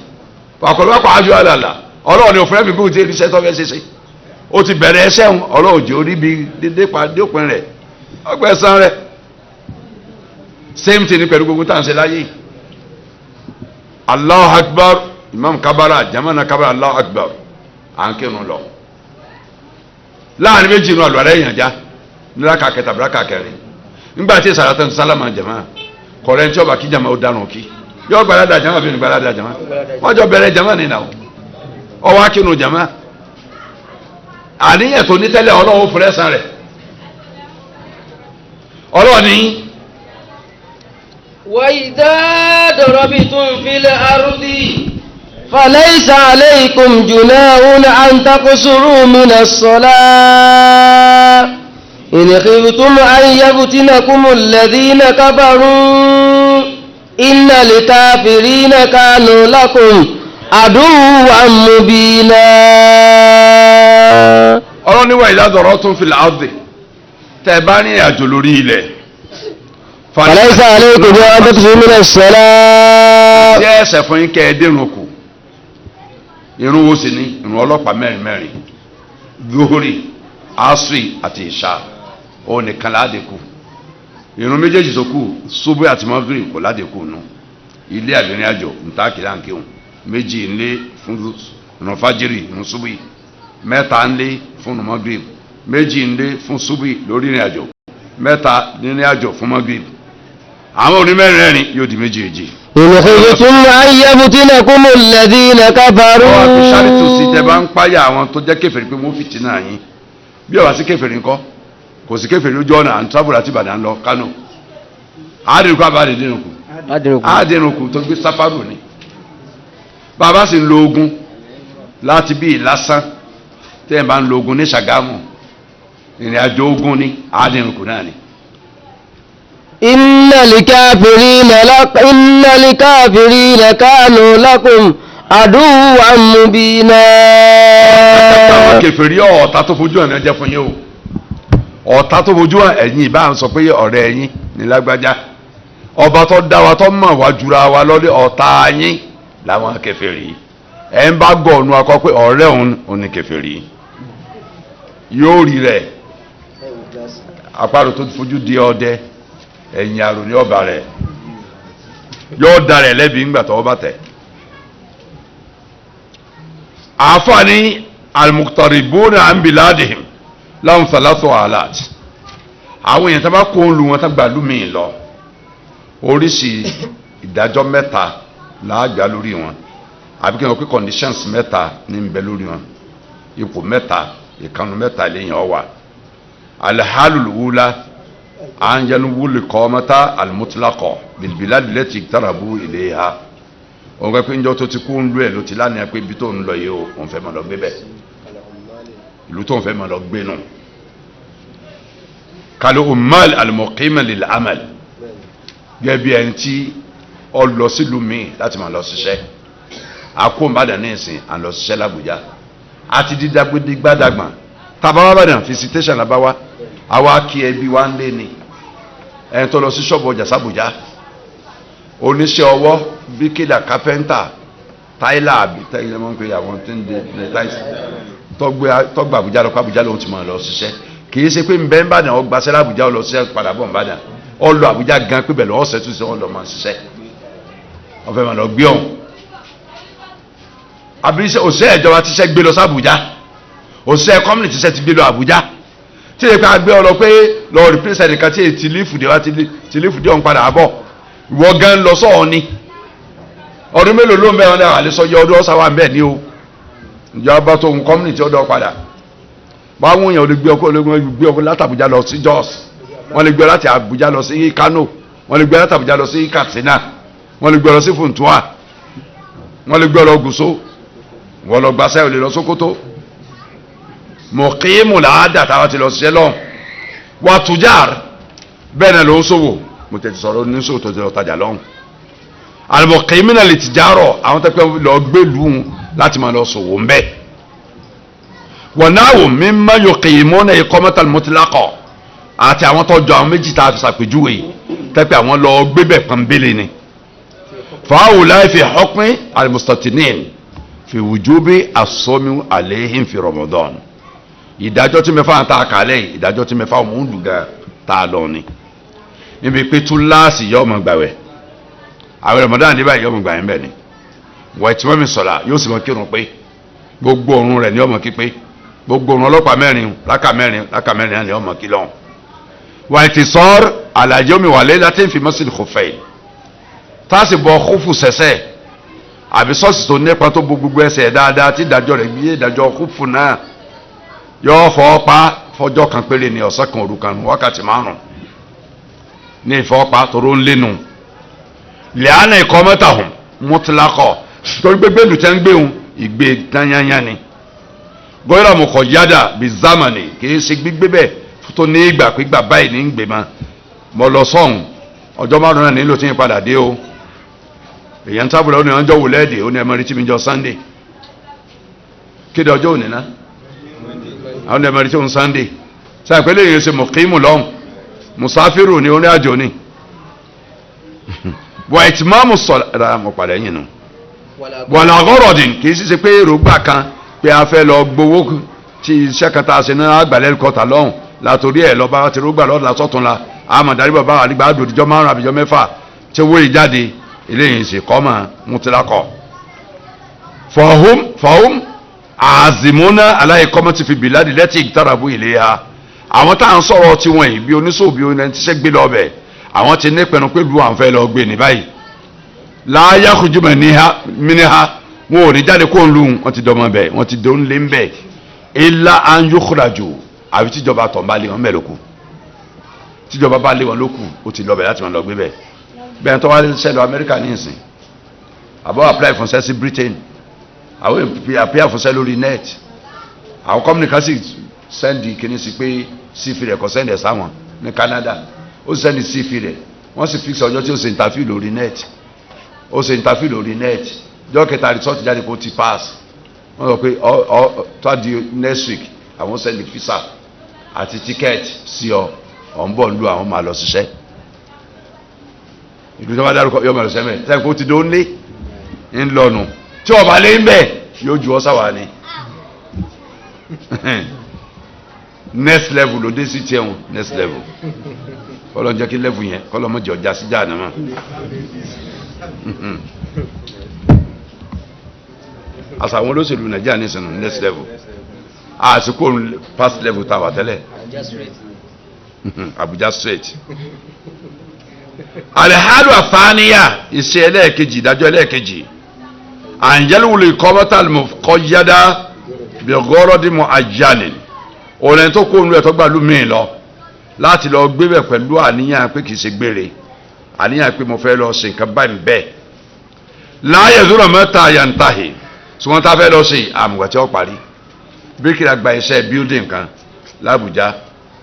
ọ̀pọ̀lọpọ̀ àjọ àlàlà ọlọ́run ni òfin ẹ̀fìn bí o ti rí iṣẹ́ tó fẹ́ ṣe ó ti bẹ̀rẹ̀ ẹṣẹ́ òun ọlọ́run jẹ́ orí bí dópin rẹ̀ ọgbẹ̀sán rẹ̀ same thing pẹ̀lú gbogbo tá à ń ṣe láyé Allahu Akbar imam kabara jamana kabara Allahu Akbar à ń kírun lọ láàrin méjì inú àlùwàlá èèyàn já níláka kẹta bíráka kẹrin nígbà tí sàrátà sálámà jama kọrẹ tí ọba kí jama ó dànù kí yọ gbalada jama bí gbalada jama wọn jọ bẹ̀rẹ̀ jama nínú àwọn ọwọ́ akínú jama àníyàn tó ní tẹ́lẹ̀ ọlọ́wọ́ fúrẹ́sàn rẹ̀ ọlọ́ọ̀ni. وإذا ضربتم في الأرض فليس عليكم جناح أن تقصروا من الصلاة إن خفتم أن يفتنكم الذين كفروا إن الكافرين كانوا لكم عدوا مبينا. ọlọ́ni wa إذا ضربتم في الأرض tẹ́ bá ní àjò lórí ilẹ̀. فليس عليكم جناح أن تقصروا من الصلاة. jẹ́ ẹ̀ṣẹ̀ fún yín kẹ́ ẹ dẹ́rùn kù irun wo sì ni irun ọlọ́pàá mẹ́rin mẹ́rin zuhuri asri àti ìṣá òun nìkan ládẹ́kù irun méjèèjì tó kù subu àti maghrib kò ládẹ́kù nù ilé àbẹ̀rẹ̀ àjò ntákìlá nkíhùn méjì ńlé fún irun fájírì irun subu mẹ́ta ńlé fún irun maghrib méjì ńlé fún subu lórí ìrìn àjò mẹ́ta nínú àjò fún maghrib àwọn onímẹ́rin yóò di méjèèjì. إن خفتم أن يفتنكم الذين كفروا. ọwọ́ àti sáré-tù sí tẹ bá ń páyà àwọn tó jẹ́ kèfèrí pé wọ́n fìtínà yín bí ọ̀wá sí kèfèrí ńkọ́ kò sí kèfèrí lójú ọ̀nà àti travel àti Ìbàdàn lọ Kánò àádìrúkú àbádìrúkú àádìrúkú tó gbé sáfárù ni bàbá sì ń lo ogun láti bí lásán tẹ́ ẹ̀ bá ń lo ogun ní Ṣàgámù ìrìn àjò ogun ní àádìrúkú náà ni. إن الكافرين كانوا لكم عدوا مبينا. àwọn kèfèrí ọ̀tá tó fojú hàn jẹ́ fún yín o ọ̀tá tó fojú hàn ẹ̀yin ìbá ń sọ pé ọ̀rẹ́ ẹ̀yin ní lágbájá ọba tó dá wa tó mọ̀ wá jura wa lọ́lé ọ̀tá yín làwọn kèfèrí ẹ̀ ń bá gọ̀ ọ̀nù akọ pé ọ̀rẹ́ òun ò ní kèfèrí yóò rí rẹ̀ àparò tó fojú di ọdẹ ẹ̀yìn àrùn ní ọba rẹ̀ yóò da rẹ̀ lẹ́bi ńgbà tọwọ́ bá tẹ̀. àfààní al-muqtaribuna an biladihim lahum thalathu alat àwọn èèyàn tó bá kó ń lu wọn tó gbà lómi lọ oríṣi ìdájọ́ mẹ́ta làágbá lórí wọn àbí kí wọn pé conditions mẹ́ta ní ń bẹ lórí wọn ipò mẹ́ta ìkànnì mẹ́ta lẹ́yìn ọwà al-halul ula an yanubu liqamata almutlaqo bilbilad allati iqtarabu ilayha o ga pé ńjọ́ tó ti kú nlu ẹ ló ti lánàá pé ibi tó ń lọ yìí o òun fẹ́ máa lọ gbé bẹ́ẹ̀ ìlú tó ń fẹ́ máa lọ gbé nù kal ummal almuqima lil amal gẹ́gẹ́ bí ẹni tí ó lọ sílùú míì láti máa lọ ṣiṣẹ́ àkó Ìbàdàn ní ìsìn à ń lọ ṣiṣẹ́ l'Àbújá àti dídágbádàgbà tàbáwá Ìbàdàn visitation làbáwá àwa kí ẹbí wa ń lé ni ẹni tó lọ sí ṣọ́ọ̀bù ọjà sàbújá oníṣẹ́ ọwọ́ bíkídà kápẹ́ńtà táìlà àbí táìlà máa ń pè àwọn tí ń de táìsì tọ́gbà àbújá lọ pé àbújá lòun ti máa lọ ṣiṣẹ́ kì í ṣe pé ń bẹ́ ń bàdàn ọgbà sẹ́lá àbújá lọ ṣiṣẹ́ padà bọ̀ ń bàdàn ọ lọ àbújá gan pé bẹ̀rẹ̀ ọ̀sẹ̀ tún ṣe ọ lọ máa ṣiṣẹ́ ọ̀fẹ́ máa lọ gbé ọ̀hún àbí òṣìṣẹ́ ìjọba tíṣẹ́ gbé lọ sí àbújá òṣìṣẹ́ kọ́mìnì tíṣẹ́ ti gbé lọ àbújá tí èyí ká gbé ọ lọ pé lọ rìpírísẹ̀ nìkan tí èyí tìlífùdé wá tìlífùdé ọ̀hún padà bọ̀ ìwọ gan lọ sọ̀ọ́ ni ọdún mélòó ló ń bẹ̀rẹ̀ ní àlẹ́ sọ́jọ́ ọdún ọ̀sán wa ń bẹ̀ ní o ìjọba tó ń kọ́mìnìtì ọdún padà báwọn èèyàn lè gbé ọkọ láti Àbújá lọ sí Jos wọ́n lè gbé láti Àbújá lọ sí Kano wọ́n lè gbé láti Àbújá lọ sí Katsina wọ́n lè gbé lọ sí Funtua wọ́n lè gbé lọ Gúúsù wọ́n lọ gbàṣẹ́ òlè lọ Sókótó mọ̀kímù làádà táwa ti lọ ṣiṣẹ́ lọ́hùn wà tùjár bẹ́ẹ̀ náà ló ń ṣòwò mo tètè sọ̀rọ̀ oníṣòwò tó ti lọ tajà lọ́hùn àlùmọ̀kímù náà lè ti járọ̀ àwọn tó pẹ́ lọ gbèlú láti máa lọ ṣòwò ń bẹ́ wọ̀n náà wò mí má yọ kìí mọ́ náà ikọ́ mẹ́ta mọ́tìlákọ̀ àti àwọn tó jọ àwọn méjì tá a fi ṣàpèjúwe tẹ́pẹ́ àwọn lọ gbébẹ̀ pọ́nbélé ni fàáwùláì fi hukmi al-mustatinin fi wujubi as-sawmi alayhim fi Ramadan ìdájọ́ tí mẹ́fà ń ta àkàlẹ̀ ìdájọ́ tí mẹ́fà ọmọ òǹdùgà tá a lọ ni níbi pé túláàsì yọ ọmọ gbàwẹ̀ àwọn Ramadan níbà yọ ọmọ gbàwẹ̀ mbẹ ni wọ́n ti mọ́ mi sọ̀la yóò sì mọ kírun pé gbogbo òrun rẹ̀ ní ọmọ kí pé gbogbo òrun ọlọ́pàá mẹ́rin láka mẹ́rin náà ní ọmọ kí lọ́hùn wọ́n ti sọ́ọ́rọ̀ àlàjẹ́ omi wàlẹ́ láti fi mọ́sí khuffayn táàsì bọ khufu sẹ́sẹ́ àbí sọ́ọ̀sì tó nípa tó bo gbogbo ẹsẹ̀ dáadáa tí ìdájọ́ rẹ̀ gbé ìdájọ́ khufu náà yọ fọ́ọ́pá fọjọ́ kan péré ní ọ̀sán kan òru kan wákàtí 5 ní ìfọ́ọ́pá tóró ń lénu lẹ́ánà ikọ̀ mẹ́ta hùn mutlaqah torí gbégbé lùtẹ́ ń gbéhùn ìgbé tányányá ni gọ́yìrà mọ̀kọ̀ yádà bí zamani kìí ṣe gbígbé bẹ́ẹ̀ tó ní ìgbà pígbà báyìí ní ń gbé ma mọ̀ lọ sọ́hùn ọjọ́ 5 náà nílò tí ń padà dé o èyàn tábùlẹ̀ ó ní ọjọ́ wò lẹ́ẹ̀dẹ̀ ó ní ẹmọ rí tí mi jọ Sunday kéde ọjọ́ òní ná àwọn ẹmọ rí tí ó ń Sunday sáà pé lè yẹn ṣe mọ̀kímù lọ́hùn musafiru ni orí àjò ni wà ìtìmáàmù sọ̀rọ̀ mọ̀ padà yìí nù wàlà ọgọ́rọ̀dìn kì í ṣe pé èròǹgbà kan pé a fẹ́ lọ gbowó tí iṣẹ́ kan tá a ṣe ní àgbàlẹ́ kọta lọ́hùn látòrí ẹ̀ lọ́ba ti rúgbà lọ́dún lásọ̀tún la àmọ̀dárí bàbá àdìgbà àdòdìjọ́ 5 àbíjọ́ 6 tí owó yìí jáde eléyìí ṣe kọ́mà mutlaqah fọ̀hún àzìmúná aláìkọ́mọ́ ti fi bìládì lẹ́tì ìtàràbù ìléha àwọn tá à ń sọ̀rọ̀ tí wọ́n yìí bí oníṣòwò bí oní tíṣẹ́ gbé lọ bẹ̀ àwọn ti ní pẹ̀lú pé lu àwọn fẹ́ lọ gbé ní báyìí láyé àkójúmọ̀ mìíràn wọn ò ní jáde kó ń lu wọn ti dọ́mọ bẹ̀ wọn ti dọ́n lé ń bẹ̀ ilá an yukhraju àbí tíjọba tọ̀ ń bá lé wọn bẹ̀ lóku tíjọba bá lé wọn lóku ó ti lọ bẹ̀ láti wọn lọ gbé bẹ̀ bẹ́ẹ̀ tó wá ṣẹlẹ̀ Amẹ́ríkà ní ìsìn àbọ̀ apply fún sẹ́sí Britain àwọn apply fún sẹ́ lórí net àwọn company kan sì sẹ́ndì kìíní sí pé sífì rẹ̀ kọ́ sẹ́ndì ẹ̀ sáwọn ní Canada ó sẹ́ndì sífì rẹ̀ wọ́n sì fix ọjọ́ tí ó ṣe interview lórí net ó ṣe interview lórí net jọ́ kẹta result jáde kó ti pass wọ́n sọ pé tó di next week àwọn sẹ́ndì visa àti ticket sí ọ ọ̀ ń bọ̀ ń lu àwọn máa lọ ṣiṣẹ́ ìlú tó bá dárúkọ yọmọ ẹ̀rọ̀sẹ̀ mẹ́ tẹ́ kó ti dó ń lé ń lọ́nu tí ọba lé ń bẹ̀ yóò ju ọ́ sáwà ni next level ló dé sí tiẹ̀ wọn next level kọ́lọ́ ń jẹ́ kí level yẹn kọ́lọ́ mọ̀ jẹ́ ọjà sí jáàná mọ́ àṣà àwọn olóṣèlú Nàìjíríà ní ìsìn next level àsìkò past level tá a wà tẹ́lẹ̀ Abuja straight alihadu afaniya iṣẹ́ ẹlẹ́ẹ̀kejì ìdájọ́ ẹlẹ́ẹ̀kejì anjẹ́lúwìlì kọ́mọ́tàlì mọ̀kọ́yádá bẹ̀gọ́rọ́dì mọ̀ ajánin òun tó kó onú ẹ̀ tó gbà lómìn lọ láti lọ gbébẹ̀ pẹ̀lú àníyàn pé kìí ṣe gbére àníyàn pé mo fẹ́ lọ ṣe nǹkan báyìí bẹ́ẹ̀ láàyè zúrọ̀ mẹ́ta yantahi tí wọ́n tá fẹ́ lọ ṣe àmùgbà tí ó parí bíríkìlà gba iṣẹ́ building kan l'Àbújá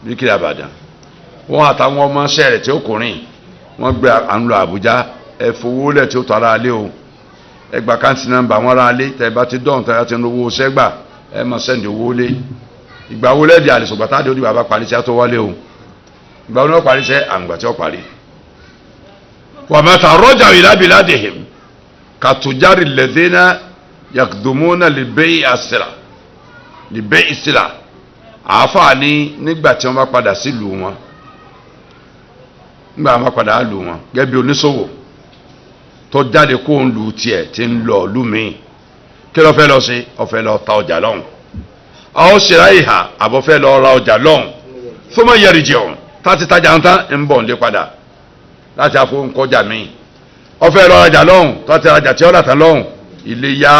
bíríkìlà Ìbàdàn wọn àtàwọn ọmọ ṣẹ́ rẹ̀ tí ó kùnrin wọ́n gbé à ń lọ Àbújá ẹ fowó lẹ̀ tí ó tọ́ ara lé o ẹ gba káǹtì nọ́mbà wọn ra lé tẹ bá ti dọ̀hún tẹ bá ti ń lo owó sẹ́gbà ẹ mọ̀ sẹ́ndì owó lé ìgbà wo lẹ́ẹ̀dì àlèsògbà tá a dé orí bàbá parí iṣẹ́ tó wọlé o ìgbà wo ni wọ́n parí iṣẹ́ àmùgbà tí wọ́n parí. wà mẹ́ta rọ́jà ìlàbìládìhìm kàtújárì lẹ́dínà yàgùdùmọ́nà lìbẹ́ ìsìlà àáfàá ní nígbà tí wọ́n bá padà sílùú wọn nígbà wọn padà lù wọn gẹ́gẹ́ bí oníṣòwò tó jáde kó ń lu tiẹ̀ tí ń lọ lù mí kí ló fẹ́ lọ sí ó fẹ́ lọ ta ọjà lọ́hùn àwọn ṣẹlá ìhà àbọ̀ fẹ́ lọ ra ọjà lọ́hùn fọmọ yẹrì jẹun táti tajà ń tán ń bọ̀ nílé padà láti àfọwọ́nkọjà míì ó fẹ́ lọ rajà lọ́hùn táti rajà tí ó rà tán lọ́hùn ilé yá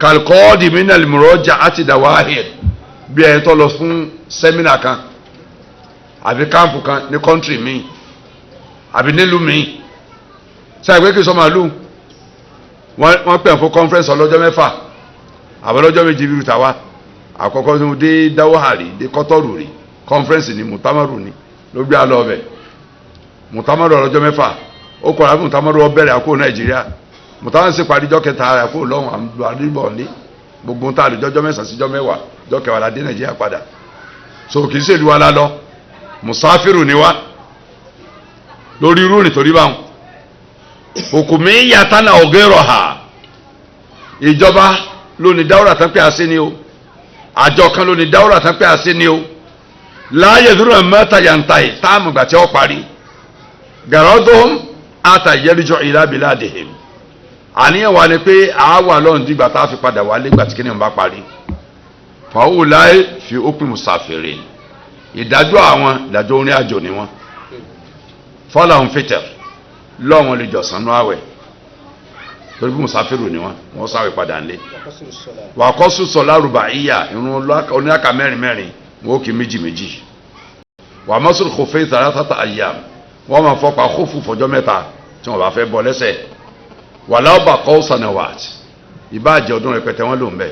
kàlkọ́ọ̀dì mínàlì mùrọ́jà àti dàwáhìr bí ẹ̀ tó lọ fún sẹ́mínà kan àbí káàmpù kan ní kọ́ńtírì míì àbí nílùú míì sáà ìwé kìí sọ màálù wọ́n pè fún conference ọlọ́jọ́ 6 àbọ̀ ọlọ́jọ́ 2 bí rúta wá àkọ́kọ́ tí mo dé dáwọ́hàrí dé kọ́tọ́rù rí conference ní mùtámọ́rù ni ló gbé alọ́ ọbẹ̀ mùtámọ́rù ọlọ́jọ́ 6 ó kọ̀ láti mùtámọ́rù ọbẹ̀rẹ̀ àkó Nàìjíríà mùtámọ́rù sì parí jọ́ 7 àkó lọ́hùn àdúgbò ní gbogbo ń tà lójọ́ 9 síjọ́ 10 jọ́ 10 la dé Nàìjíríà padà so kì í ṣèlú wa lálọ́ musafiru ni wa lórí irú nítorí báwọn òkùnmí yàtánà ọ̀gẹ́rọ̀ ha ìjọba ló ní dáwọ́rà tán pé àṣẹ ni o àjọ kan ló ní dáwọ́rà tán pé àṣẹ ni o láàyè dúró mẹ́ta yàntà yìí táàmù gbà tí ó parí gàrọ́dọ́m àtàyẹ́rìjọ ìlàbíládìhìm àníyàn wa ni pé àáwà lọ́run dìgbà tá a fi padà wálé gbà tí kìnìún bá parí fàáwù láì fi ópin musafiri ìdájọ́ àwọn ìdájọ́ orin àjò ni wọ́n fọ́lá òun fìtẹ̀ lọ́wọ́n lè jọ̀sán ní àwẹ̀ torí bí musafiru ni wọ́n sáwẹ̀ padà ńlé wà kọ́sù sọ̀lá rúbà ìyà irun oníyàkà mẹ́rin mẹ́rin wọ́n kì í méjì méjì wà mọ́sùn kò fẹ́ ìtàrà tàtà àyà wọ́n máa fọ́pa kófù fọjọ́ mẹ́ta tí wọ́n bá fẹ́ bọ́ lẹ́sẹ̀ wà láwùbà kọ́ sanawat ìbáàjẹ́ ọdún rẹpẹtẹ wọn lò ń bẹ̀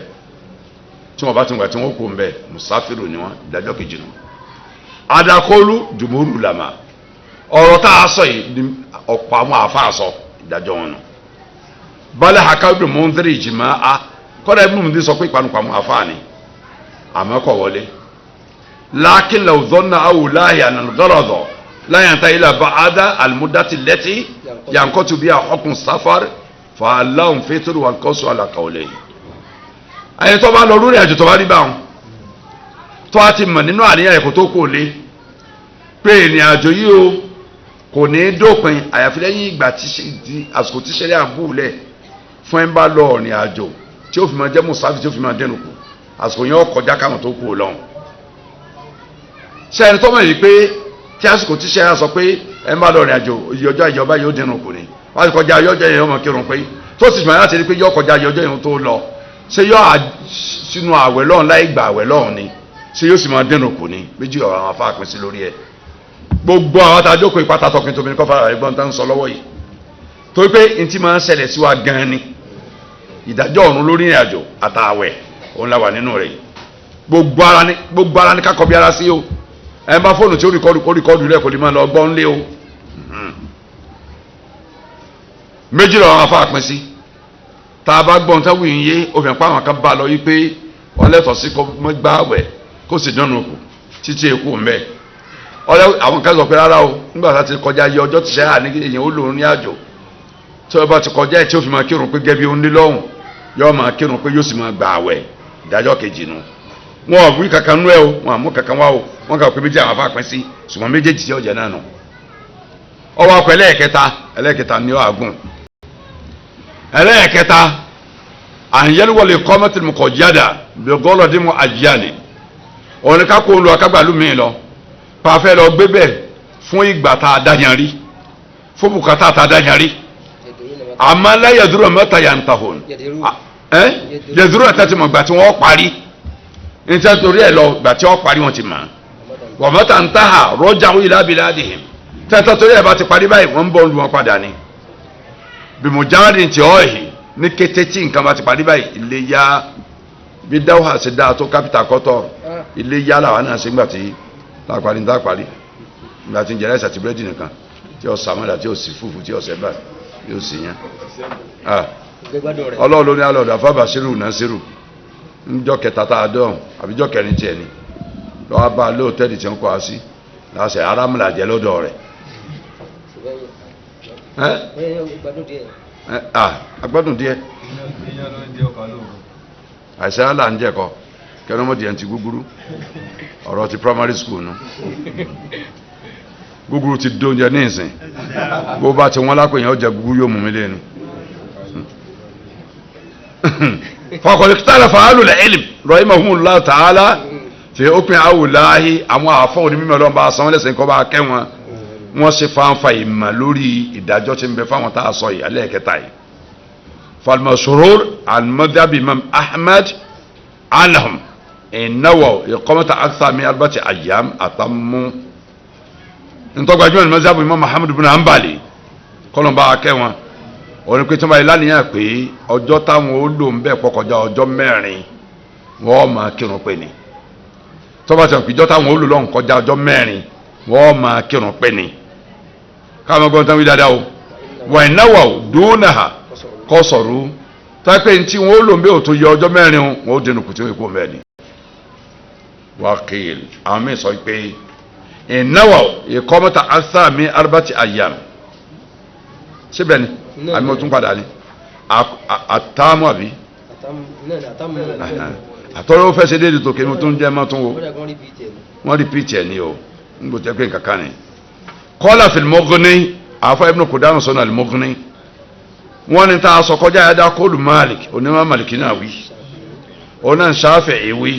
tí wọ́n bá ti ń gbà tí wọ́n kó ń bẹ̀ musafiru ni wọ́n ìdájọ́ kejì nù. adakolu jùmúrù làmà ọ̀rọ̀ tá a sọ yìí ni ọ̀pọ̀ àwọn àáfàá sọ ìdájọ́ wọn nù. balẹ̀ hakabu mọ́ndírì jìmá a kọ́dà ibùdó mi sọ pé ìpanupọ̀ àwọn àáfàá ni àmọ́ kọ̀ wọlé. lákìn lọ zọ́nà awùláyà nàlgọ́rọ̀dọ̀ láyàn tá ilà bá ada àlùmúdàtì lẹ́tì yankọ́tù bíi àkọ́kùn sáfàr fàlàhùn fẹ́tọ́rù wà kọ́sù àlàkàwọlẹ̀ yìí. ẹni tó bá lọ lórí àjò tó bá rí báwọn tó a ti mọ̀ nínú àníyàn ẹ̀kọ́ tó kò lé pé ìrìn àjò yìí o kò ní í dópin àyàfi lẹ́yìn ìgbà tí àsìkò tí sẹ́lẹ̀ àbúlẹ̀ fún ẹ̀ ń bá lọ ìrìn àjò tí ó fi máa jẹ́ mùsàfì tí ó fi máa dẹnu kù àsìkò yẹn ó kọjá káwọn tó kù lọ́hùn. sẹ́ni tó mọ̀ yìí pé tí àsìkò tí sẹ́lẹ̀ sọ pé ẹ̀ ń bá lọ ìrìn àjò ìyọjọ́ ìjọba yóò dẹnu kù ni wọ́n ti kọjá ìyọjọ́ yẹn ọmọ kírun pé tó sì máa láti rí pé yọ kọjá ìyọjọ́ yẹn tó lọ ṣé yọ sínú àwẹ̀ lọ́hùn láì gbà àwẹ̀ lọ́hùn ni ṣé yóò sì máa dẹnu kù ni méjì ọ̀rọ̀ àwọn afá pín sí lórí ẹ̀ gbogbo àwọn àtàjókòó ìpátá tọkùn tóbi ní kọfà ẹ̀gbọ́n tó ń sọ lọ́wọ́ yìí torí pé n ti máa ń ṣẹlẹ̀ sí wa gan ni ìdájọ́ ọ̀run lórí ìrìn àjò àtàwẹ̀ òun la wà nínú rẹ̀ yìí gbogbo ara ní kákọ́ bí ara sí o ẹ̀ ń bá fóònù tí ó rìkọ́dù rẹ̀ kò lè máa lọ gbọ́n lé o méjì lọ́wọ́ àwọn afá pín sí tá a bá gbọ́n táwọn èèyàn yé obìnrin pa àwọn kan bá lọ yìí pé wọ́n lẹ́tọ̀ọ́ sí kó gbá àwẹ̀ kó sì dánù kù títí èkó ń bẹ́ẹ̀ ọlẹ́ àwọn kan sọ pé rárá o nígbà tá a ti kọjá iye ọjọ́ tí sẹ́yà ní èèyàn ó lò ní àjò tí wọ́n bá ti kọjá ẹ̀ tí ó fi máa kírun pé gẹ́bí ó ń lé lọ́hùn yóò máa kírun pé yóò sì máa gba àwẹ̀ ìdájọ́ kejì nu wọn ò wí kankan nú ẹ o wọn àmú kankan wá o wọn kà pé méjì àwọn afá pín sí ṣùgbọ́n méjèèjì tí ọjà náà nù. ọwọ́ akọ ẹlẹ́ẹ̀kẹta ni ó àgùn ẹlẹ́ẹ̀kẹta àyẹ̀lúwọlé kọ́mẹ́tìmùkọ̀jáda bẹ̀gọ́lọ́dínmù àjíyàní òní ká kó lu akágbàlú mi lọ pàfẹ́ lọ gbé bẹ́ẹ̀ fún ìgbà tá a dáyan rí fún bùkátà tá a dáyan rí àmọ́ lẹ́yìn dúró mẹ́ta yà ń ta hòn yẹ̀dúró ẹ̀ta ti mọ̀ gbà tí wọ́n parí níta torí ẹ̀ lọ gbà tí wọ́n parí wọ́n ti mọ̀ wọ́n mẹ́ta ń ta hà rọ́jà wí lábìládìhìm tẹ́tẹ́ torí ẹ̀ bá ti parí báyìí wọ́n ń bọ̀ lu wọn padà ni bìmùjáde ti ọ̀ yìí ní kété tí nǹkan bá ti parí báyìí ilé yá bí dáwọ́ àti dáa tó kápítà kọ́tọ̀ ilé yá làwọn náà ṣe ń gbà tí lápárí ń dáparí nígbà tí ń jẹrẹ ẹsẹ àti búrẹ́dì nìkan tí ó sàmọ́dà tí ó sì fúfú tí ó sẹ́bà tí ó sì yán ọlọ́run ló ní alọ́dọ̀ àfábà sírù náà sírù níjọ́ kẹta tá a dọ̀hún àbíjọ́ kẹrin tiẹ̀ ni lọ́wọ́ bá a lóòtẹ́ẹ̀lì tí ń kọ́ a sí láṣẹ arámúlà jẹ́ lọ́dọ̀ rẹ̀ agbádùn díẹ̀ àìsàn àlà ń jẹ́kọ̀ọ́ kẹ́nu mọ́ díẹ̀ ti gúgúrú ọ̀rọ̀ ti primary school nu gúgúrú ti dóúnjẹ ní ìsìn bó bá ti wọ́n lápò èèyàn ó jẹ gúgúrú yóò mú mi lẹ́nu fọkànlẹ̀ fàálù lẹ́ẹ̀lìm rahimahumullah ta'ala fi òpin àwòláhí àwọn àfọ́ òní mímọ́ lọ́nà bá sanwó lẹ́sìn kọ́ bá kẹ́ wọn wọ́n ṣe fáńfà ìmọ̀ lórí ìdájọ́ tí ń bẹ fáwọn tá a sọ yìí alẹ́ kẹta yìí falmasurur al-madhhab imam ahmed anahum ìnáwó ìkọ́mọ́ta akthami albati ayyam àtàmú ntọ́gbàjúmọ̀ ní mazhabu imam muhammad bin hanbali kọ́lọ́mbà akẹ́ wọn òní pé tí wọ́n bá yẹ lánìyàn pé ọjọ́ táwọn ó lò ń bẹ̀ pọ̀kọjá ọjọ́ mẹ́rin wọ́n máa kírun pé ni tọ́ba tí wọ́n pè jọ́ táwọn ó lò lọ́hùn kọjá ọjọ́ mẹ́rin wọ́n máa kírun pé ni káwọn gbọ́n tán wí dáadáa o wọ́n ìnáwó dúnàá kọ́ sọ̀rọ̀ tápẹ́ ní tí wọ́n ó lò ń bẹ̀ òtún yẹ ọjọ́ mẹ́rin wọ́n ó dẹnu kùtù ìkó mẹ́rin wákìl àwọn míì sọ pé ìnáwó ìkọ́mọ́ta asámi arbati ayam síbẹ̀ ni àmì mo tún padà ní àtàmú àbí àtọ́rọ́ fẹ́ ṣe déédéé tó kéwọ́n tó ń jẹ́ mọ́ tún wo wọ́n rìpíìtì ẹ̀ ní o ń gbò tẹ́ pé kankan ni kọ́lá fil Mughni àfọ Ibn Qudama sọ́nà al Mughni wọ́n ní tá a sọ kọjá yàda kóòlù Malik onímọ̀ Maliki náà wí oní Shafi'i wí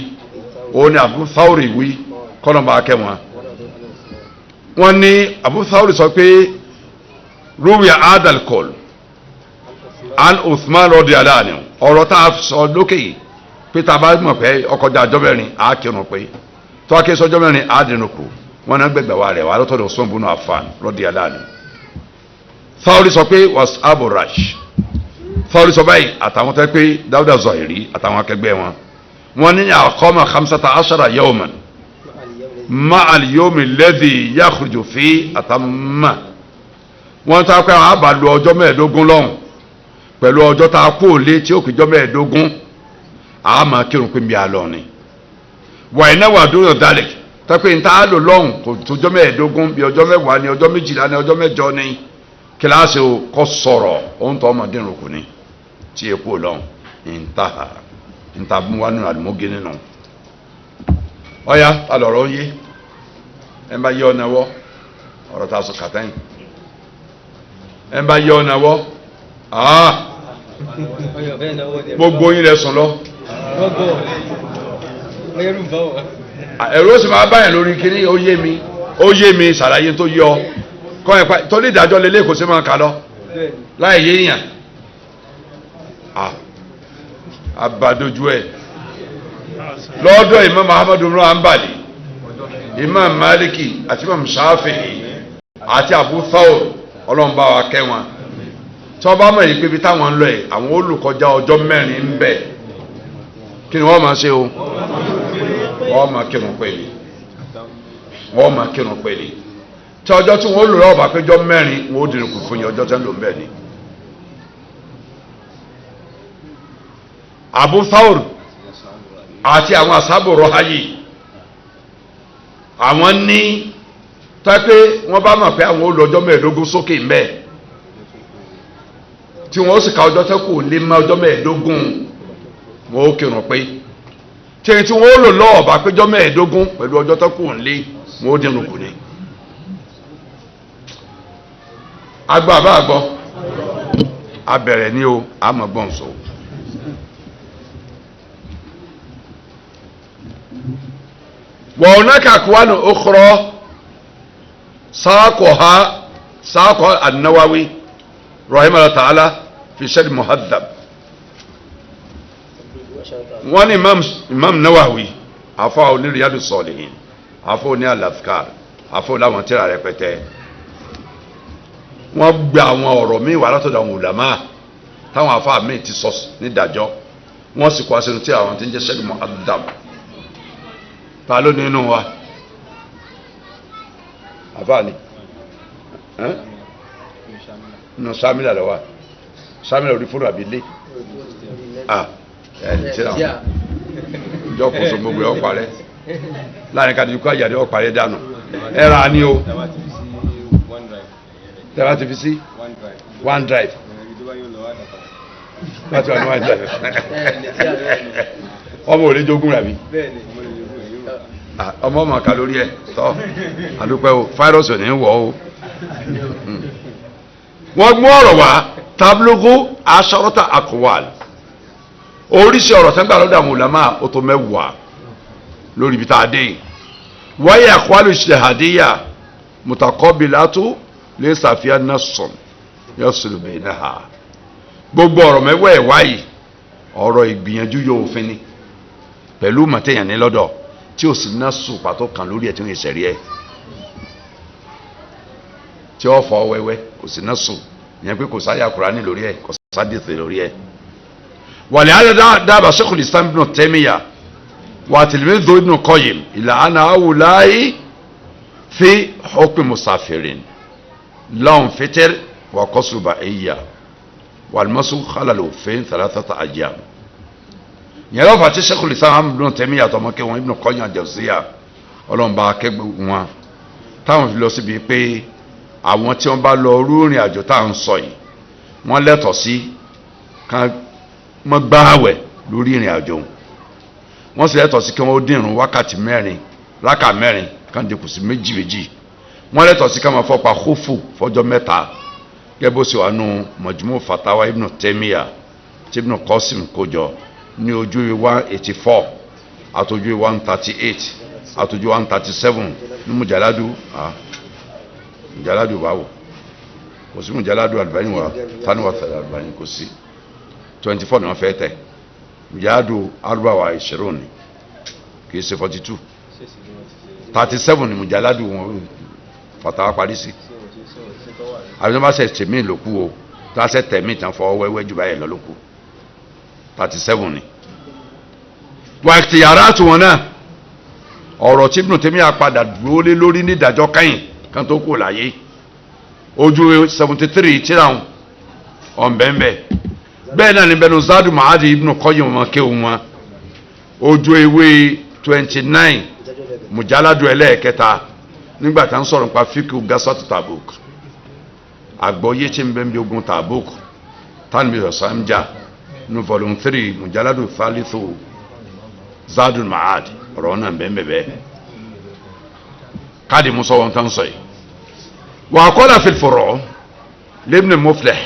oní Abu Thawri wí kọ́nà bá kẹ́ wọn. wọ́n ní Abu Thawri sọ pé ruwiya adal kol an Uthman radiyallahu anhu ọ̀rọ̀ tá a sọ lókè yìí pé tá a bá mọ̀ pé ọkọjà àjọ mẹ́rin á kírun pé tó a kí sọjọ́ mẹ́rin á dín kù wọ́n náà gbẹ̀gbẹ̀ wa rẹ̀ wà lọ́tọ̀dọ̀ Usman ibn Affan radiyallahu anhu. Thawri sọ pé was Abu Rash Thawri sọ báyìí àtàwọn tẹ́ pé Dawuda Zahiri àtàwọn akẹgbẹ́ wọn wọ́n ní aqama 15 yawman ma'al yawmi alladhi yakhruju fi atamma wọ́n ta pé àwọn àbá lu ọjọ́ mẹ́ẹ̀ẹ́dógún lọ́hùn pẹ̀lú ọjọ́ tá a kú òlé tí ó kì í jọ́ mẹ́ẹ̀ẹ́dógún àá máa kírun pé mi àlọ́ ni wà iná wà dúró dalek tẹ́pẹ́ ní tá a lò lọ́hùn kò tó ọjọ́ mẹ́ẹ̀ẹ́dógún bí ọjọ́ mẹ́wàá ni ọjọ́ méjìlá ni ọjọ́ mẹ́jọ ni kíláàsì o kọ́ sọ̀rọ̀ ohun tó ọmọdé rò kù ni tí epo lọ́hùn nta mú wa nínú àdìmọ́gé nínú ọ̀ya alọ̀rọ̀ yé ẹ̀ ń bá yẹ ọ̀nà wọ́ ọ̀rọ̀ tá a sọ kàtẹ́yìn ẹ̀ ń bá yẹ ọ̀nà wọ́ gbogbo yín lẹ sùn lọ ẹ̀rọ sì máa báyàn lórí kiri ó yé mi ṣàlàyé tó yọ kọ́ ẹ̀ pa torí ìdájọ́ lélẹ́ kò sí máa kà lọ láì yéèyàn abadojú ẹ̀ lọ́dọ̀ Imam Muhammadu ibn Hanbali Imam Maliki àti Imam Shafi'i àti Abu Thawr ọlọ́mbà wa kẹ́ wọn tí wọ́n bá mọ̀ yìí pé bí táwọn ń lọ ẹ̀ àwọn olùkọjá ọjọ́ mẹ́rin ń bẹ kí ni wọ́n máa ṣe o wọ́n máa kírun pẹ̀lú wọ́n máa kírun pẹ̀lú tí ọjọ́ tí wọ́n lò lọ́wọ́ bá péjọ mẹ́rin wọ́n ó dìrò kù fún yín ọjọ́ tí wọ́n lò ń bẹ ni. Abu Thawr àti àwọn asábò rọ́háyì àwọn ní tọ́pẹ́ wọ́n bá mọ̀ pé àwọn olùọjọ́ mẹ́ẹ̀ẹ́dógún sókè ń bẹ tí wọ́n ó sì ka ọjọ́ tẹ́kù lé mọ́ ọjọ́ mẹ́ẹ̀ẹ́dógún wọ́n ó kírun pé tí wọ́n ó lò lọ́wọ́ bá péjọ mẹ́ẹ̀ẹ́dógún pẹ̀lú ọjọ́ tẹ́kù lé wọ́n ó dínrùn kù ní. agbọ́ àbá àgbọ́ abẹ̀rẹ̀ ní o àmọ́ gbọ́n sọ. وهناك أقوال أخرى ساقها النووي رحمه الله تعالى في شرح المهذب وان امام نووي عفوا ní رياض الصالحين عفوا ní الأذكار عفوا láwọn tírà rẹpẹtẹ wọ́n gba àwọn ọ̀rọ̀ míì wà látọ̀dọ̀ àwọn ulama táwọn àfáà míì ti sọ nídàjọ́ wọ́n sì kọ́ sínú tí àwọn tí ń jẹ́ شرح المهذب ta ló nínú wa àfáàní nínú sámílà lọ wa sámílà orí fúnra bí lé ẹni tí náà ìjọ kò so gbogbo ẹ̀ ọ̀parẹ́ láàrin kàdé ikú àjàdé ọ̀parẹ́ dànù ẹ̀rọ àní o tẹ́lá ti fi sí one drive láti wà ní one drive ọmọ òní jogún rà bí ọmọ ọmọ ká lórí ẹ tọ àdúpẹ́ o fáírọ́ọ̀sì ò ní wọ̀ o wọ́n mú ọ̀rọ̀ wá tablogo aṣọ́rọ́tà akọ̀wàl oríṣi ọ̀rọ̀ tẹ́ńgbà lọ́dọ̀ àwọn ulama ó tó mẹ́wàá lórí ibi tá a dé wáyé àkọ́wàlù ṣèhàdíyà mùtàkọ́bìlátú lè ṣàfihàn náà sọ̀n yóò sọ̀rọ̀ bẹ́ẹ̀ náà gbogbo ọ̀rọ̀ mẹ́wàá ẹ̀ wáyé ọ̀rọ̀ ìgbìyànjú yóò fin ni pẹ̀lú mọ̀tẹ́yàn ní lọ́dọ̀ tí o sì ná sùn pàtó kan lórí ẹ̀ tí wọ́n ṣẹ̀rí ẹ̀ tí ó fọ wẹ́wẹ́ kò sì ná sùn yẹn pé kò sáyà Kùránì lórí ẹ̀ kò sádìsì lórí ẹ̀. wàlẹ́ àdá dábàá Sheikhul Islam Ibn Taymiyyah wà tilmidhu Ibn Qayyim ila anna haula'i fi hukmi musafirin lahum fitr wa qasru ba'iyya wal masu khalalu fi 3 ayyam. yẹn lọ́fà tí Sheikhul Islam Ibn Taymiyyah àtọmọkẹ́ wọn Ibn Qayyim al-Jawziyya ọlọ́mọba akẹgbẹ́ wọn táwọn fi lọ síbi pé àwọn tí wọ́n bá lọ rú ìrìn àjò tá à ń sọ yìí wọ́n lẹ́tọ̀ọ́ sí kan mọ́ gbáwẹ̀ lórí ìrìn àjò wọ́n sì lẹ́tọ̀ọ́ sí kí wọ́n dìrun wákàtí mẹ́rin rákà mẹ́rin kan dínkù sí méjì méjì wọ́n lẹ́tọ̀ọ́ sí ká máa fọ́pa kófù fọ́jọ́ mẹ́ta gẹ́gẹ́ bó ṣe wà nù Majmu' Fatawa Ibn Taymiyyah tí Ibn Qasim kójọ ní ojú 184 àtòjú 138 àtòjú 137 ní mujaladu báwo kò sí mujaladu Albani wa taniwa tẹ̀lé Albani kò sí 24 ni wọ́n fẹ́ tẹ̀ mujaladu arba wa 20 ni kì í ṣe 42 37 ni mujaladu wọn Fatawa parí sí àbí wọ́n bá ṣe tèmí lóku o tó a ṣe tẹ̀mí tán fọwọ́ wẹ́wẹ́ jù báyìí lọ lóku 37 ni wà ìtìyàrá tí wọn náà ọ̀rọ̀ tí Ibn Taymiyyah padà dúró lé lórí nídàjọ́ káyìn kan tó kù láyé ojú 73 tíráhùn ọ̀nbẹ̀ǹbẹ̀ bẹ́ẹ̀ náà ní bẹnu Zadu Ma'adi Ibn Qayyim wọn kéwù wọn ojú ewé 29 mujalladu ẹlẹ́ẹ̀kẹta nígbà tá ń sọ̀rọ̀ nípa fíkì gasọ́tù Tabuk àgbọ̀yé tí ń bẹ́ ń bí ogun Tabuk tánbí ọ̀sán jà ní volume 3 mujalladu thalithu Zadul Ma'ad ọ̀rọ̀ náà bẹ́ẹ̀ káàdì musa wọn tán sọ yìí wà á kọ́lá fil furu' Ibn Muflih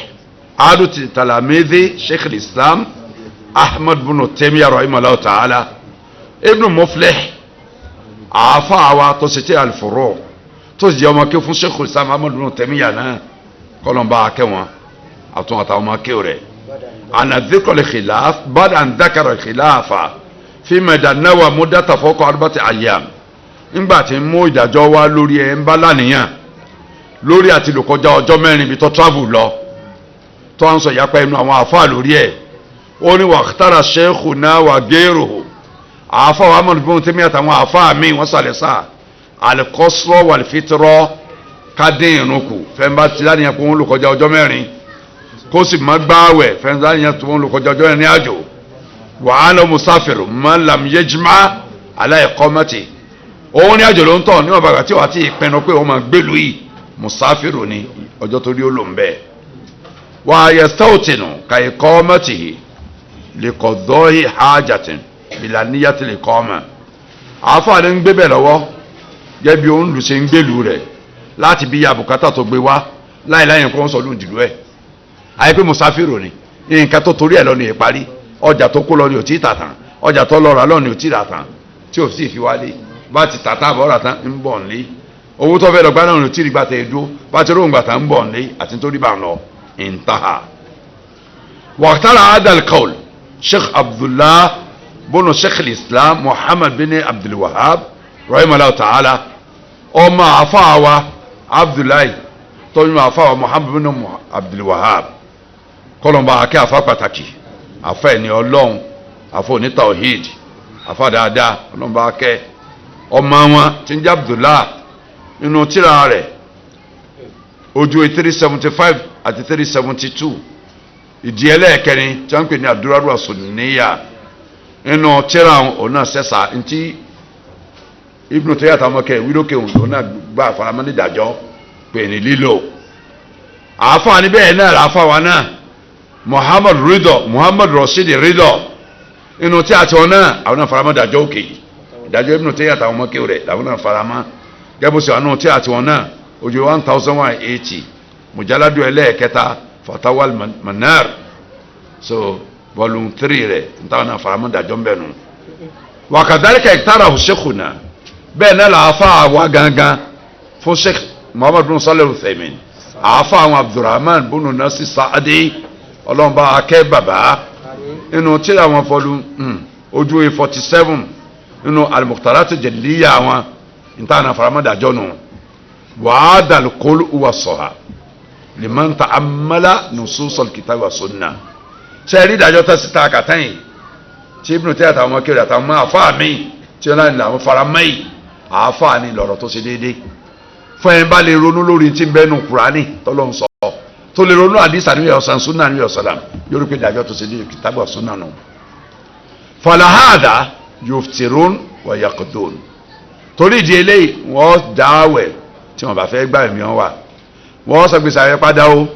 adu talamidhi Sheikh al-Islam Ahmad bin Taymiyyah rahimahullah ta'ala Ibn Muflih àáfà àwa tó ṣe tí al-furu' tó ṣe jẹ́ ọmọ kí fún Sheikh al-Islam Ahmad bin Taymiyyah náà kọ́lọ́mbà akẹ́ wọn àtún àtàwọn ọmọ kí rẹ̀ ana dhikra al-khilaf ba'da an dhakara al-khilafa fi mẹ̀dánnáwà múdátà fọ́kọ̀ arbati ayyam nígbà tí ń mú ìdájọ́ wá lórí ẹ̀ ń bá lánìyàn lórí àti lòkọjá ọjọ́ mẹ́rin bí tó travel lọ tó ń sọ ìyapa inú àwọn àfáà lórí ẹ̀ ó ní wàhtara sheikhuna wa ghayruhu àfáà wa Ahmad bin Taymiyyah àtàwọn àfáà míì wọ́n sàlẹ̀ sáà al-qasra wal-fitra kádín ìrun kù fẹ́ńbà tí lánìyàn kó ń lòkọjá ọjọ́ mẹ́rin kó sì má gbáwẹ̀ fẹ́ńbà lánìyàn tó ń lòkọjá ọjọ́ mẹ́rin ní àjò wàhálà musafiru man lam yajma ala iqamati òun ní àjò ló ń tọ̀ níwọ̀n bàgbà tí wàá ti ìpinnu pé òun máa gbèlú yìí musafiru ni ọjọ́ tó rí ó lò ń bẹ́ẹ̀ wà á yastawtinu ka iqamatihi li qada'i hajatin bila niyyati li iqama àáfàá ń gbé bẹ́ẹ̀ lọ́wọ́ gẹ́gẹ́ bí òun lù ṣe ń gbèlú rẹ̀ láti bí abùkátà tó gbé wá láìláyìn kó ń sọ lóun dìlú ẹ̀ àyè pé musafiru ni nǹkan tó torí ẹ̀ lọ ní ìparí ọjà tó kó lọ ní òtí ìtàtàn ọjà tó lọ rà lọ ní òtí ìràtàn tí ò sì fi wálé bá ti tàtà àbọ̀ rà tán ń bọ̀ nílé owó tó fẹ́ lọ gbá náà ní òtí ìgbà tẹ̀ dúró bá ti róhùn gbàtà ń bọ̀ nílé àti nítorí bá ń lọ intaha. wàhtara adal kaul Sheikh Abdullah bono Sheikh al-Islam Muhammad bin Abdul Wahhab rahimahullah ta'ala ọmọ àfáàwa Abdullahi tọ́jú àfáàwa Muhammad bin Abdul Wahhab kọlọ̀mbà akẹ́ àfá pàtàkì àfá ẹni ọlọ́run àfá oní tawhid àfá dáadáa ọlọ́mbà akẹ́ ọmọ wọn tí ń jẹ́ Abdullah nínú tírà rẹ̀ ojú 375 àti 372 ìdí ẹlẹ́ẹ̀kẹrin tí wọ́n ń pè ní Ad-Durarul As-Sunniyya nínú tírà òun náà sẹ́sà ntí Ibn Taymiyyah àtàmọ́kẹ́ wílókè òun náà gbà àfaramọ́ nídàjọ́ pè ní lílò àáfà níbẹ̀ náà làáfà wa náà Muhammad Rashid Ridha inú tí a ti wọn náà àwọn náà faramọ́ ìdájọ́ òkè ìdájọ́ Ibn Taymiyyah àtàwọn ọmọkè rẹ̀ làwọn náà faramọ́ gẹ́bùsì àwọn tí a ti wọn náà ojú 1180 mujalladu ẹlẹ́ẹ̀kẹta Fatawa al-Manar so volume 3 rẹ̀ nítawọn náà faramọ́ ìdájọ́ ń bẹ̀ nù. wa kadhalika iktarahu sheikhuna bẹ́ẹ̀ náà làáfà wa gangan fún Sheikh Muhammad bin Salih al-Uthaymin àáfà àwọn Abdurrahman bunu Nasir Sa'adi ọlọ́mọba akẹ́ bàbá inú tí àwọn fọlú ojú 47 inú al-Mukhtarat al-Jaliyya àwọn ìtànà faramọ́dàjọ́ nù wàhádà al-qawl huwa as-sawab liman ta'ammala nusus al-kitab wa sunnah ṣe rí ìdájọ́ tẹ́sí ta kàtẹ́yìn tí Ibn Taymiyyah àtàwọn ọmọ kiri àtàwọn àfáà mi tí wọ́n láti làwọn faramẹ́yì àfáà ni lọ̀rọ̀ tó ṣe déédéé fún ẹ̀ bá lè ronú lórí tí ń bẹ́nu Kùránì tọ́lọ́ ń sọ tó lè ronú àdìsá níbi ọ̀sán súnà níbi ọ̀sán yóò pé ìdájọ́ tó ṣe ní kìtàbù súnà nù. falahada yuftirun wa yaqdun torí ìdí eléyìí wọ́n dáwẹ̀ tí wọ́n bá fẹ́ gbà ẹ̀mí wọn wà wọ́n san gbèsè àwẹ̀ padà o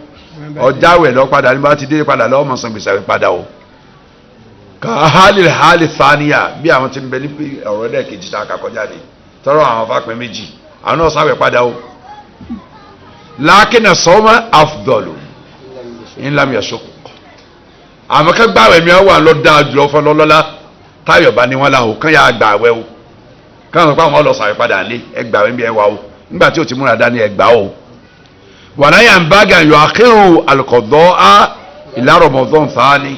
ọjàwẹ̀ lọ padà nígbà tí dé padà lọ́wọ́ mọ̀ san gbèsè àwẹ̀ padà o ka hali faniya bí àwọn tí ń bẹ ní ọ̀rọ̀ ẹ̀dẹ̀ kejì tá a kà kọjá ni tọrọ àwọn fapẹ méjì àwọn náà sáwẹ̀ padà o lákínà sọ́mọ́ afdọ́lù ńlámi ẹ̀ṣọ́ àmọ́ ká gbàwẹ̀ mi wà lọ dáa jùlọ fún lọ́lọ́lá táyọ̀ bá ní wọn la o kán yà gbà wẹ̀ o káwọn pa àwọn lọ sáwẹ̀ padà lé ẹgbà wẹ̀ mi ẹ wà o nígbà tí o ti múra dání ẹgbà o wàláyà ń bá gàn yọ àkérò alùkọ̀dọ́ á ìlà Ramadan thani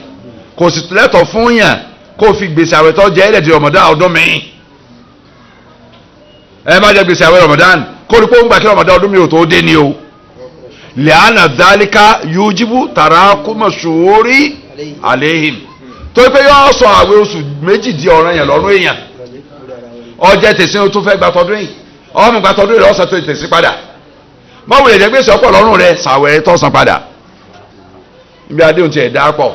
kò sì lẹ́tọ̀ fún yàn kó fi gbèsè àwẹ̀ tó jẹ́ ẹ̀ẹ́dẹ̀dì Ramadan ọdún mi ẹ má jẹ gbèsè àwẹ̀ Ramadan kó ní kó ń gbà kí Ramadan ọdún mi ò tó dé ni o lẹ́ànà dálíkà yujibu tarakuma shuhuri aleihim tó pé yọ sọ àwẹ̀ oṣù méjì di ọ̀ràn yẹn lọ́rùn èèyàn ọjẹ́ tẹ̀sí tó fẹ́ gba tọdún yìí ọmọ gba tọdún yìí ọ̀sán tó tẹ̀sí padà mọ̀wé lè jẹ́ gbèsè ọ̀pọ̀ lọ́rùn rẹ̀ sàwẹ̀ tó san padà ibi adéhùn ti ẹ̀ dá pọ̀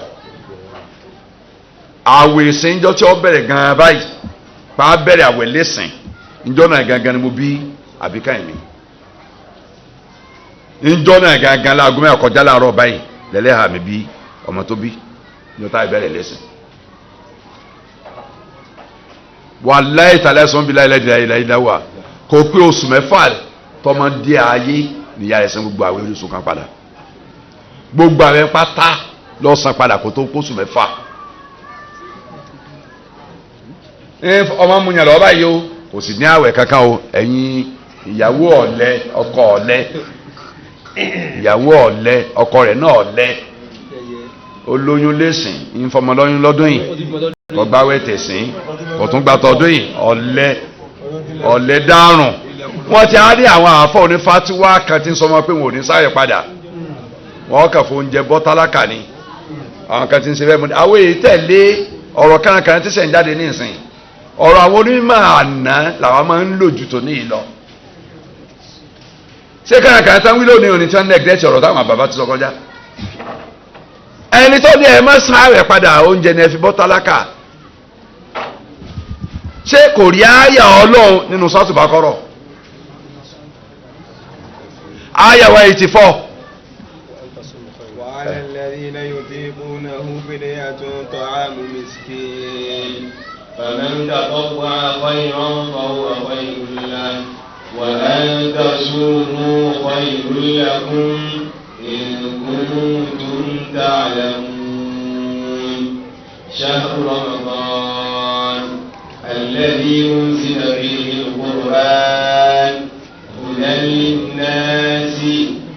àwẹ̀ ìsìn ìjọ tí ó bẹ̀rẹ̀ gan-an báyìí pa á bẹ̀rẹ̀ àwẹ̀ lẹ́sìn ìjọ náà gangan ni mo bí àbíká ẹ̀mí ìjọ náà gangan láago mẹ́rin kọjá láàárọ̀ báyìí lẹ́lẹ́hà mi bí ọmọ tó bí ìjọ táyì bẹ̀rẹ̀ lẹ́sìn wàláhì tàlẹ́sùn bí láìláìláìláwà kò pé oṣù mẹ́fà tọmọdé ayé níyà ẹ̀sìn gbogbo àwẹ̀ oṣù kan padà gbogbo àwẹ̀ pátá lọ́sàn padà kò tó kóṣù mẹ́fà ọmọ múyàn lọ́wọ́ báyìí o kò sì ní àwẹ̀ kankan o ẹ̀yin ìyàwó ọ̀lẹ ọkọ ọ̀lẹ ìyàwó ọ̀lẹ ọkọ rẹ̀ náà ọ̀lẹ olóyún lẹ́sìn ìfọmọlọ́yún lọ́dún yìí ọgbàwẹ̀ tẹ̀sìn ọ̀tún gbàtọ̀dún yìí ọ̀lẹ dárùn wọ́n ti á rí àwọn àáfọ̀ onífàtíwá kan tí ń sọmọ pé wọn ò ní sáyẹ̀ padà wọ́n kàn fún oúnjẹ bọ́ tálákà ni àwọn kan ti ń ṣe bẹ́ẹ̀ mú àwọn èyí tẹ̀lé ọ̀rọ̀ kánakànà tí sẹ̀ ń jáde ní ìsìn ọ̀rọ̀ àwọn onímọ̀ àná làwọn máa ń lò ju tòní yìí lọ ṣé kánakànà tán wí lónìí òní tí wọ́n ń nẹ́gẹ́tì ọ̀rọ̀ táwọn bàbá ti sọ kọjá ẹni tó ní ẹ má sáyẹ̀ padà oúnjẹ ni ẹ fi bọ́ tálákà ṣé kò rí àyà Ọlọ́run nínú sọ́ọ̀tù Bákọ́rọ̀ àyà wa 84. وعلى الذين يطيقونه فدية طعام مسكين فمن تطوع خيرا فهو خير له وأن تصوموا خير لكم إن كنتم تعلمون شهر رمضان الذي أنزل فيه القرآن هدى للناس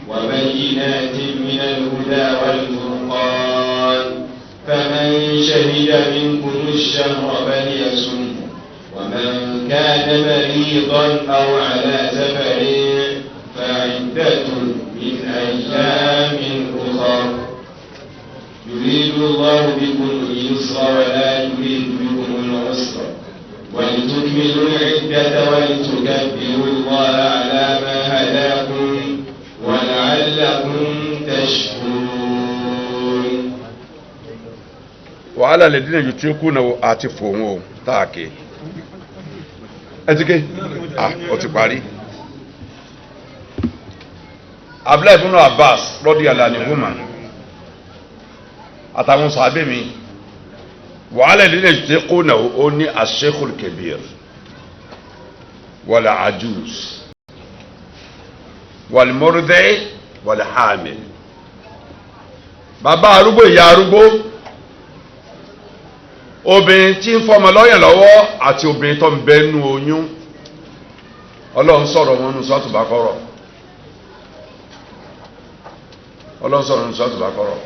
وبينات من الهدى والفرقان فمن شهد منكم الشهر فليصم ومن كان مريضا أو على سفر فعدة من أيام أخر يريد الله بكم اليسر ولا يريد بكم العسر ولتكملوا العدة ولتكبروا الله على ما هداكم ولعلكم تشكرون. wàhálà lẹ́dínà yìí tí ó kùnà àti fòun o táàkì ẹ ti ké ó ti parí. Abdullahi ibn Abbas radiyallahu anhuma àtàwọn sàbẹ̀ mi wàhálà lẹ́dínà yìí tí ó kùnà ó ní ash-shaykhul kabir wal ajuz wal murdi wal hamil bàbá arúgbó ìyá arúgbó obìnrin tí ń fọmọ lọ́yàn lọ́wọ́ àti obìnrin tó ń bẹ nínú oyún Ọlọ́run sọ̀rọ̀ wọn nínú Sūratu Baqarah Ọlọ́run sọ̀rọ̀ nínú Sūratu Baqarah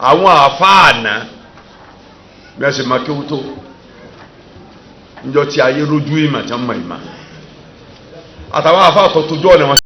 àwọn àfáànà bí wọ́n ṣe máa kéwú tó níjọ́ tí ayé lójú ìmọ̀ tí wọ́n mọ̀ ìmọ̀ àtàwọn àfáà tó tójú ọ̀nà wọn